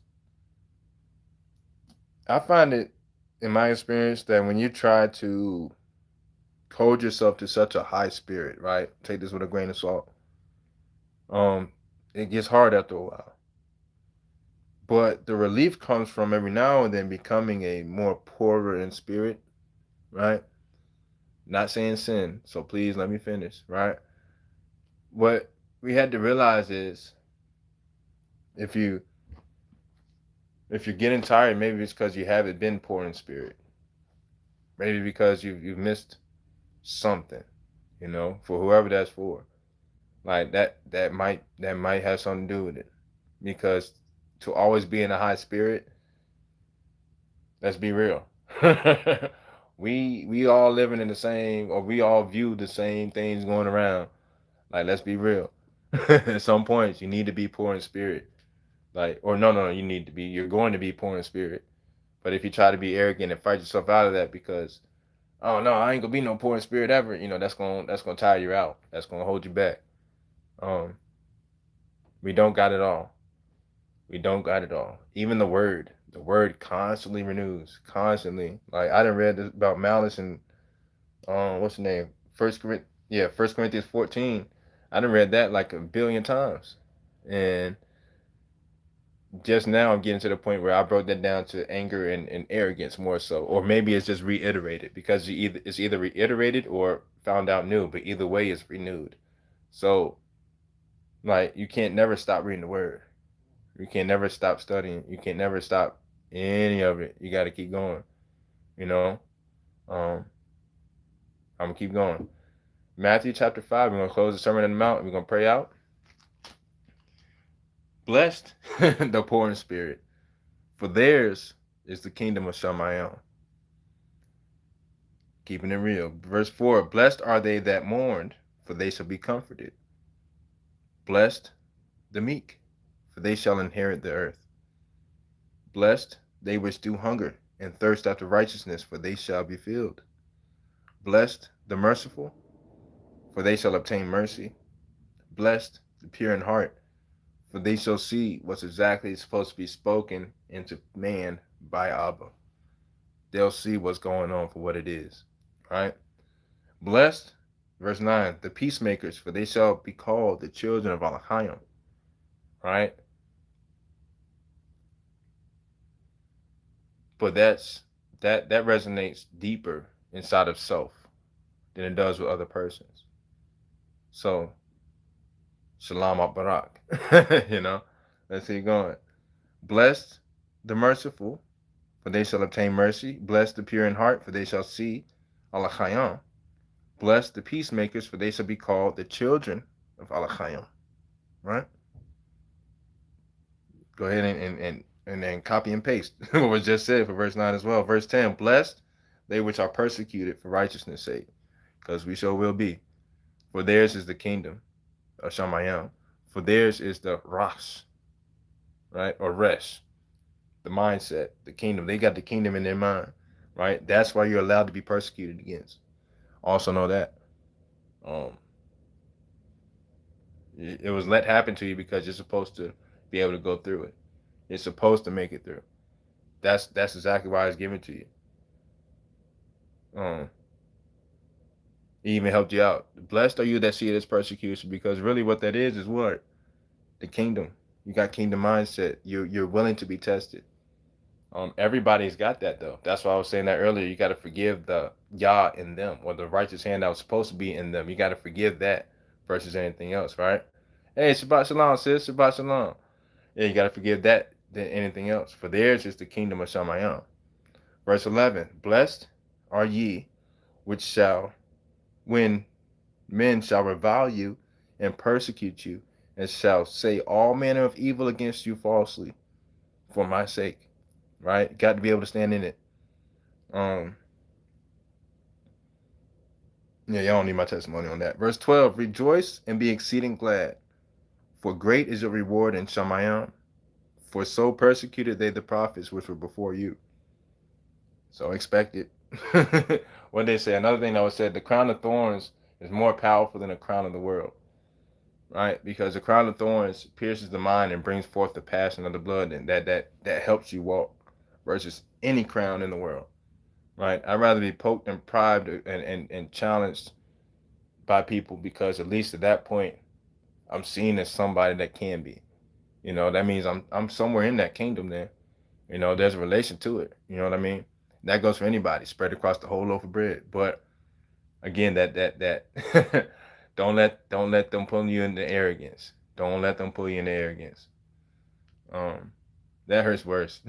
I find it in my experience that when you try to hold yourself to such a high spirit, right? Take this with a grain of salt. Um, it gets hard after a while. But the relief comes from every now and then becoming a more poorer in spirit, right? Not saying sin, so please let me finish, right? What we had to realize is if you if you're getting tired, maybe it's because you haven't been poor in spirit. Maybe because you've missed something, for whoever that's for. Like that might have something to do with it. Because to always be in a high spirit, let's be real. we all living in the same, or we all view the same things going around. Like let's be real. At some points you need to be poor in spirit. Like, or no, you're going to be poor in spirit. But if you try to be arrogant and fight yourself out of that because, oh no, I ain't gonna be no poor in spirit ever, that's gonna tire you out. That's gonna hold you back. Um, we don't got it all. We don't got it all. Even the word constantly renews, constantly. Like I done read this about malice and what's the name? First Corinthians 14. I done read that like a billion times, and just now I'm getting to the point where I broke that down to anger and arrogance more so, or maybe it's just reiterated because it's either reiterated or found out new, but either way it's renewed. So like you can't never stop reading the word. You can't never stop studying. You can't never stop any of it. You got to keep going. You know, um, I'm gonna keep going. Matthew chapter 5. We're gonna close the Sermon on the Mount. We're gonna pray out. Blessed the poor in spirit, for theirs is the kingdom of Shamayim. Keeping it real. Verse 4. Blessed are they that mourned, for they shall be comforted. Blessed the meek, for they shall inherit the earth. Blessed they which do hunger and thirst after righteousness, for they shall be filled. Blessed the merciful, for they shall obtain mercy. Blessed the pure in heart, for they shall see what's exactly supposed to be spoken into man by Abba. They'll see what's going on for what it is. Right? Blessed, verse 9, the peacemakers, for they shall be called the children of Alachayim. Right? But that resonates deeper inside of self than it does with other persons. So Shalom Barak. Let's keep going. Blessed the merciful, for they shall obtain mercy. Blessed the pure in heart, for they shall see Alachayim. Blessed the peacemakers, for they shall be called the children of Alachayim. Right? Go ahead and then copy and paste what was just said for verse 9 as well. Verse 10, blessed they which are persecuted for righteousness' sake, because we sure will be. For theirs is the kingdom of Shamayim. For theirs is the Ras, right? Or Resh, the mindset, the kingdom. They got the kingdom in their mind, right? That's why you're allowed to be persecuted against. Also know that. It was let happen to you because you're supposed to be able to go through it. You're supposed to make it through. That's exactly why it's given to you. He even helped you out. Blessed are you that see this persecution, because really what that is what? The kingdom. You got kingdom mindset. You're willing to be tested. Everybody's got that though. That's why I was saying that earlier. You got to forgive the Yah in them, or the righteous hand that was supposed to be in them. You got to forgive that versus anything else, right? Hey, Shabbat Shalom, sis. Shabbat Shalom. Yeah, you got to forgive that than anything else. For theirs is the kingdom of Shamayim. Verse 11. Blessed are ye which shall, when men shall revile you and persecute you, and shall say all manner of evil against you falsely for my sake. Right? Got to be able to stand in it. Yeah, y'all don't need my testimony on that. Verse 12, rejoice and be exceeding glad, for great is your reward in Shamayim, for so persecuted they the prophets which were before you. So expect it. What they say, another thing that was said, the crown of thorns is more powerful than the crown of the world. Right? Because the crown of thorns pierces the mind and brings forth the passion of the blood, and that helps you walk, versus any crown in the world. Right? I'd rather be poked and pried and challenged by people, because at least at that point I'm seen as somebody that can be. That means I'm somewhere in that kingdom then. There's a relation to it. You know what I mean? That goes for anybody, spread across the whole loaf of bread. But again, that don't let them pull you into arrogance. Don't let them pull you into arrogance. That hurts worse.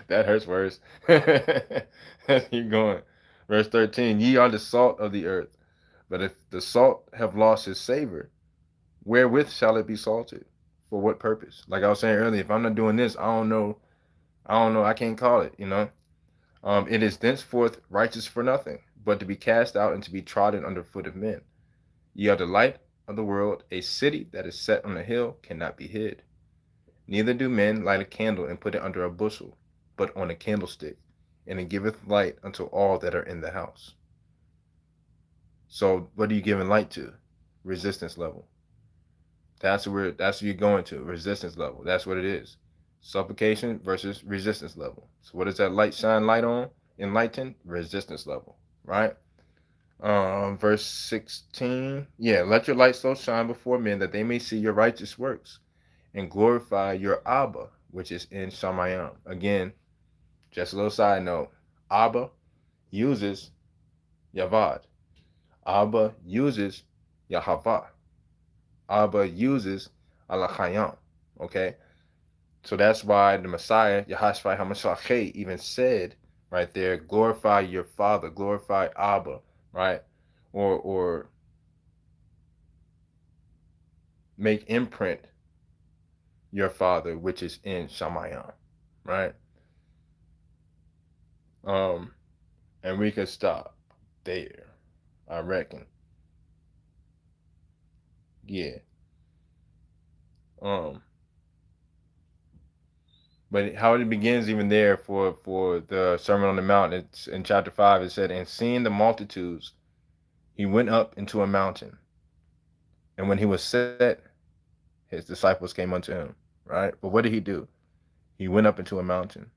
That hurts worse. Let's keep going. Verse 13, ye are the salt of the earth. But if the salt have lost its savor, wherewith shall it be salted? For what purpose? Like I was saying earlier, if I'm not doing this, I don't know. I can't call it, It is thenceforth righteous for nothing, but to be cast out and to be trodden under foot of men. Ye are the light of the world. A city that is set on a hill cannot be hid. Neither do men light a candle and put it under a bushel, but on a candlestick, and it giveth light unto all that are in the house. So what are you giving light to? Resistance level. That's where you're going to. Resistance level. That's what it is. Supplication versus resistance level. So what does that light shine light on? Enlighten? Resistance level. Right? Verse 16. Yeah, let your light so shine before men that they may see your righteous works and glorify your Abba, which is in Shamayim. Again, just a little side note. Abba uses Yavad. Abba uses Yahavah. Abba uses Alachayam. Okay? So that's why the Messiah, Yahashua HaMashiach, even said right there, glorify your Father, glorify Abba, right? Or make imprint your Father, which is in Shamayim, right? And we could stop there, I reckon. Yeah. Um, but how it begins even there for the Sermon on the Mount, it's in chapter 5. It said, "And seeing the multitudes, he went up into a mountain, and when he was set, his disciples came unto him." Right. But what did he do? He went up into a mountain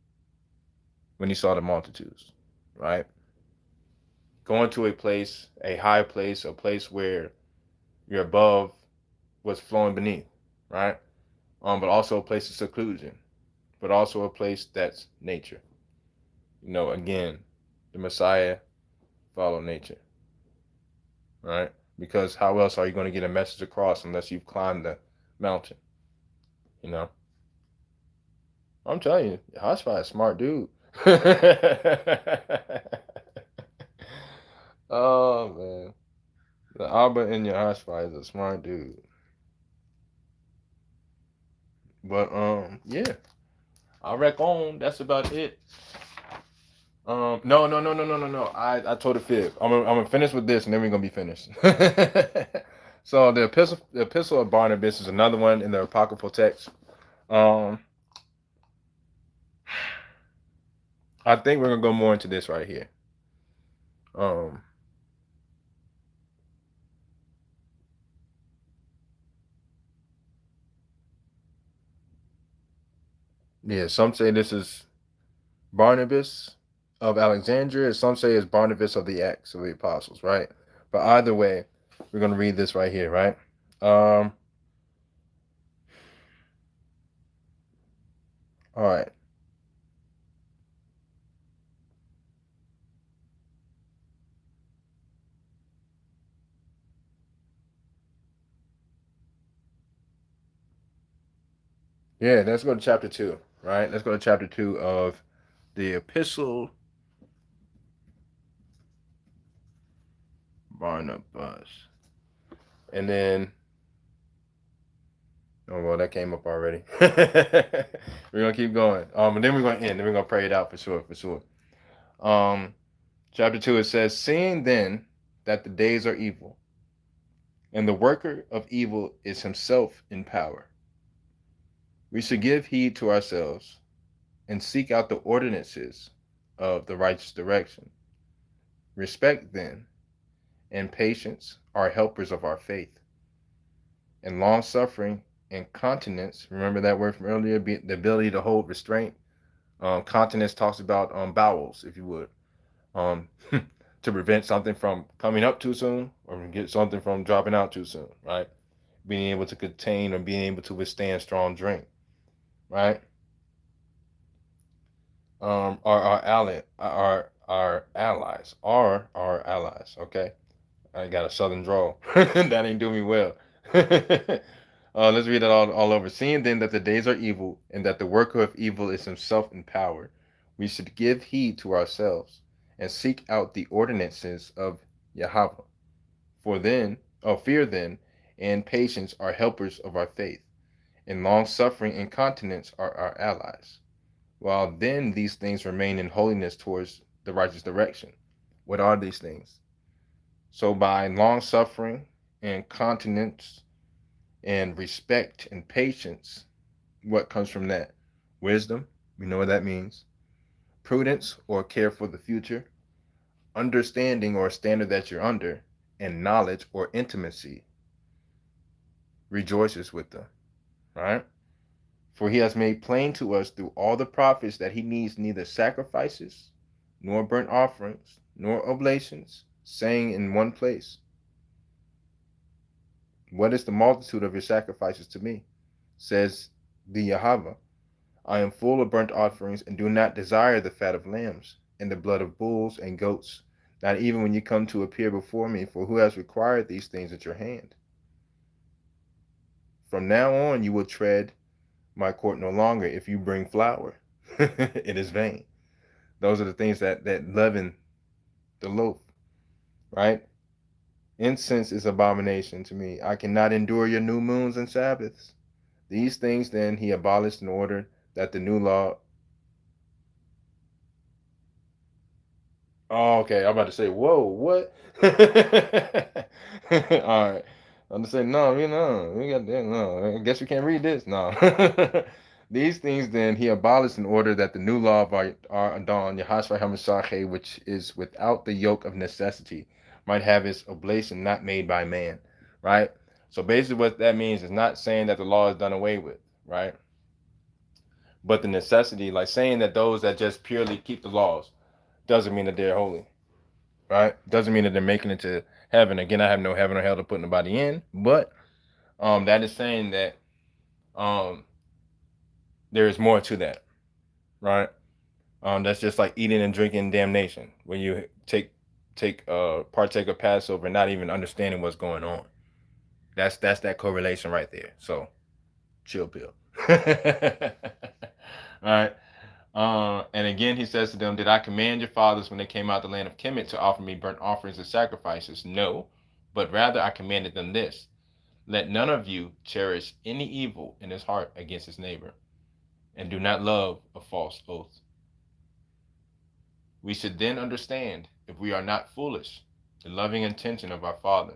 when he saw the multitudes. Right. Going to a place, a high place, a place where you're above what's flowing beneath. Right. But also a place of seclusion, but also a place that's nature. Again, the Messiah followed nature, right? Because how else are you going to get a message across unless you've climbed the mountain? You know, I'm telling you, Hotspot is a smart dude. Oh man, the Abba in your Hotspot is a smart dude. But yeah, I reckon that's about it. No, no, no, no, no, no, no. I told a fib. I'm gonna finish with this, and then we're gonna be finished. So the epistle of Barnabas is another one in the apocryphal text. Um, I think we're gonna go more into this right here. Um, yeah, some say this is Barnabas of Alexandria. Some say it's Barnabas of the Acts of the Apostles, right? But either way, we're gonna read this right here, right? Um, all right. Yeah, let's go to chapter 2, right? Let's go to chapter 2 of the Epistle Barnabas. And then, oh, well, that came up already. We're going to keep going. And then we're going to end. Then we're going to pray it out for sure, for sure. Um, Chapter 2, it says, "Seeing then that the days are evil, and the worker of evil is himself in power, we should give heed to ourselves and seek out the ordinances of the righteous direction. Respect then and patience are helpers of our faith, and long suffering and continence. Remember that word from earlier, the ability to hold restraint. Continence talks about bowels, if you would, um, to prevent something from coming up too soon or get something from dropping out too soon, right? Being able to contain or being able to withstand strong drink, right? Our allies are our allies. Okay, I got a southern drawl. That ain't doing me well. Let's read it all over. "Seeing then that the days are evil, and that the worker of evil is himself in power, we should give heed to ourselves, and seek out the ordinances of Yahweh. For then, fear then, and patience are helpers of our faith, and long suffering and continence are our allies. While then these things remain in holiness towards the righteous direction." What are these things? So by long suffering and continence and respect and patience, what comes from that? Wisdom, we know what that means. Prudence or care for the future. Understanding or standard that you're under. And knowledge or intimacy rejoices with them, right? For he has made plain to us through all the prophets that he needs neither sacrifices, nor burnt offerings, nor oblations, saying in one place, "What is the multitude of your sacrifices to me?" Says the Yahweh, "I am full of burnt offerings, and do not desire the fat of lambs, and the blood of bulls and goats, not even when you come to appear before me, for who has required these things at your hand? From now on you will tread my court no longer if you bring flour." It is vain. Those are the things that leaven the loaf, right? "Incense is abomination to me. I cannot endure your new moons and Sabbaths." These things then he abolished in order that the new law. Oh, okay. I'm about to say, whoa, what? All right. I'm just saying, no, we got that. No, I guess we can't read this. No. These things then he abolished in order that the new law of our Adon, Yahashua HaMashiach, which is without the yoke of necessity, might have its oblation not made by man. Right? So basically what that means is not saying that the law is done away with, right? But the necessity, like saying that those that just purely keep the laws doesn't mean that they're holy. Right? Doesn't mean that they're making it to heaven. Again, I have no heaven or hell to put nobody in, but that is saying that um there is more to that, right? That's just like eating and drinking damnation when you partake of Passover, not even understanding what's going on. That's that correlation right there. So chill pill. Right. And again, he says to them, "Did I command your fathers when they came out of the land of Kemet to offer me burnt offerings and sacrifices? No, but rather I commanded them this: let none of you cherish any evil in his heart against his neighbor, and do not love a false oath." We should then understand, if we are not foolish, the loving intention of our Father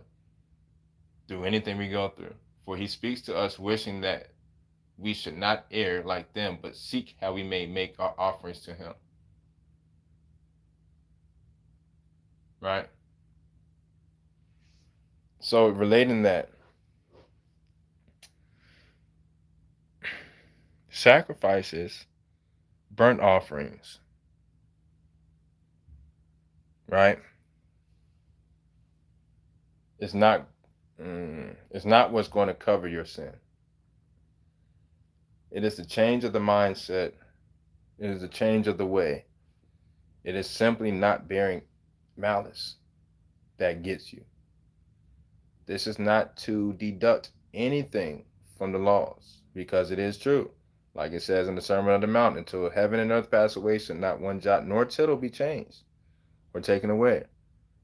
through anything we go through. For he speaks to us wishing that we should not err like them, but seek how we may make our offerings to him. Right? So relating that, sacrifices, burnt offerings, right? It's not it's not what's going to cover your sin. It is the change of the mindset. It is the change of the way. It is simply not bearing malice that gets you. This is not to deduct anything from the laws, because it is true. Like it says in the Sermon on the Mount, until heaven and earth pass away, shall not one jot nor tittle be changed or taken away.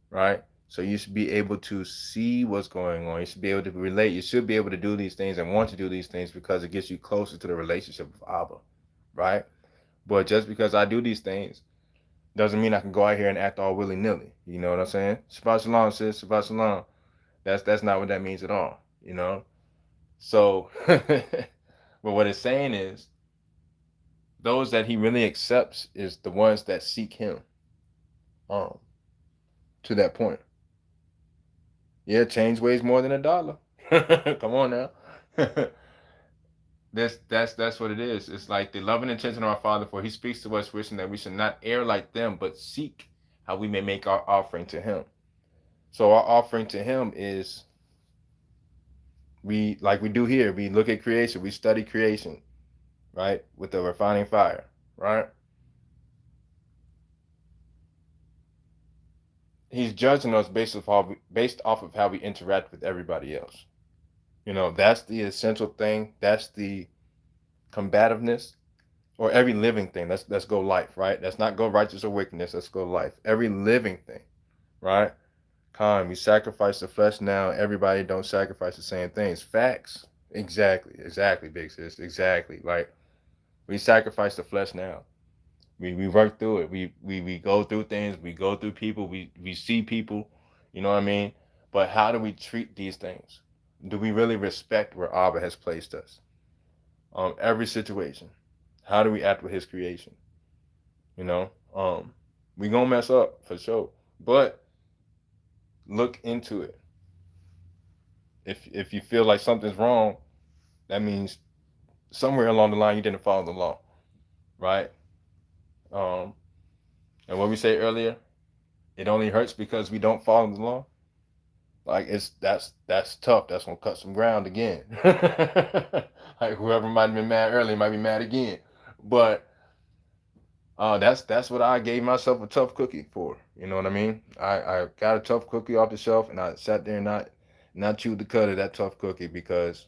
Right? So you should be able to see what's going on. You should be able to relate. You should be able to do these things and want to do these things because it gets you closer to the relationship with Abba. Right? But just because I do these things doesn't mean I can go out here and act all willy-nilly. You know what I'm saying? Shabbat shalom, sis. Shabbat shalom. That's not what that means at all. You know? So, but what it's saying is, those that he really accepts is the ones that seek him um, to that point. Yeah, change weighs more than $1. Come on now. That's what it is. It's like the loving intention of our Father, for he speaks to us wishing that we should not err like them, but seek how we may make our offering to him. So our offering to him is, we like we do here, we look at creation, we study creation, right? With the refining fire, right? He's judging us based off of how we interact with everybody else. You know, that's the essential thing. That's the combativeness, or every living thing. Let's go life, right? Let's not go righteous or wickedness. Let's go life. Every living thing, right? We sacrifice the flesh now. Everybody don't sacrifice the same things. Facts. Exactly, big sis. Exactly. Like, we sacrifice the flesh now. We work through it. We go through things. We go through people. We see people. You know what I mean? But how do we treat these things? Do we really respect where Abba has placed us? Every situation. How do we act with his creation? You know? We gonna mess up for sure. But look into it. If you feel like something's wrong, that means somewhere along the line you didn't follow the law. Right? Um, and what we say earlier, it only hurts because we don't follow the law. Like, that's tough. That's gonna cut some ground again. Like, whoever might have been mad earlier might be mad again. But that's what I gave myself a tough cookie for. You know what I mean? I got a tough cookie off the shelf, and I sat there and not chewed the cud of that tough cookie, because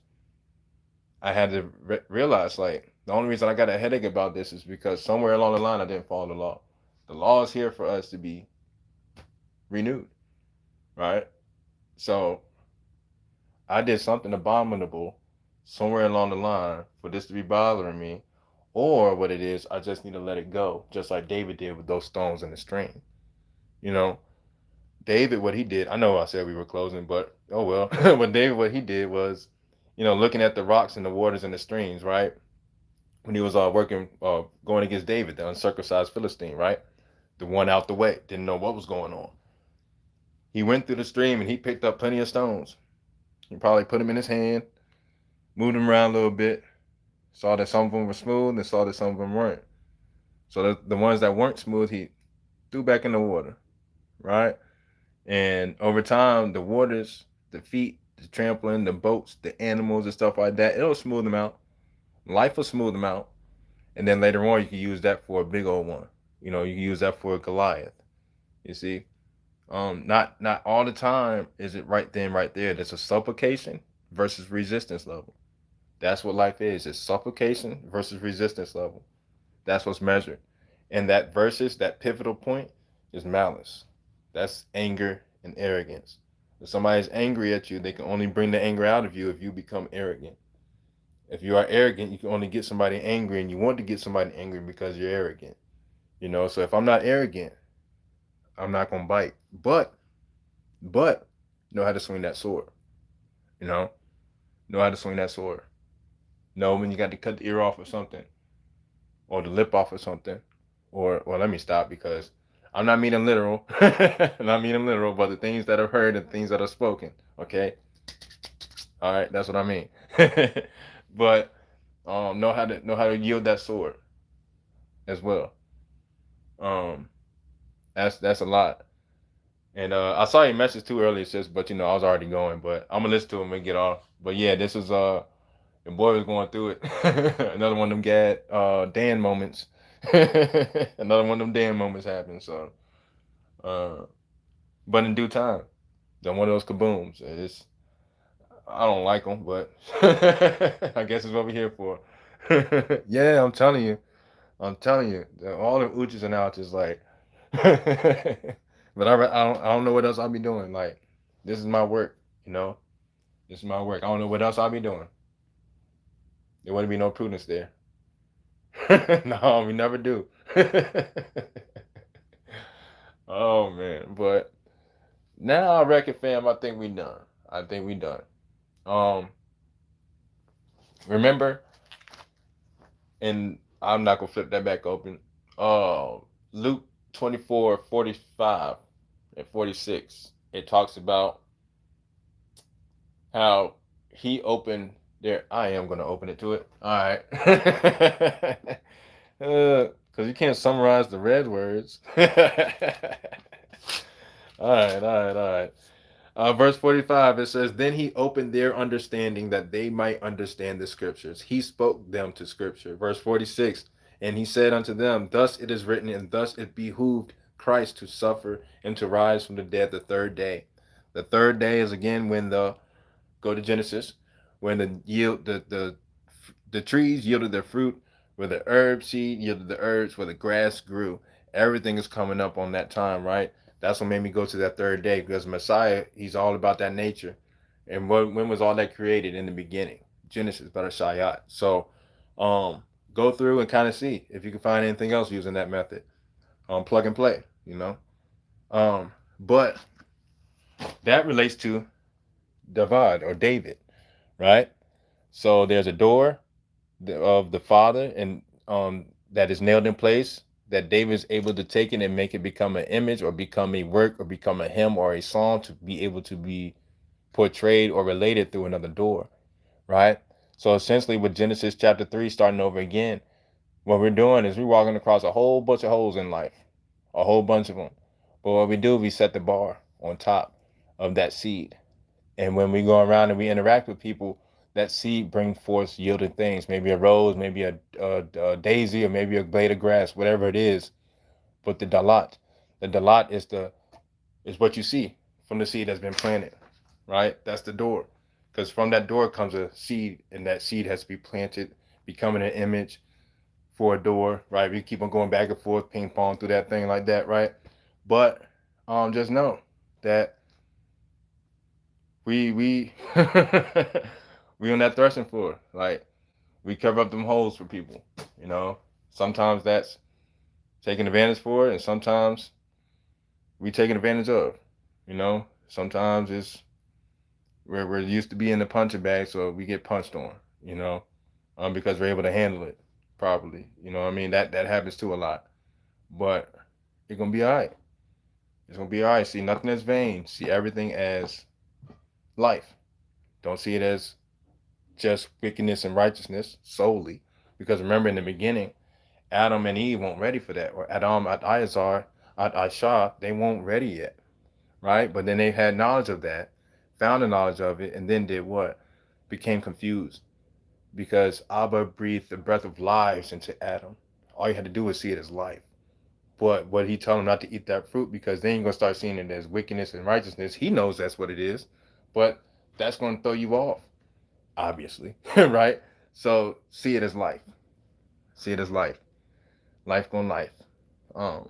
I had to realize, like, the only reason I got a headache about this is because somewhere along the line I didn't follow the law. The law is here for us to be renewed, right? So I did something abominable somewhere along the line for this to be bothering me, or what it is, I just need to let it go, just like David did with those stones in the stream. You know, David, what he did, I know I said we were closing, but oh well. But David, what he did was, looking at the rocks and the waters and the streams, right? When he was going against David, the uncircumcised Philistine, right? The one out the way, didn't know what was going on. He went through the stream and he picked up plenty of stones. He probably put them in his hand, moved them around a little bit, saw that some of them were smooth and saw that some of them weren't. So the ones that weren't smooth, he threw back in the water, right? And over time, the waters, the feet, the trampling, the boats, the animals and stuff like that, it'll smooth them out. Life will smooth them out. And then later on, you can use that for a big old one. You can use that for a Goliath. You see, not all the time is it right then, right there. There's a supplication versus resistance level. That's what life is. It's supplication versus resistance level. That's what's measured. And that versus, that pivotal point is malice. That's anger and arrogance. If somebody's angry at you, they can only bring the anger out of you if you become arrogant. If you are arrogant, you can only get somebody angry, and you want to get somebody angry because you're arrogant. So if I'm not arrogant, I'm not gonna bite. But know how to swing that sword. You know, know how to swing that sword. Know when you got to cut the ear off or something, or the lip off or something, or well, let me stop because I'm not meaning literal. I'm not meaning literal, but the things that are heard and things that are spoken. Okay, all right, that's what I mean. But know how to yield that sword as well. Um, that's a lot. And I saw your message too earlier, sis, but I was already going. But I'm gonna listen to him and get off. But yeah, this is the boy was going through it. Another one of them Gad Dan moments. Another one of them Dan moments happened. So, uh, but in due time, then one of those kabooms. I don't like them, but I guess it's what we're here for. Yeah, I'm telling you. I'm telling you, all the ooches and ouches, like, but I don't know what else I'll be doing. Like, this is my work, you know. This is my work. I don't know what else I'll be doing. There wouldn't be no prudence there. No, we never do. Oh man, but now I reckon, fam. I think we done. I think we done. Um, remember, and I'm not gonna flip that back open. Luke 24:45 and 46. It talks about how he opened their. I am gonna open it to it. All right. Because you can't summarize the red words. All right, all right, all right. Verse 45, it says, Then he opened their understanding that they might understand the scriptures. He spoke them to scripture. Verse 46, and he said unto them, Thus it is written, and thus it behooved Christ to suffer and to rise from the dead the third day. The third day is again when go to Genesis, when the trees yielded their fruit, where the herb seed yielded the herbs, where the grass grew. Everything is coming up on that time, right? That's what made me go to that third day, because Messiah, he's all about that nature. And when was all that created? In the beginning? Genesis, Shayat. So go through and kind of see if you can find anything else using that method. Plug and play, But that relates to David or David, right? So there's a door of the Father, and that is nailed in place, that David's able to take it and make it become an image or become a work or become a hymn or a song to be able to be portrayed or related through another door, right? So essentially with Genesis chapter 3 starting over again, what we're doing is we're walking across a whole bunch of holes in life, a whole bunch of them. But what we do, we set the bar on top of that seed. And when we go around and we interact with people, that seed brings forth yielded things, maybe a rose, maybe a daisy, or maybe a blade of grass, whatever it is. But the dalat is what you see from the seed that's been planted, right? That's the door, because from that door comes a seed, and that seed has to be planted, becoming an image for a door, right? We keep on going back and forth, ping pong through that thing like that, right? But just know that we we on that threshing floor. Like, we cover up them holes for people. Sometimes that's taking advantage for it, and sometimes we taking advantage of. You know, sometimes it's we're used to being the punching bag, so we get punched on. You know, because we're able to handle it properly. You know what I mean? That happens too a lot. But it's gonna be all right. It's gonna be all right. See nothing as vain. See everything as life. Don't see it as just wickedness and righteousness solely. Because remember in the beginning, Adam and Eve weren't ready for that. Or Adam at Izar at Aisha, they weren't ready yet. Right? But then they had knowledge of that, found the knowledge of it, and then did what? Became confused. Because Abba breathed the breath of lives into Adam. All you had to do was see it as life. But what he told him not to eat that fruit because then you're gonna start seeing it as wickedness and righteousness. He knows that's what it is, but that's gonna throw you off, obviously, right? So see it as life. See it as life. Life gonna life. Um,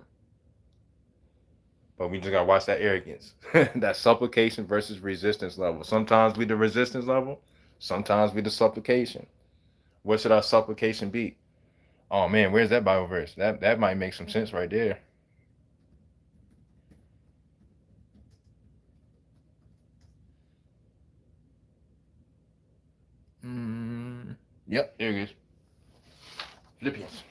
but we just gotta watch that arrogance, that supplication versus resistance level. Sometimes we the resistance level, sometimes we the supplication. What should our supplication be? Oh man, where's that Bible verse? That might make some sense right there. Mm, yep, there it is. Philippians.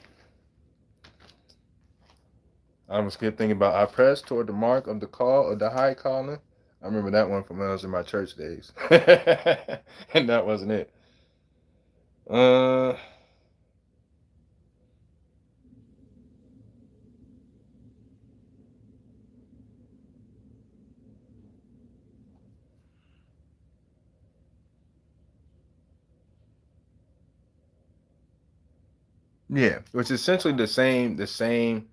I was good thinking about I press toward the mark of the call of the high calling. I remember that one from when I was in my church days. And that wasn't it. Uh yeah, which is essentially the same.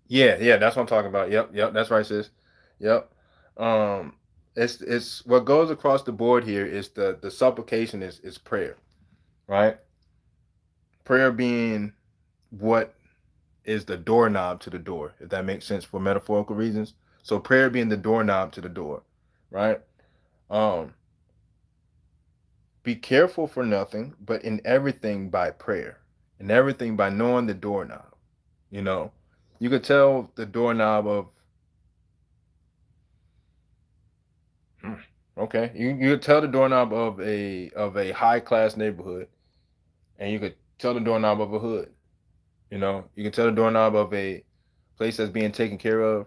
Yeah, that's what I'm talking about. Yep, that's right, sis. Yep. Um it's what goes across the board here is the supplication is prayer, right? Prayer being what is the doorknob to the door, if that makes sense for metaphorical reasons. So prayer being the doorknob to the door, right? Um, be careful for nothing, but in everything by prayer, in everything by knowing the doorknob. You know, you could tell the doorknob of hmm, okay, you could tell the doorknob of a high class neighborhood, and you could tell the doorknob of a hood. You know, you can tell the doorknob of a place that's being taken care of.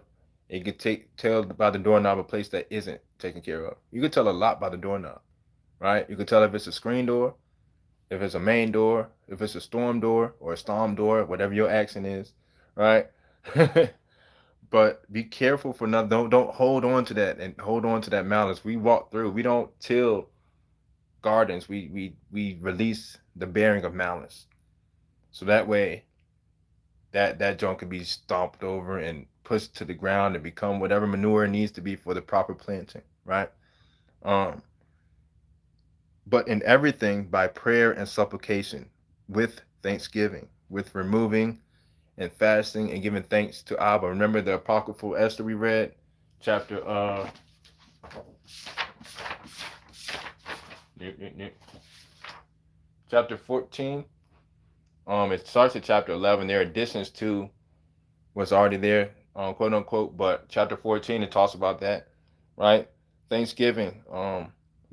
And you can tell by the doorknob a place that isn't taken care of. You can tell a lot by the doorknob, right? You can tell if it's a screen door, if it's a main door, if it's a storm door or a storm door, whatever your accent is, right? But be careful for nothing. Don't hold on to that and hold on to that malice. We walk through. We don't till gardens. We release the bearing of malice. So that way that joint could be stomped over and pushed to the ground and become whatever manure it needs to be for the proper planting, right? Um, but in everything by prayer and supplication, with thanksgiving, with removing and fasting and giving thanks to Abba. Remember the apocryphal Esther we read, chapter chapter 14. It starts at chapter 11. There are additions to what's already there, quote unquote. But chapter 14 it talks about that, right? Thanksgiving.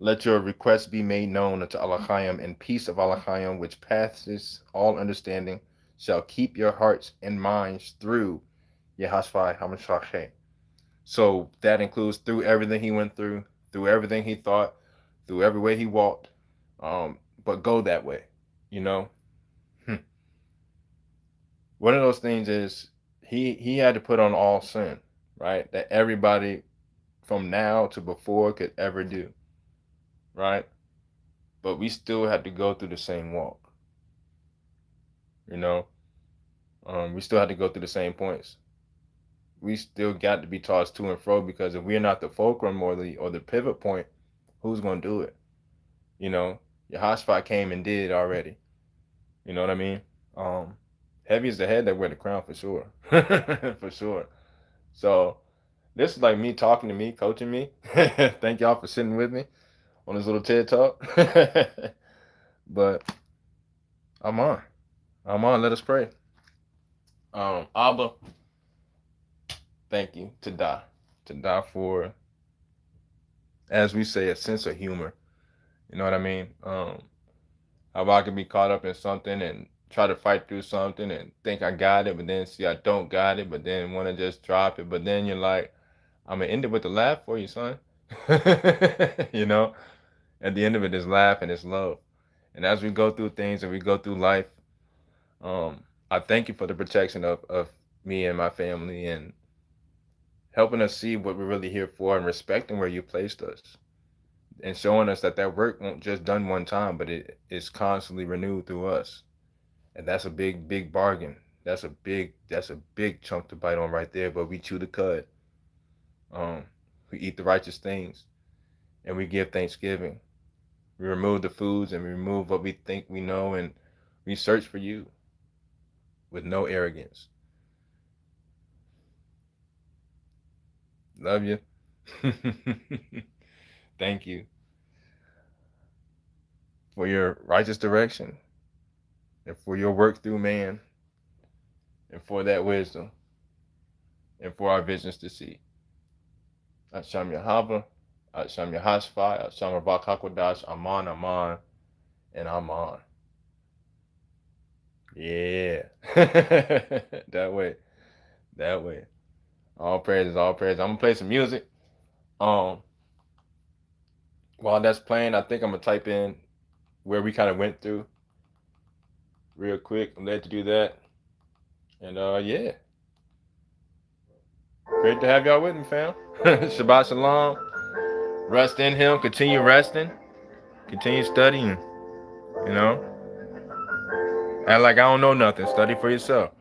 Let your requests be made known unto Alachayim, and peace of Alachayim, which passes all understanding, shall keep your hearts and minds through Yehashua HaMashiach. So that includes through everything he went through everything he thought, through every way he walked. But go that way, you know. One of those things is he had to put on all sin, right? That everybody from now to before could ever do, right? But we still had to go through the same walk, you know. We still had to go through the same points. We still got to be tossed to and fro because if we're not the fulcrum or the pivot point, who's gonna do it? You know, your hotspot came and did already. You know what I mean? Um, Heavy is the head that wear the crown for sure, for sure. So this is like me talking to me, coaching me. Thank y'all for sitting with me on this little TED talk. But I'm on. I'm on. Let us pray. Abba, thank you to die. to die for, as we say, a sense of humor. You know what I mean? How I can be caught up in something and try to fight through something and think I got it, but then see I don't got it, but then want to just drop it. But then you're like, I'm gonna end it with a laugh for you, son. You know, at the end of it is laugh and it's love. And as we go through things and we go through life, I thank you for the protection of me and my family and helping us see what we're really here for and respecting where you placed us and showing us that that work won't just done one time, but it is constantly renewed through us. And that's a big bargain. That's a big chunk to bite on right there. But we chew the cud. Um, we eat the righteous things, and we give thanksgiving. We remove the foods and we remove what we think we know, and we search for you with no arrogance. Love you. Thank you for your righteous direction and for your work through man and for that wisdom and for our visions to see. Asham Yahava, Asham Yahashfa, Asham Rabak Hakodash, Aman, Aman, and Aman. Yeah. That way. That way. All praises, all praises. I'm gonna play some music. Um, while that's playing, I think I'm gonna type in where we kind of went through real quick. I'm glad to do that. And yeah. Great to have y'all with me, fam. Shabbat Shalom. Rest in him. Continue resting. Continue studying. You know? Act like I don't know nothing. Study for yourself.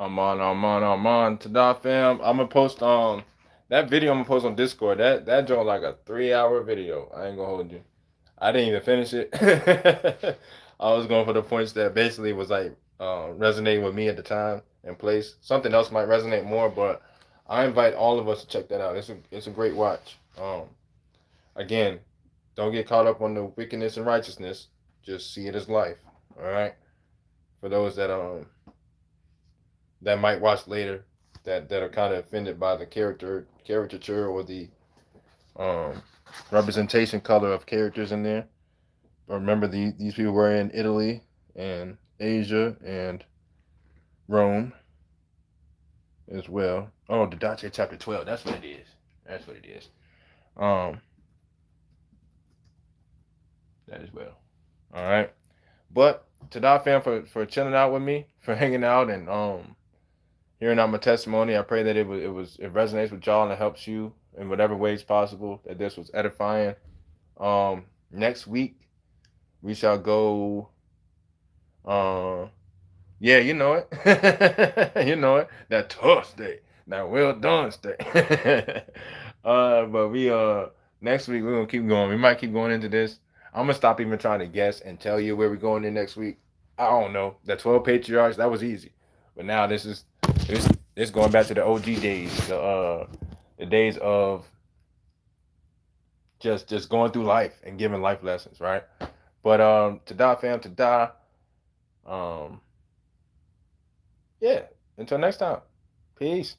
I'm on. Tada fam. I'm gonna post that video I'm gonna post on Discord. That joint like a 3 hour video. I ain't gonna hold you. I didn't even finish it. I was going for the points that basically was like resonating with me at the time and place. Something else might resonate more, but I invite all of us to check that out. It's a great watch. Again, don't get caught up on the wickedness and righteousness. Just see it as life. All right. For those that might watch later, that are kind of offended by the caricature or the um, representation color of characters in there. But remember, these people were in Italy and Asia and Rome as well. Oh, the Dante chapter 12. That's what it is. That's what it is. Um, that as well. All right. But to that fam for chilling out with me, for hanging out and hearing out my testimony. I pray that it resonates with y'all and it helps you in whatever ways possible. That this was edifying. Next week we shall go. Uh, yeah, you know it. You know it. That tough day. That well done day. But we next week we're gonna keep going. We might keep going into this. I'm gonna stop even trying to guess and tell you where we're going in next week. I don't know. The 12 patriarchs, that was easy. But now this going back to the OG days, the days of just going through life and giving life lessons, right? But to die fam, to die. Um yeah, until next time. Peace.